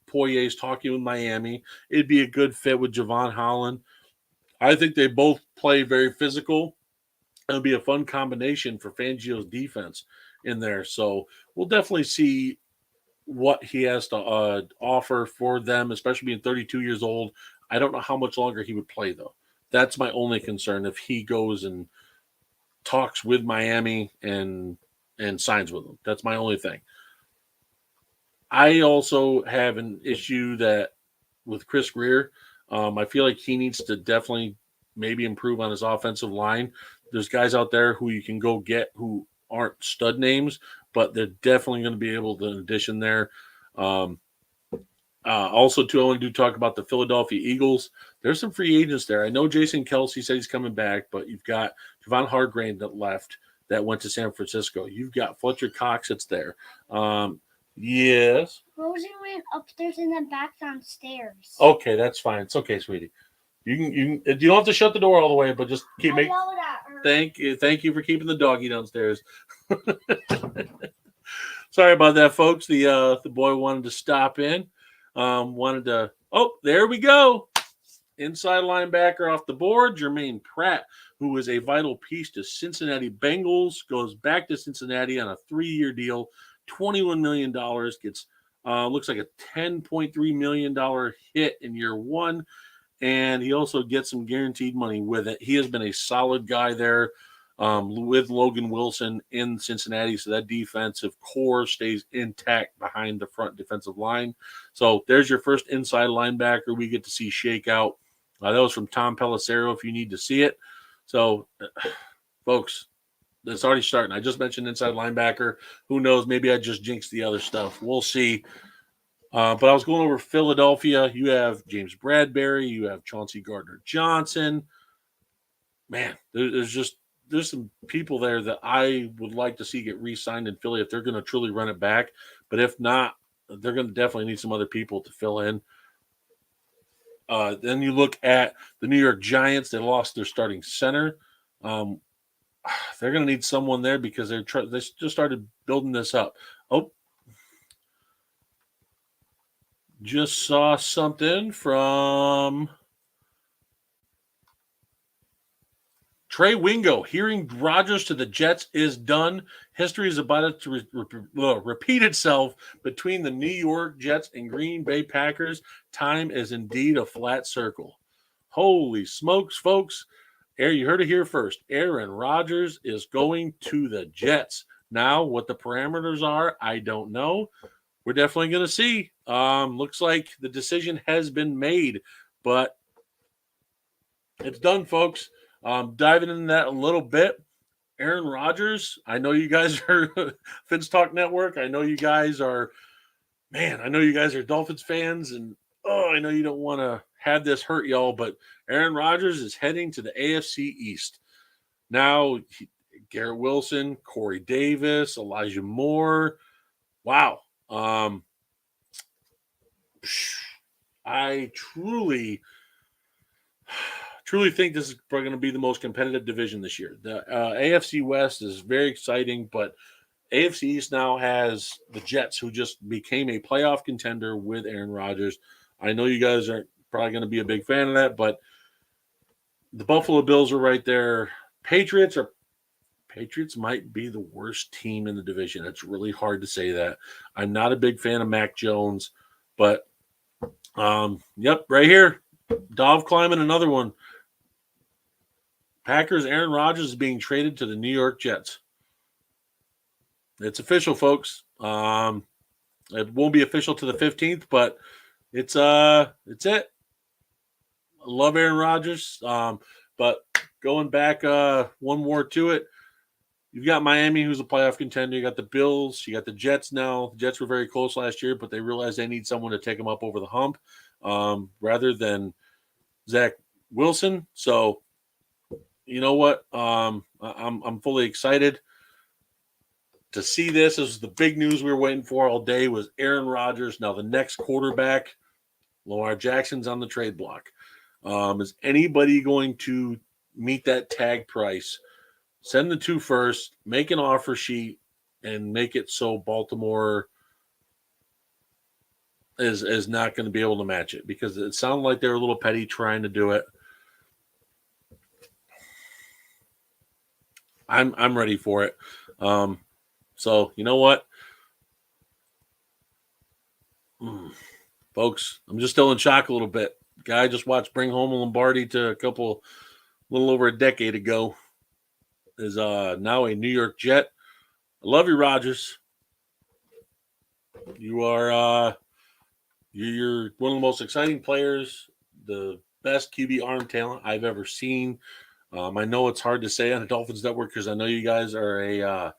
B: Poirier is talking with Miami. It'd be a good fit with Javon Holland. I think they both play very physical. It'll be a fun combination for Fangio's defense in there. So we'll definitely see what he has to offer for them, especially being 32 years old. I don't know how much longer he would play, though. That's my only concern if he goes and talks with Miami and signs with them. That's my only thing. I also have an issue with Chris Greer. I feel like he needs to definitely maybe improve on his offensive line. There's guys out there who you can go get who aren't stud names, but they're definitely going to be able to addition there. Also, too, I want to talk about the Philadelphia Eagles. There's some free agents there. I know Jason Kelce said he's coming back, but you've got Javon Hargrave that left that went to San Francisco. You've got Fletcher Cox that's there. Yes.
E: Rosie went upstairs and then back downstairs.
B: Okay, that's fine. It's okay, sweetie. You don't have to shut the door all the way, but just keep making. Thank you for keeping the doggy downstairs. Sorry about that, folks. The boy wanted to stop in. There we go. Inside linebacker off the board, Jermaine Pratt, who is a vital piece to Cincinnati Bengals, goes back to Cincinnati on a 3-year deal, $21 million, gets looks like a $10.3 million hit in year one, and he also gets some guaranteed money with it. He has been a solid guy there with Logan Wilson in Cincinnati, so that defensive core stays intact behind the front defensive line. So there's your first inside linebacker we get to see shake out. That was from Tom Pelissero if you need to see it. So, folks, it's already starting. I just mentioned inside linebacker. Who knows? Maybe I just jinxed the other stuff. We'll see. But I was going over Philadelphia. You have James Bradbury. You have Chauncey Gardner-Johnson. Man, there's some people there that I would like to see get re-signed in Philly if they're going to truly run it back. But if not, they're going to definitely need some other people to fill in. Then you look at the New York Giants. They lost their starting center. They're going to need someone there because they just started building this up. Just saw something from Trey Wingo. Hearing Rodgers to the Jets is done. History is about to repeat itself between the New York Jets and Green Bay Packers. Time is indeed a flat circle. Holy smokes, folks. You heard it here first. Aaron Rodgers is going to the Jets. Now, what the parameters are, I don't know. We're definitely going to see. Looks like the decision has been made, but it's done, folks. Diving into that a little bit. Aaron Rodgers, I know you guys are Fins Talk Network. I know you guys are, I know you guys are Dolphins fans, and I know you don't want to have this hurt y'all, but Aaron Rodgers is heading to the AFC East. Now, Garrett Wilson, Corey Davis, Elijah Moore. Wow. I truly think this is probably going to be the most competitive division this year. The AFC West is very exciting, but AFC East now has the Jets, who just became a playoff contender with Aaron Rodgers. I know you guys aren't probably going to be a big fan of that, but the Buffalo Bills are right there. Patriots might be the worst team in the division. It's really hard to say that. I'm not a big fan of Mac Jones, but yep, right here. Dov climbing another one. Packers Aaron Rodgers is being traded to the New York Jets. It's official, folks. It won't be official to the 15th, but it's it. I love Aaron Rodgers. But going back one more to it, you've got Miami, who's a playoff contender. You got the Bills. You got the Jets now. The Jets were very close last year, but they realized they need someone to take them up over the hump rather than Zach Wilson. So, you know what? I'm fully excited to see this. This is the big news we were waiting for all day was Aaron Rodgers. Now the next quarterback, Lamar Jackson's on the trade block. Is anybody going to meet that tag price? Send the 2 first, make an offer sheet, and make it so Baltimore is not going to be able to match it, because it sounded like they were a little petty trying to do it. I'm ready for it. So you know what, folks, I'm just still in shock a little bit. Guy I just watched bring home a Lombardi to a little over a decade ago, is now a New York Jet. I love you, Rodgers. You are you're one of the most exciting players, the best QB arm talent I've ever seen. I know it's hard to say on the Dolphins Network because I know you guys are a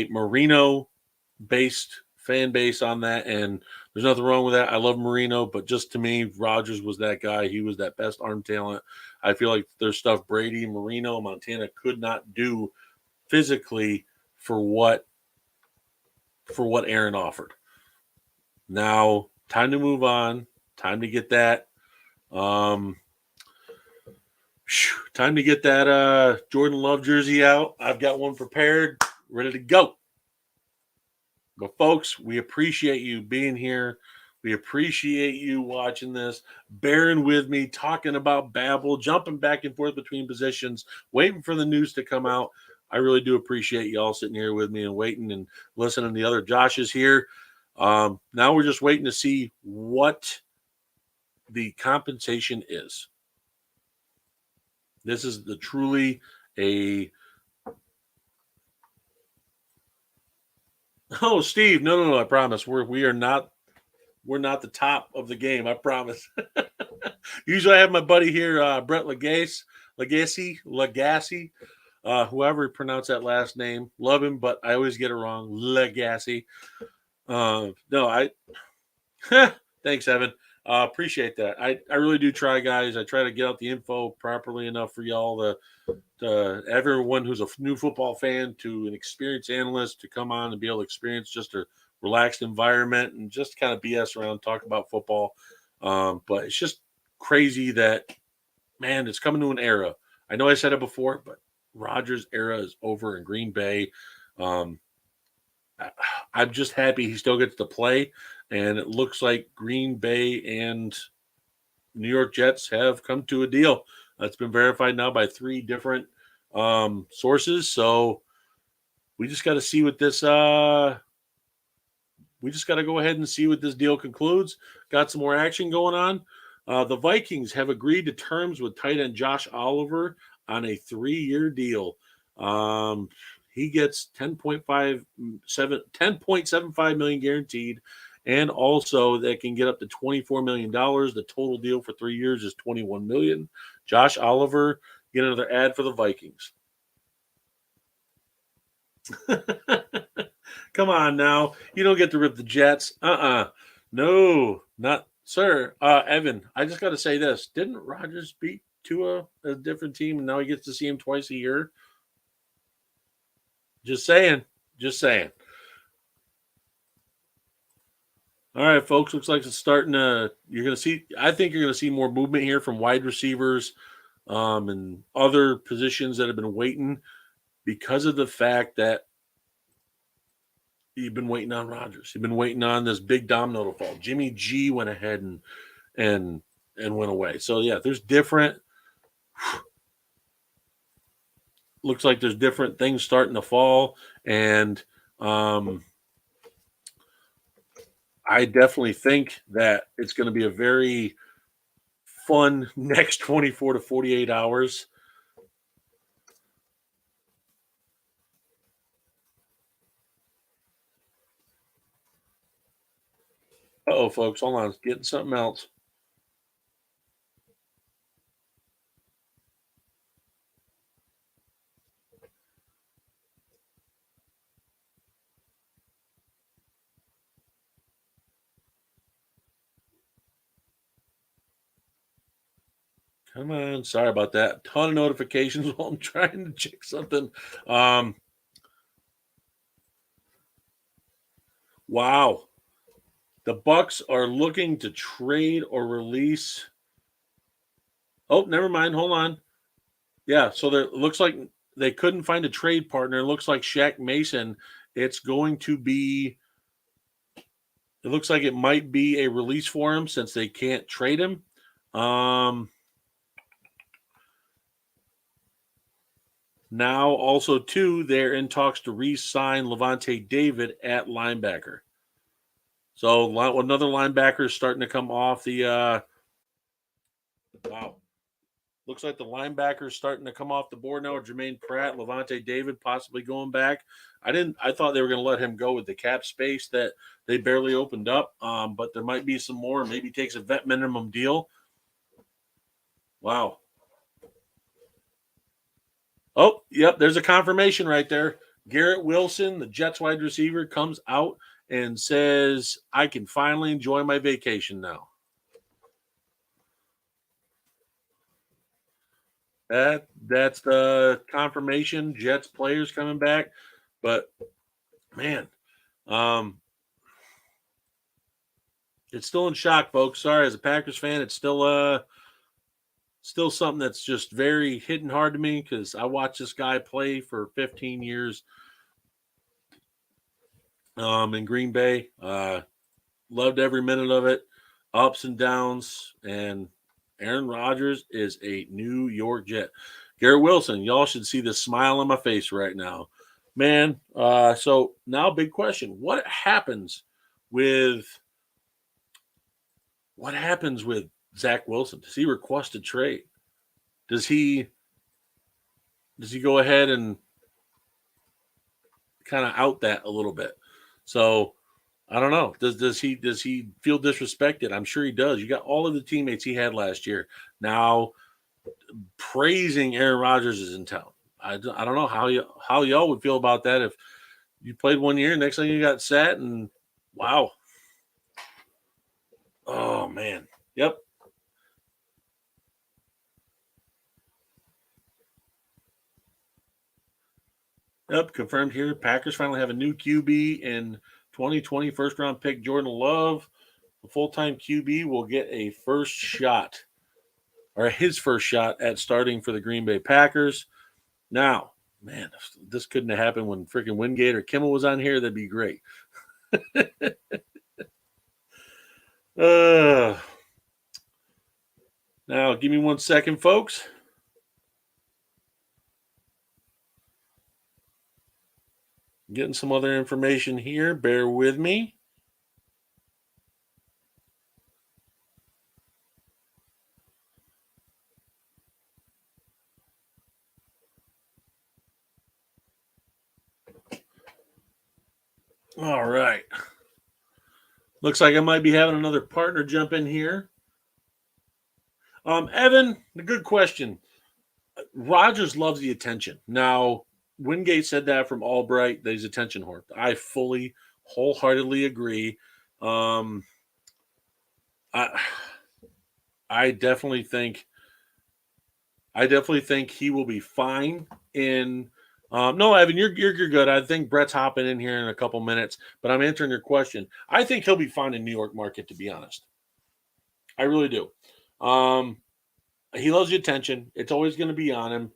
B: Marino-based fan base on that, and there's nothing wrong with that. I love Marino, but just to me, Rodgers was that guy. He was that best arm talent. I feel like there's stuff Brady, Marino, Montana could not do physically for what Aaron offered. Now, time to move on. Time to get that. Time to get that Jordan Love jersey out. I've got one prepared, ready to go. But folks, we appreciate you being here. We appreciate you watching this, bearing with me, talking about Babel, jumping back and forth between positions, waiting for the news to come out. I really do appreciate y'all sitting here with me and waiting and listening to the other Joshes here. Now we're just waiting to see what the compensation is. This is truly a... Oh, Steve, no, I promise. We're not the top of the game, I promise. Usually I have my buddy here, Brett Lagasse, whoever pronounced that last name. Love him, but I always get it wrong. Lagasse. Thanks, Evan. Appreciate that. I really do try, guys. I try to get out the info properly enough for y'all to everyone who's a new football fan to an experienced analyst to come on and be able to experience just a relaxed environment and just kind of BS around, talk about football. But it's just crazy that, man, it's coming to an era. I know I said it before, but Rodgers' era is over in Green Bay. I'm just happy he still gets to play. And it looks like Green Bay and New York Jets have come to a deal. It's been verified now by 3 different sources. So we just got to see what this we just got to go ahead and see what this deal concludes. Got some more action going on. The Vikings have agreed to terms with tight end Josh Oliver on a 3-year deal. He gets $10.75 million guaranteed. And also, they can get up to $24 million. The total deal for 3 years is $21 million. Josh Oliver, get another ad for the Vikings. Come on now. You don't get to rip the Jets. No, not sir. Evan, I just got to say this. Didn't Rodgers beat Tua, a different team, and now he gets to see him twice a year? Just saying. Just saying. All right, folks. Looks like it's starting to. You're going to see. I think you're going to see more movement here from wide receivers and other positions that have been waiting because of the fact that you've been waiting on Rodgers. You've been waiting on this big domino to fall. Jimmy G went ahead and went away. So yeah, there's different. Looks like there's different things starting to fall, and I definitely think that it's going to be a very fun next 24 to 48 hours. Uh-oh, folks, hold on. Getting something else. Come on. Sorry about that. Ton of notifications while I'm trying to check something. Wow. The Bucks are looking to trade or release. Oh, never mind. Hold on. Yeah, so there looks like they couldn't find a trade partner. It looks like Shaq Mason. It's going to be. It looks like it might be a release for him since they can't trade him. Now, also, too, they're in talks to re-sign Levante David at linebacker. So another linebacker is starting to come off the wow. Looks like the linebacker is starting to come off the board now. Jermaine Pratt, Levante David possibly going back. I thought they were going to let him go with the cap space that they barely opened up. But there might be some more. Maybe takes a vet minimum deal. Wow. Oh, yep, there's a confirmation right there. Garrett Wilson, the Jets wide receiver, comes out and says, I can finally enjoy my vacation now. That's the confirmation. Jets players coming back. But, man, it's still in shock, folks. Sorry, as a Packers fan, it's still something that's just very hitting hard to me because I watched this guy play for 15 years in Green Bay. Loved every minute of it, ups and downs. And Aaron Rodgers is a New York Jet. Garrett Wilson, y'all should see the smile on my face right now. Man, so now big question. What happens with Zach Wilson? Does he request a trade? Does he go ahead and kind of out that a little bit? So I don't know. Does he feel disrespected? I'm sure he does. You got all of the teammates he had last year now praising Aaron Rodgers is in town. I don't know how y'all would feel about that if you played 1 year, next thing you got sat, and wow. Oh man. Yep. Yep, confirmed here. Packers finally have a new QB in 2020 first-round pick Jordan Love. The full-time QB will get a first shot, or his first shot at starting for the Green Bay Packers. Now, man, if this couldn't have happened when freaking Wingate or Kimmel was on here, that'd be great. Now, give me 1 second, folks. Getting some other information here. Bear with me. All right. Looks like I might be having another partner jump in here. Evan, a good question. Rodgers loves the attention. Now, Wingate said that from Albright that he's attention whore. I fully, wholeheartedly agree. I definitely think he will be fine in. No, Evan, you're good. I think Brett's hopping in here in a couple minutes, but I'm answering your question. I think he'll be fine in New York market, to be honest. I really do. He loves the attention. It's always going to be on him.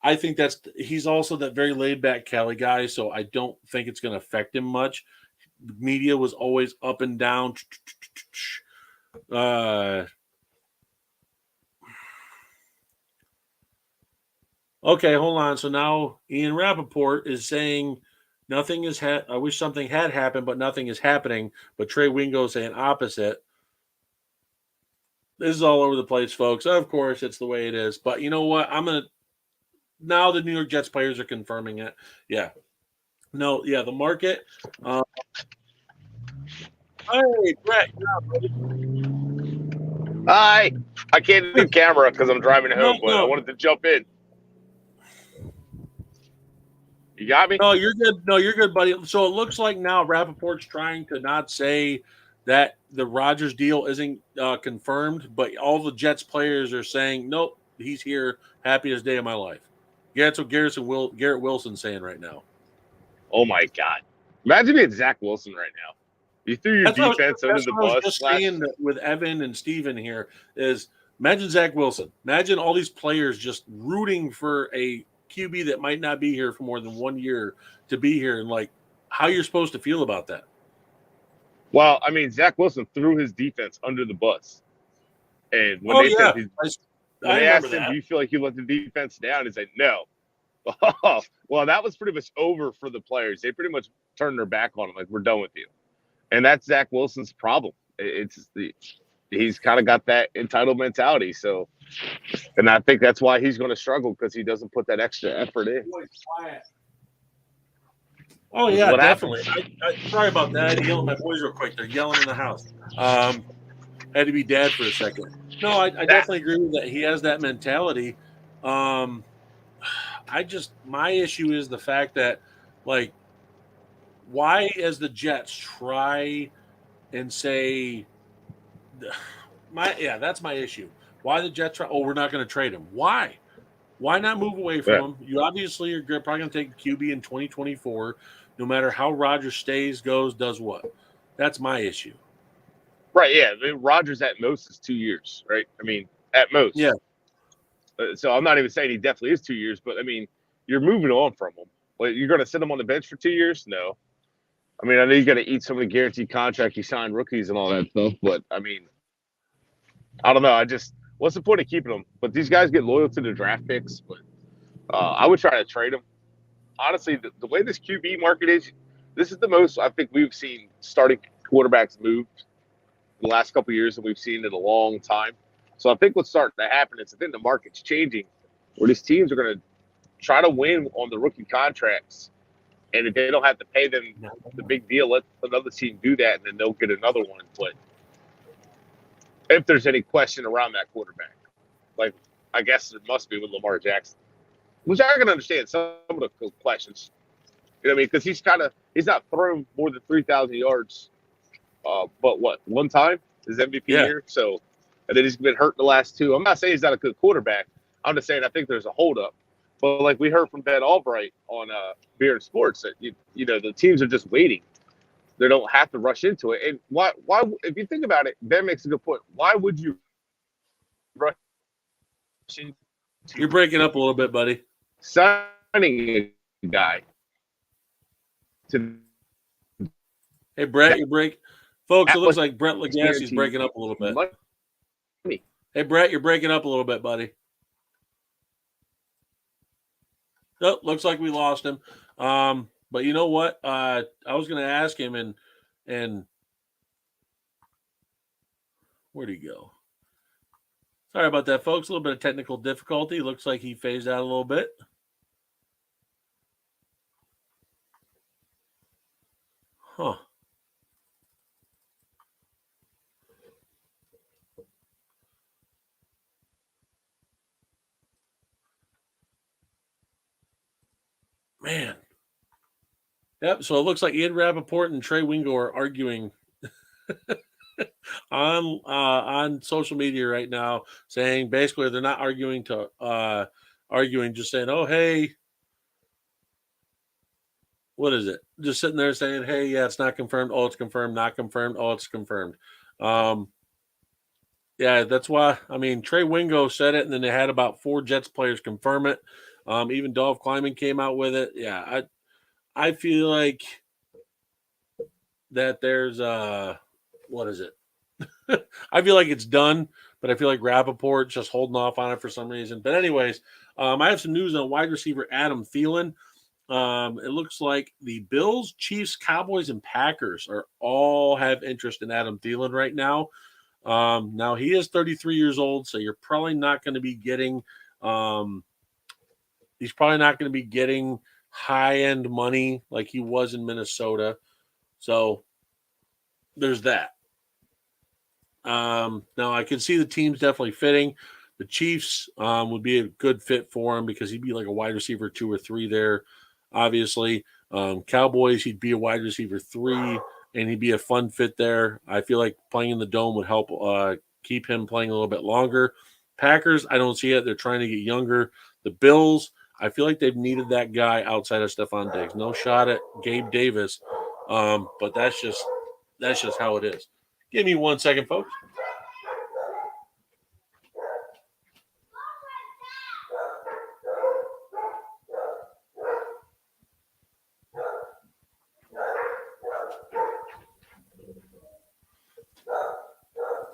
B: I think he's also that very laid back Cali guy, so I don't think it's going to affect him much. The media was always up and down. Okay, hold on. So now Ian Rappaport is saying nothing is I wish something had happened, but nothing is happening. But Trey Wingo saying opposite. This is all over the place, folks. Of course, it's the way it is. But you know what? Now the New York Jets players are confirming it. Yeah. No, yeah, the market. Hey, Brett.
G: Hi. I can't do camera because I'm driving home, but I
B: No.
G: wanted to jump in. You got me?
B: No, you're good. No, you're good, buddy. So it looks like now Rappaport's trying to not say that the Rodgers deal isn't confirmed, but all the Jets players are saying, nope, he's here, happiest day of my life. Yeah, that's what Garrett Wilson's saying right now.
G: Oh, my God. Imagine being Zach Wilson right now. You threw your defense under the bus.
B: Just saying with Evan and Steven here is imagine Zach Wilson. Imagine all these players just rooting for a QB that might not be here for more than 1 year to be here, and like how you're supposed to feel about that.
G: Well, I mean, Zach Wilson threw his defense under the bus. And when they asked him, do you feel like you let the defense down? He said, no. Well, that was pretty much over for the players. They pretty much turned their back on him, like, we're done with you. And that's Zach Wilson's problem. He's kind of got that entitled mentality. So, and I think that's why he's going to struggle because he doesn't put that extra effort in.
B: Oh, yeah, definitely. Sorry about that. I had to yell at my boys real quick. They're yelling in the house. Had to be dad for a second. No, I definitely agree with that. He has that mentality. My issue is the fact that, like, why, as the Jets, try and say, that's my issue. Why the Jets try? Oh, we're not going to trade him. Why? Why not move away from him? You obviously are probably going to take QB in 2024, no matter how Rodgers stays, goes, does what. That's my issue.
G: Right, yeah. I mean, Rodgers at most is 2 years, right? I mean, at most.
B: Yeah.
G: So I'm not even saying he definitely is 2 years, but, I mean, you're moving on from him. Well, you're going to sit him on the bench for 2 years? No. I mean, I know you got to eat some of the guaranteed contract you signed rookies and all that stuff, but, I mean, I don't know. What's the point of keeping them? But these guys get loyal to their draft picks, but I would try to trade them. Honestly, the way this QB market is, this is the most I think we've seen starting quarterbacks move the last couple of years than we've seen in a long time. So I think what's starting to happen is I think the market's changing where these teams are going to try to win on the rookie contracts. And if they don't have to pay them the big deal, let another team do that, and then they'll get another one. But if there's any question around that quarterback, like I guess there must be with Lamar Jackson, which I can understand some of the questions. You know what I mean? Because he's not thrown more than 3,000 yards, but one time his MVP year. So, and then he's been hurt the last two. I'm not saying he's not a good quarterback. I'm just saying I think there's a holdup. But like we heard from Ben Albright on Beer and Sports, that you know the teams are just waiting. They don't have to rush into it. And why? If you think about it, Ben makes a good point. Why would you rush into?
B: You're breaking up a little bit, buddy.
G: Signing a guy.
B: Hey, Brett, you break. Folks, it looks like Brett Legacy's breaking up a little bit.
G: Money.
B: Hey, Brett, you're breaking up a little bit, buddy. Oh, looks like we lost him. But you know what? I was going to ask him, and where'd he go? Sorry about that, folks. A little bit of technical difficulty. Looks like he phased out a little bit. Huh. Man. Yep. So it looks like Ian Rappaport and Trey Wingo are arguing on social media right now, saying basically they're not arguing just saying, oh, hey, what is it? Just sitting there saying, hey, yeah, it's not confirmed. Oh, it's confirmed. Not confirmed. Oh, it's confirmed. Yeah, that's why. I mean, Trey Wingo said it, and then they had about 4 Jets players confirm it. Even Dolph Kleiman came out with it. Yeah, I feel like that there's what is it? I feel like it's done, but I feel like Rappaport's just holding off on it for some reason. But anyways, I have some news on wide receiver Adam Thielen. It looks like the Bills, Chiefs, Cowboys, and Packers are all have interest in Adam Thielen right now. Now he is 33 years old, so you're probably not going to be getting he's probably not going to be getting high-end money like he was in Minnesota. So there's that. Now I can see the team's definitely fitting. The Chiefs would be a good fit for him because he'd be like a wide receiver 2 or 3 there. Obviously, Cowboys, he'd be a wide receiver 3, and he'd be a fun fit there. I feel like playing in the Dome would help keep him playing a little bit longer. Packers, I don't see it. They're trying to get younger. The Bills, I feel like they've needed that guy outside of Stephon Diggs. No shot at Gabe Davis, but that's just how it is. Give me 1 second, folks.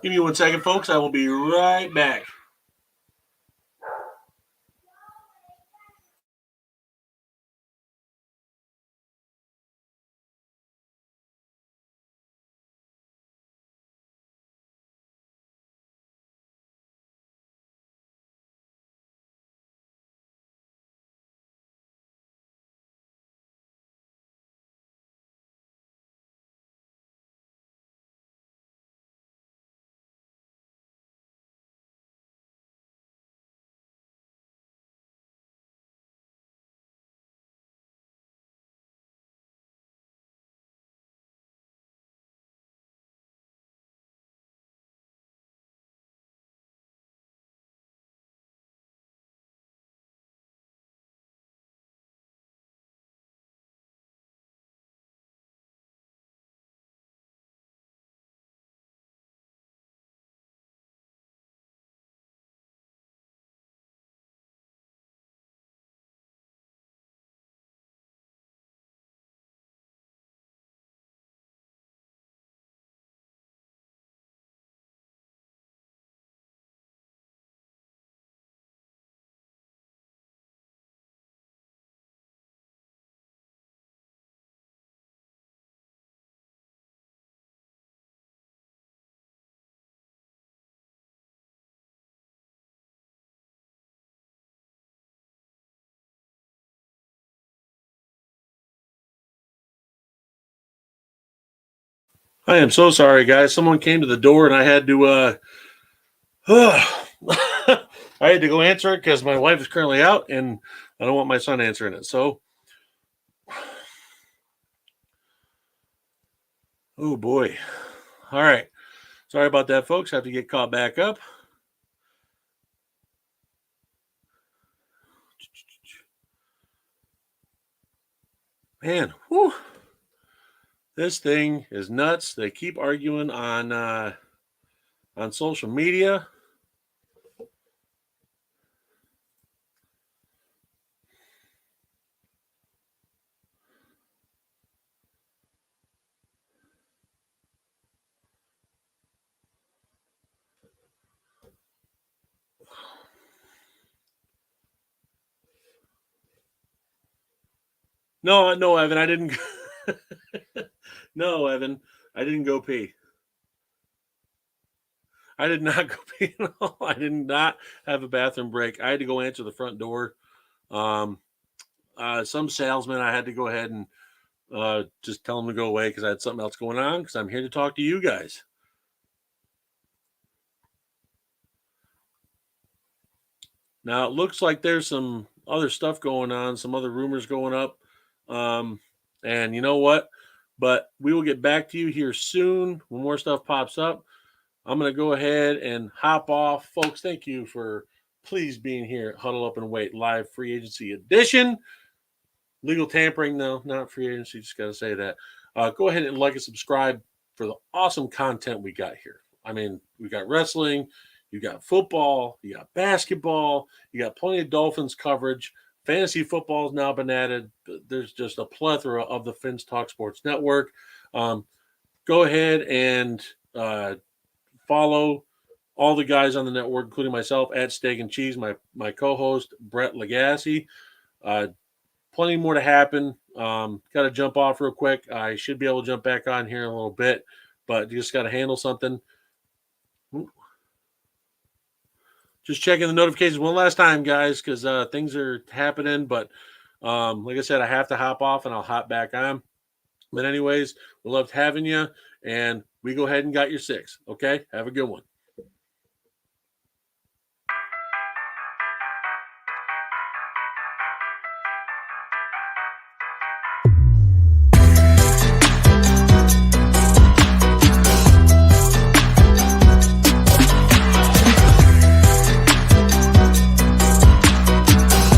B: Give me 1 second, folks. I will be right back. I am so sorry, guys. Someone came to the door, and I had to I had to go answer it because my wife is currently out, and I don't want my son answering it. So, oh boy. All right. Sorry about that, folks. I have to get caught back up. Man, whew. This thing is nuts. They keep arguing on social media. No, Evan, I didn't. No, Evan, I didn't go pee. I did not go pee at all. I did not have a bathroom break. I had to go answer the front door. Some salesman, I had to go ahead and just tell him to go away because I had something else going on because I'm here to talk to you guys. Now, it looks like there's some other stuff going on, some other rumors going up. And you know what? But we will get back to you here soon when more stuff pops up. I'm going to go ahead and hop off. Folks, thank you for please being here at Huddle Up and Wait live free agency edition. Legal tampering, no, not free agency. Just got to say that. Go ahead and like and subscribe for the awesome content we got here. I mean, we got wrestling, you got football, you got basketball, you got plenty of Dolphins coverage. Fantasy football has now been added. There's just a plethora of the Fins Talk Sports Network. Go ahead and follow all the guys on the network, including myself, at Steak and Cheese, my co-host, Brett Legassi. Plenty more to happen. Got to jump off real quick. I should be able to jump back on here in a little bit, but just got to handle something. Just checking the notifications one last time, guys, because things are happening. But like I said, I have to hop off and I'll hop back on. But anyways, we loved having you, and we go ahead and got your 6. Okay, have a good one.